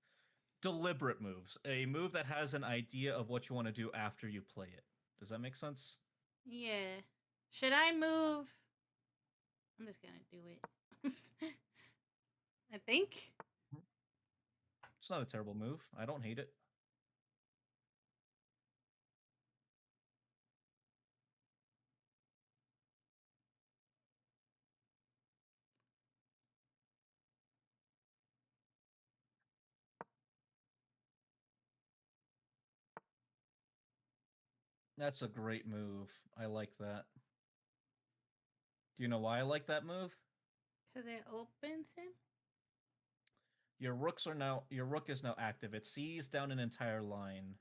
deliberate moves. A move that has an idea of what you want to do after you play it. Does that make sense? Yeah. Should I move... I'm just gonna do it. I think. It's not a terrible move. I don't hate it. That's a great move. I like that. Do you know why I like that move? Because it opens him? Your rook is now active. It sees down an entire line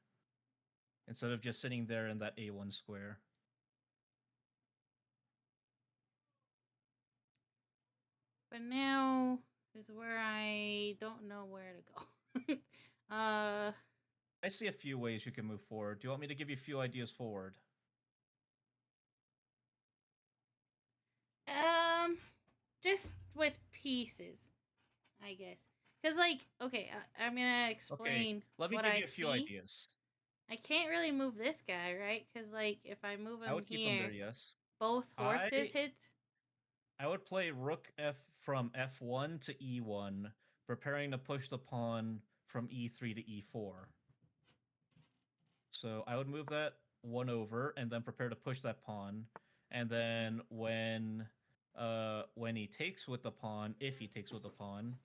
instead of just sitting there in that A1 square. But now is where I don't know where to go. I see a few ways you can move forward. Do you want me to give you a few ideas forward? Just with pieces, I guess. Because, like, okay, I'm gonna explain let me what give I you a few see. ideas. I can't really move this guy, right? Because, like, if I move him I would keep him here, there, yes. both horses hit. I would play rook F from F1 to E1, preparing to push the pawn from E3 to E4. So I would move that one over and then prepare to push that pawn. And then when he takes with the pawn, if he takes with the pawn,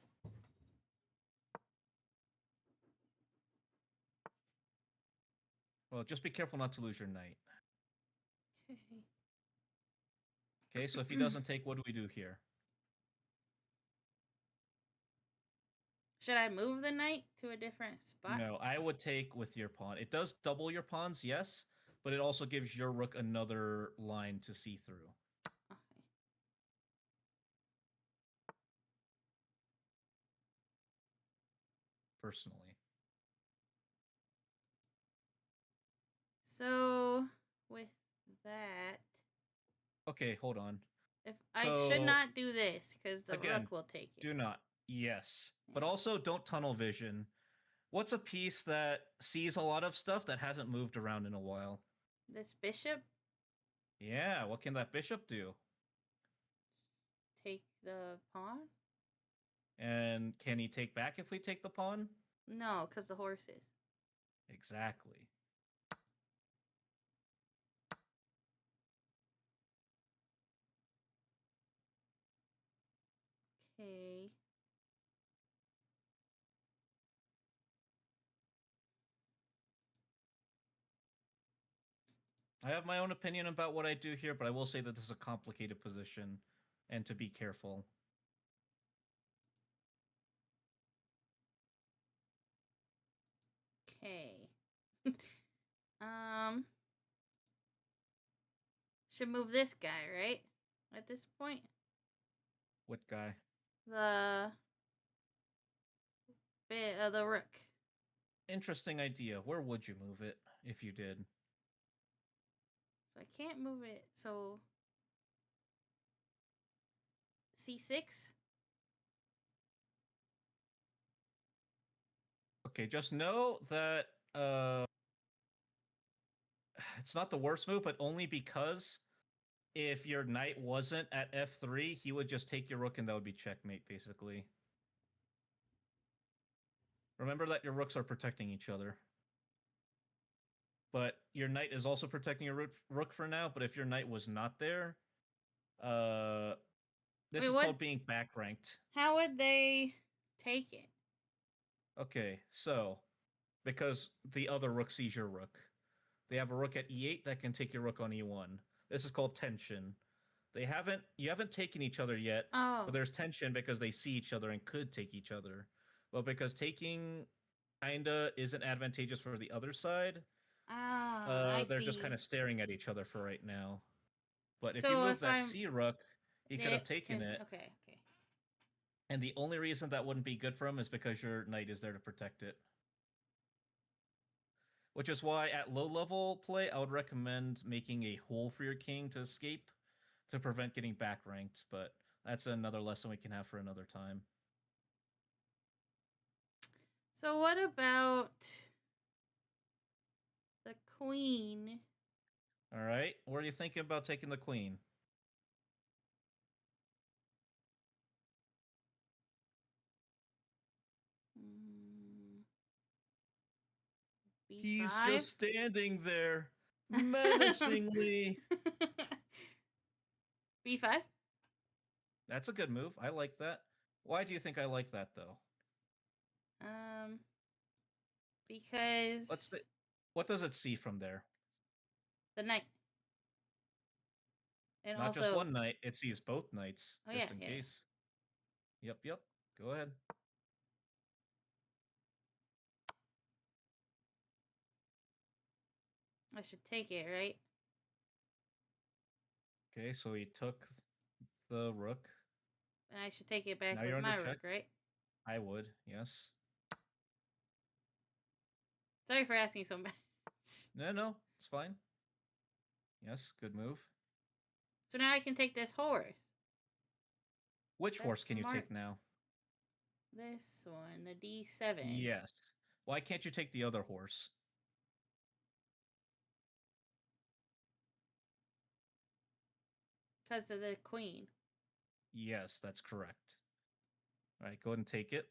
well, just be careful not to lose your knight. Okay. Okay, so if he doesn't take, what do we do here? Should I move the knight to a different spot? No, I would take with your pawn. It does double your pawns, yes, but it also gives your rook another line to see through. Okay. Personally. So, with that... Okay, hold on. I should not do this, because the rook will take it. Do not. Yes. Yeah. But also, don't tunnel vision. What's a piece that sees a lot of stuff that hasn't moved around in a while? This bishop? Yeah, what can that bishop do? Take the pawn? And can he take back if we take the pawn? No, because the horses. Exactly. Okay. I have my own opinion about what I do here, but I will say that this is a complicated position and to be careful. Okay. Should move this guy, right? At this point? What guy? The rook. Interesting idea. Where would you move it if you did? So I can't move it. So C6? Okay, just know that it's not the worst move, but only because if your knight wasn't at F3, he would just take your rook and that would be checkmate, basically. Remember that your rooks are protecting each other. But your knight is also protecting your rook for now, but if your knight was not there, this is called being back ranked. How would they take it? Okay, so because the other rook sees your rook. They have a rook at E8 that can take your rook on E1. This is called tension. You haven't taken each other yet, but there's tension because they see each other and could take each other. But because taking kinda isn't advantageous for the other side, they're just kind of staring at each other for right now. But if you move that C rook, he could have taken it. Okay. And the only reason that wouldn't be good for him is because your knight is there to protect it. Which is why at low level play, I would recommend making a hole for your king to escape to prevent getting back ranked, but that's another lesson we can have for another time. So what about the queen? All right, where are you thinking about taking the queen? He's just standing there, menacingly. B5? That's a good move. I like that. Why do you think I like that, though? Because... What does it see from there? The knight. And Not also... just one knight, it sees both knights, oh, just in case. Yep. Go ahead. I should take it, right? Okay, so he took the rook. And I should take it back Now with you're my under check. rook, right? I would, yes. Sorry for asking so much. No, it's fine. Yes, good move. So now I can take this horse. Which horse can you take now? This one, the D7. Yes. Why can't you take the other horse? Because of the queen. Yes, that's correct. All right, go ahead and take it.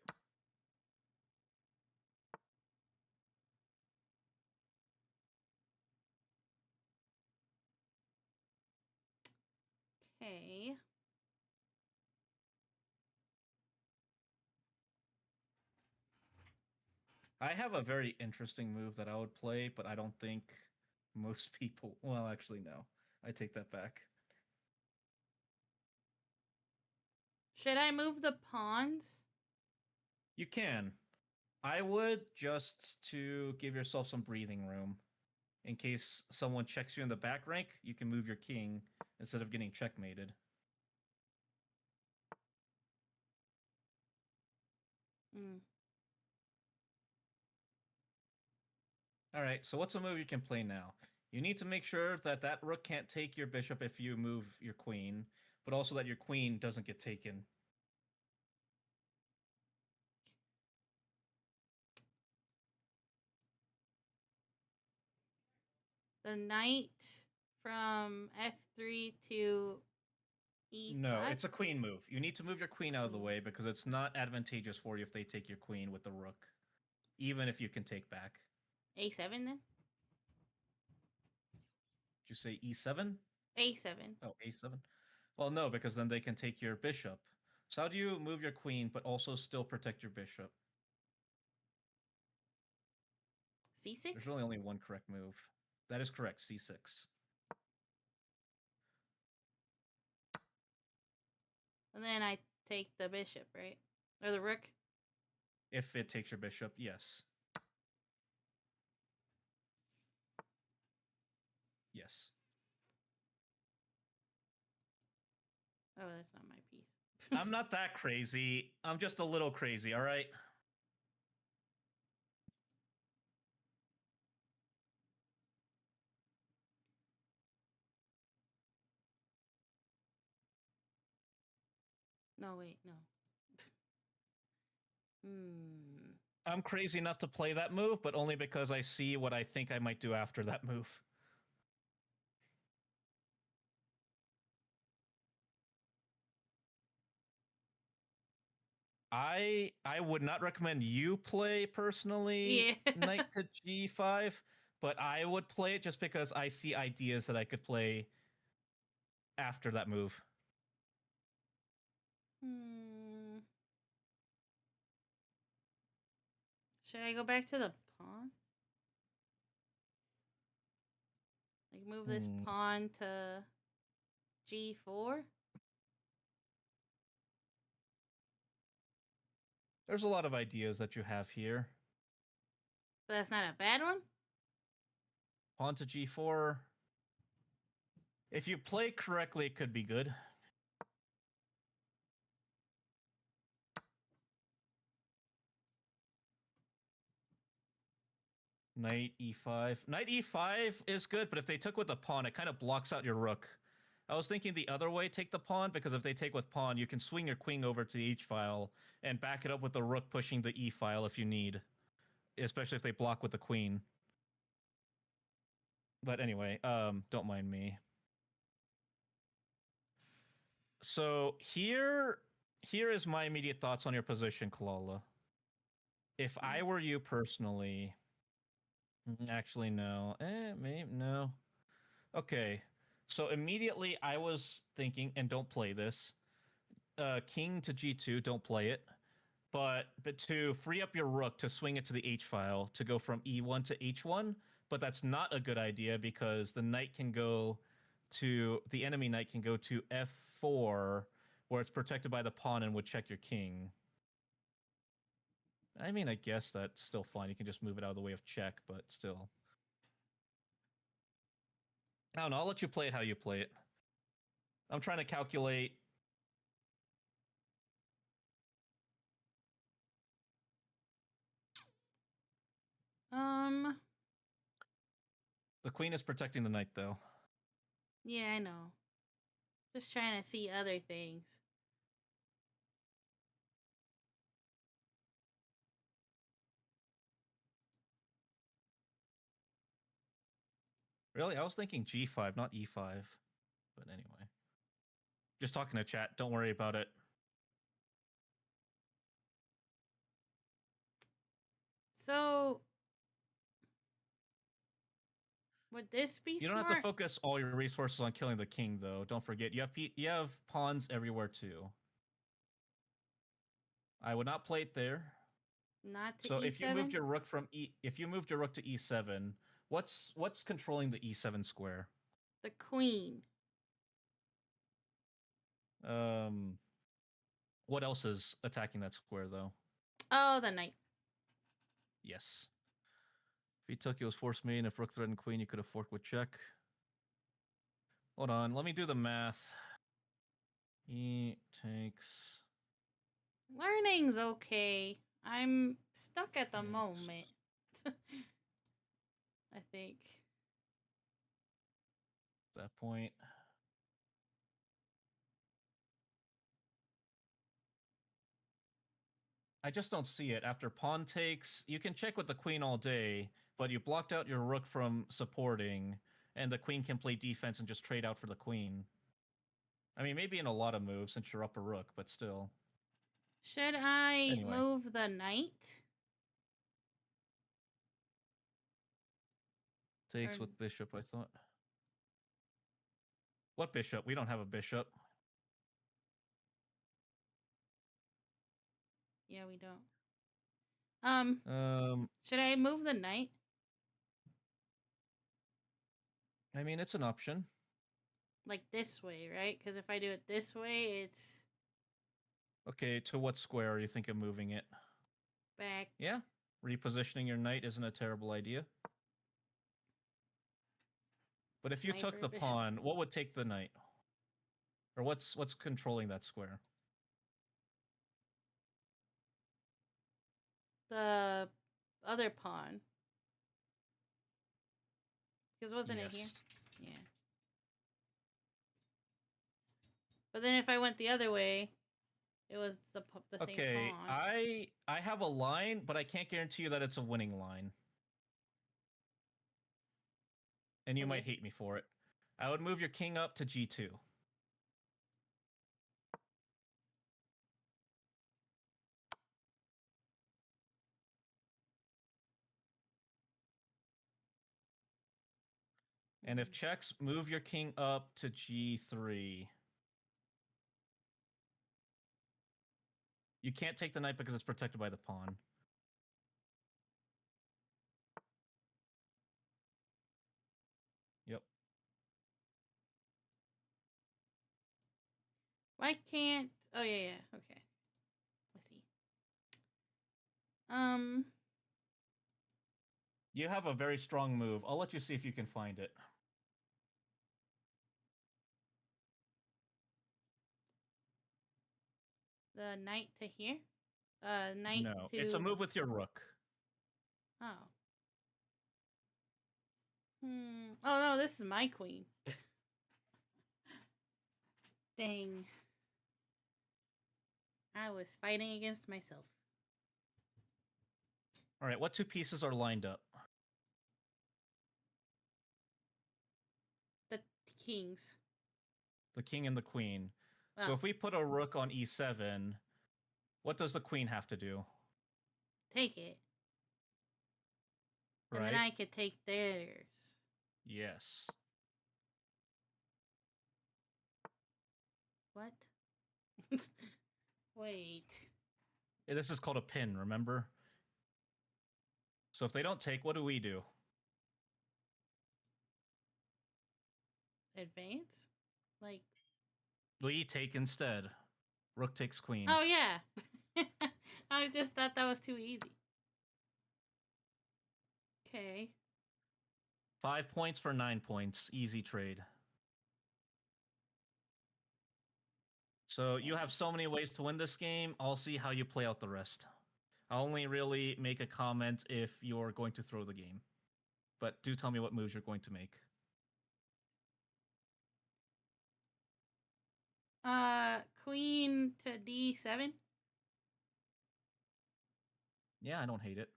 Okay. I have a very interesting move that I would play, but I don't think most people... Well, actually, no. I take that back. Should I move the pawns? You can. I would, just to give yourself some breathing room. In case someone checks you in the back rank, you can move your king instead of getting checkmated. All right, so what's a move you can play now? You need to make sure that that rook can't take your bishop if you move your queen, but also that your queen doesn't get taken. The knight from F3 to E5? No, it's a queen move. You need to move your queen out of the way because it's not advantageous for you if they take your queen with the rook, even if you can take back. A7 then? Did you say E7? A7. Oh, A7? Well, no, because then they can take your bishop. So how do you move your queen but also still protect your bishop? C6? There's really only one correct move. That is correct, C6. And then I take the bishop, right? Or the rook? If it takes your bishop, yes. Yes. Oh, that's not my piece. I'm not that crazy. I'm just a little crazy, all right? No, wait, no. I'm crazy enough to play that move, but only because I see what I think I might do after that move. I would not recommend you play personally knight to g5, but I would play it just because I see ideas that I could play after that move. Should I go back to the pawn? Like move this pawn to G4? There's a lot of ideas that you have here. But that's not a bad one? Pawn to G4. If you play correctly, it could be good. Knight E5. Knight E5 is good, but if they took with the pawn, it kind of blocks out your rook. I was thinking the other way, take the pawn, because if they take with pawn, you can swing your queen over to the H file and back it up with the rook pushing the E file if you need, especially if they block with the queen. But anyway, don't mind me. So here is my immediate thoughts on your position, Kalalla. If I were you personally, Actually, no. Maybe no. Okay. So immediately I was thinking, and don't play this. King to G2, don't play it. But to free up your rook to swing it to the H file to go from E1 to H1, but that's not a good idea because the enemy knight can go to F4 where it's protected by the pawn and would check your king. I mean, I guess that's still fine. You can just move it out of the way of check, but still. I don't know. I'll let you play it how you play it. I'm trying to calculate. The queen is protecting the knight, though. Yeah, I know. Just trying to see other things. Really? I was thinking G5, not E5. But anyway. Just talking to chat. Don't worry about it. So, would this be You don't smart? have to focus all your resources on killing the king, though. Don't forget, you have pawns everywhere, too. I would not play it there. Not to so E7? if you moved your rook to E7, what's controlling the E7 square? The queen. What else is attacking that square, though? Oh, the knight. Yes. If he took you as force main, if rook threatened queen, you could have forked with check. Hold on, let me do the math. He takes... Learning's okay. I'm stuck at the moment. I think. That point. I just don't see it. After pawn takes, you can check with the queen all day, but you blocked out your rook from supporting, and the queen can play defense and just trade out for the queen. I mean, maybe in a lot of moves since you're up a rook, but still. Should I move the knight? Takes with bishop, I thought. What bishop? We don't have a bishop. Yeah, we don't. Should I move the knight? I mean, it's an option. Like this way, right? Because if I do it this way, it's... Okay, to what square are you thinking of moving it? Back. Yeah, repositioning your knight isn't a terrible idea. But if you took the pawn, what would take the knight? Or what's controlling that square? The other pawn. Because wasn't it here? Yeah. But then if I went the other way, it was the same pawn. Okay, I have a line, but I can't guarantee you that it's a winning line. And you might hate me for it. I would move your king up to G2. And if checks, move your king up to G3. You can't take the knight because it's protected by the pawn. Yep. Why can't... Oh, yeah. Okay. I see. You have a very strong move. I'll let you see if you can find it. The knight to here? Knight no, to... it's a move with your rook. Oh. Oh, no, this is my queen. Dang. I was fighting against myself. All right, what two pieces are lined up? The kings. The king and the queen. Oh. So if we put a rook on E7, what does the queen have to do? Take it. And then I could take theirs. Yes. What? Wait. Yeah, this is called a pin, remember? So if they don't take, what do we do? Advance? Like... We take instead. Rook takes queen. Oh, yeah. I just thought that was too easy. Okay. 5 points for 9 points. Easy trade. So you have so many ways to win this game. I'll see how you play out the rest. I'll only really make a comment if you're going to throw the game. But do tell me what moves you're going to make. Queen to D7. Yeah, I don't hate it.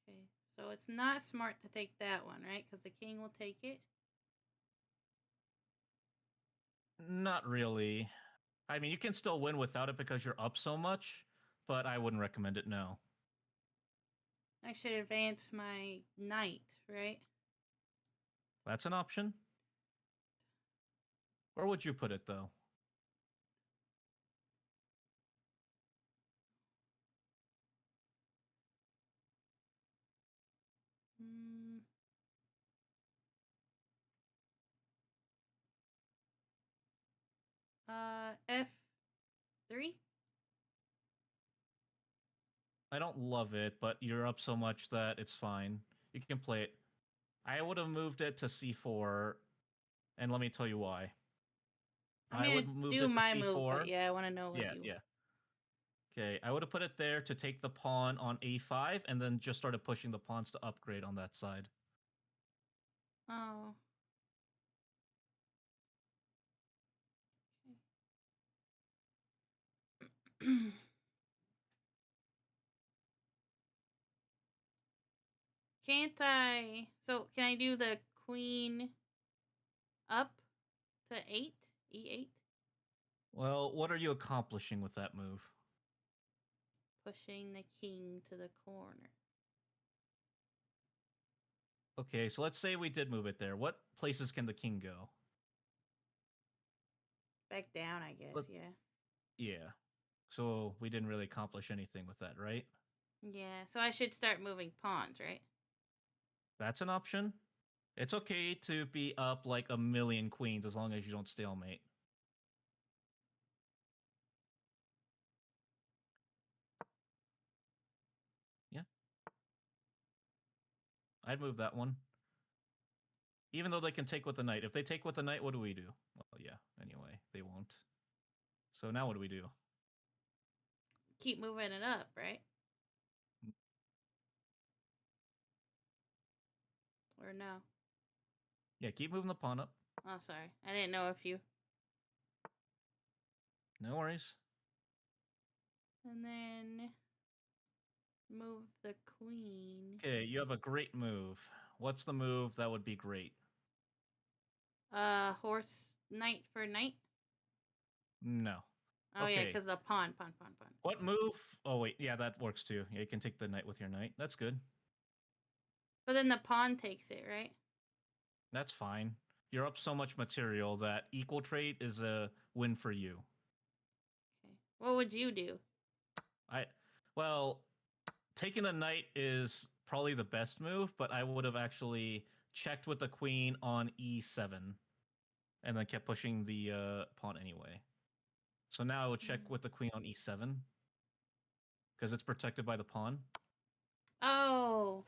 Okay, so it's not smart to take that one, right? Because the king will take it. Not really. I mean, you can still win without it because you're up so much, but I wouldn't recommend it, no. I should advance my knight, right? That's an option. Where would you put it, though? F3? I don't love it, but you're up so much that it's fine. You can play it. I would have moved it to C4, and let me tell you why. I would move do my move, but yeah, I want to know what you... Yeah. Okay, I would have put it there to take the pawn on A5, and then just started pushing the pawns to upgrade on that side. Oh. Can't I... So, can I do the queen up to 8? E8? Well, what are you accomplishing with that move? Pushing the king to the corner. Okay, so let's say we did move it there. What places can the king go? Back down, I guess, yeah. Yeah. So we didn't really accomplish anything with that, right? Yeah, so I should start moving pawns, right? That's an option. It's okay to be up like a million queens as long as you don't stalemate. Yeah. I'd move that one. Even though they can take with the knight. If they take with the knight, what do we do? Well, yeah, anyway, they won't. So now what do we do? Keep moving it up, right? Or no? Yeah, keep moving the pawn up. Oh, sorry. I didn't know if you... No worries. And then... move the queen. Okay, you have a great move. What's the move that would be great? Horse, knight for knight? No. Oh, okay. Yeah, because the pawn. What move? Oh, wait. Yeah, that works too. Yeah, you can take the knight with your knight. That's good. But then the pawn takes it, right? That's fine. You're up so much material that equal trade is a win for you. Okay. What would you do? Well, taking the knight is probably the best move, but I would have actually checked with the queen on E7 and then kept pushing the pawn anyway. So now I would check with the queen on E7 because it's protected by the pawn. Oh.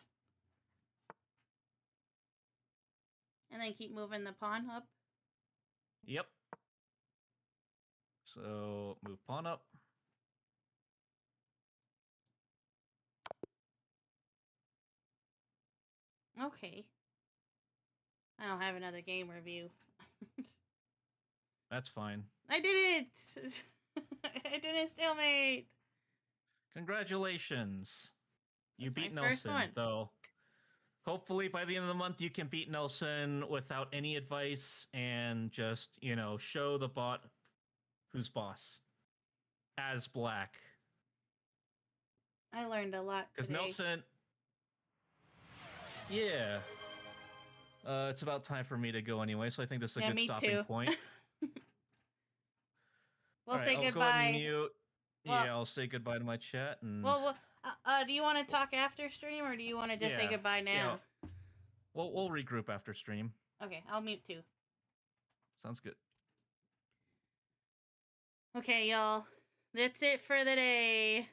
And then keep moving the pawn up? Yep. So move pawn up. Okay. I don't have another game review. That's fine. I did it! I didn't stalemate! Congratulations. You That's beat my first Nelson, one. though. Hopefully by the end of the month you can beat Nelson without any advice and just, show the bot who's boss. as black. I learned a lot Because today. Nelson... Yeah. It's about time for me to go anyway, so I think this is a good stopping point. We'll say I'll goodbye. go ahead and mute. Well, yeah, I'll say goodbye to my chat. And... Well, do you want to talk after stream, or do you want to just say goodbye now? Yeah. We'll regroup after stream. Okay, I'll mute too. Sounds good. Okay, y'all. That's it for the day.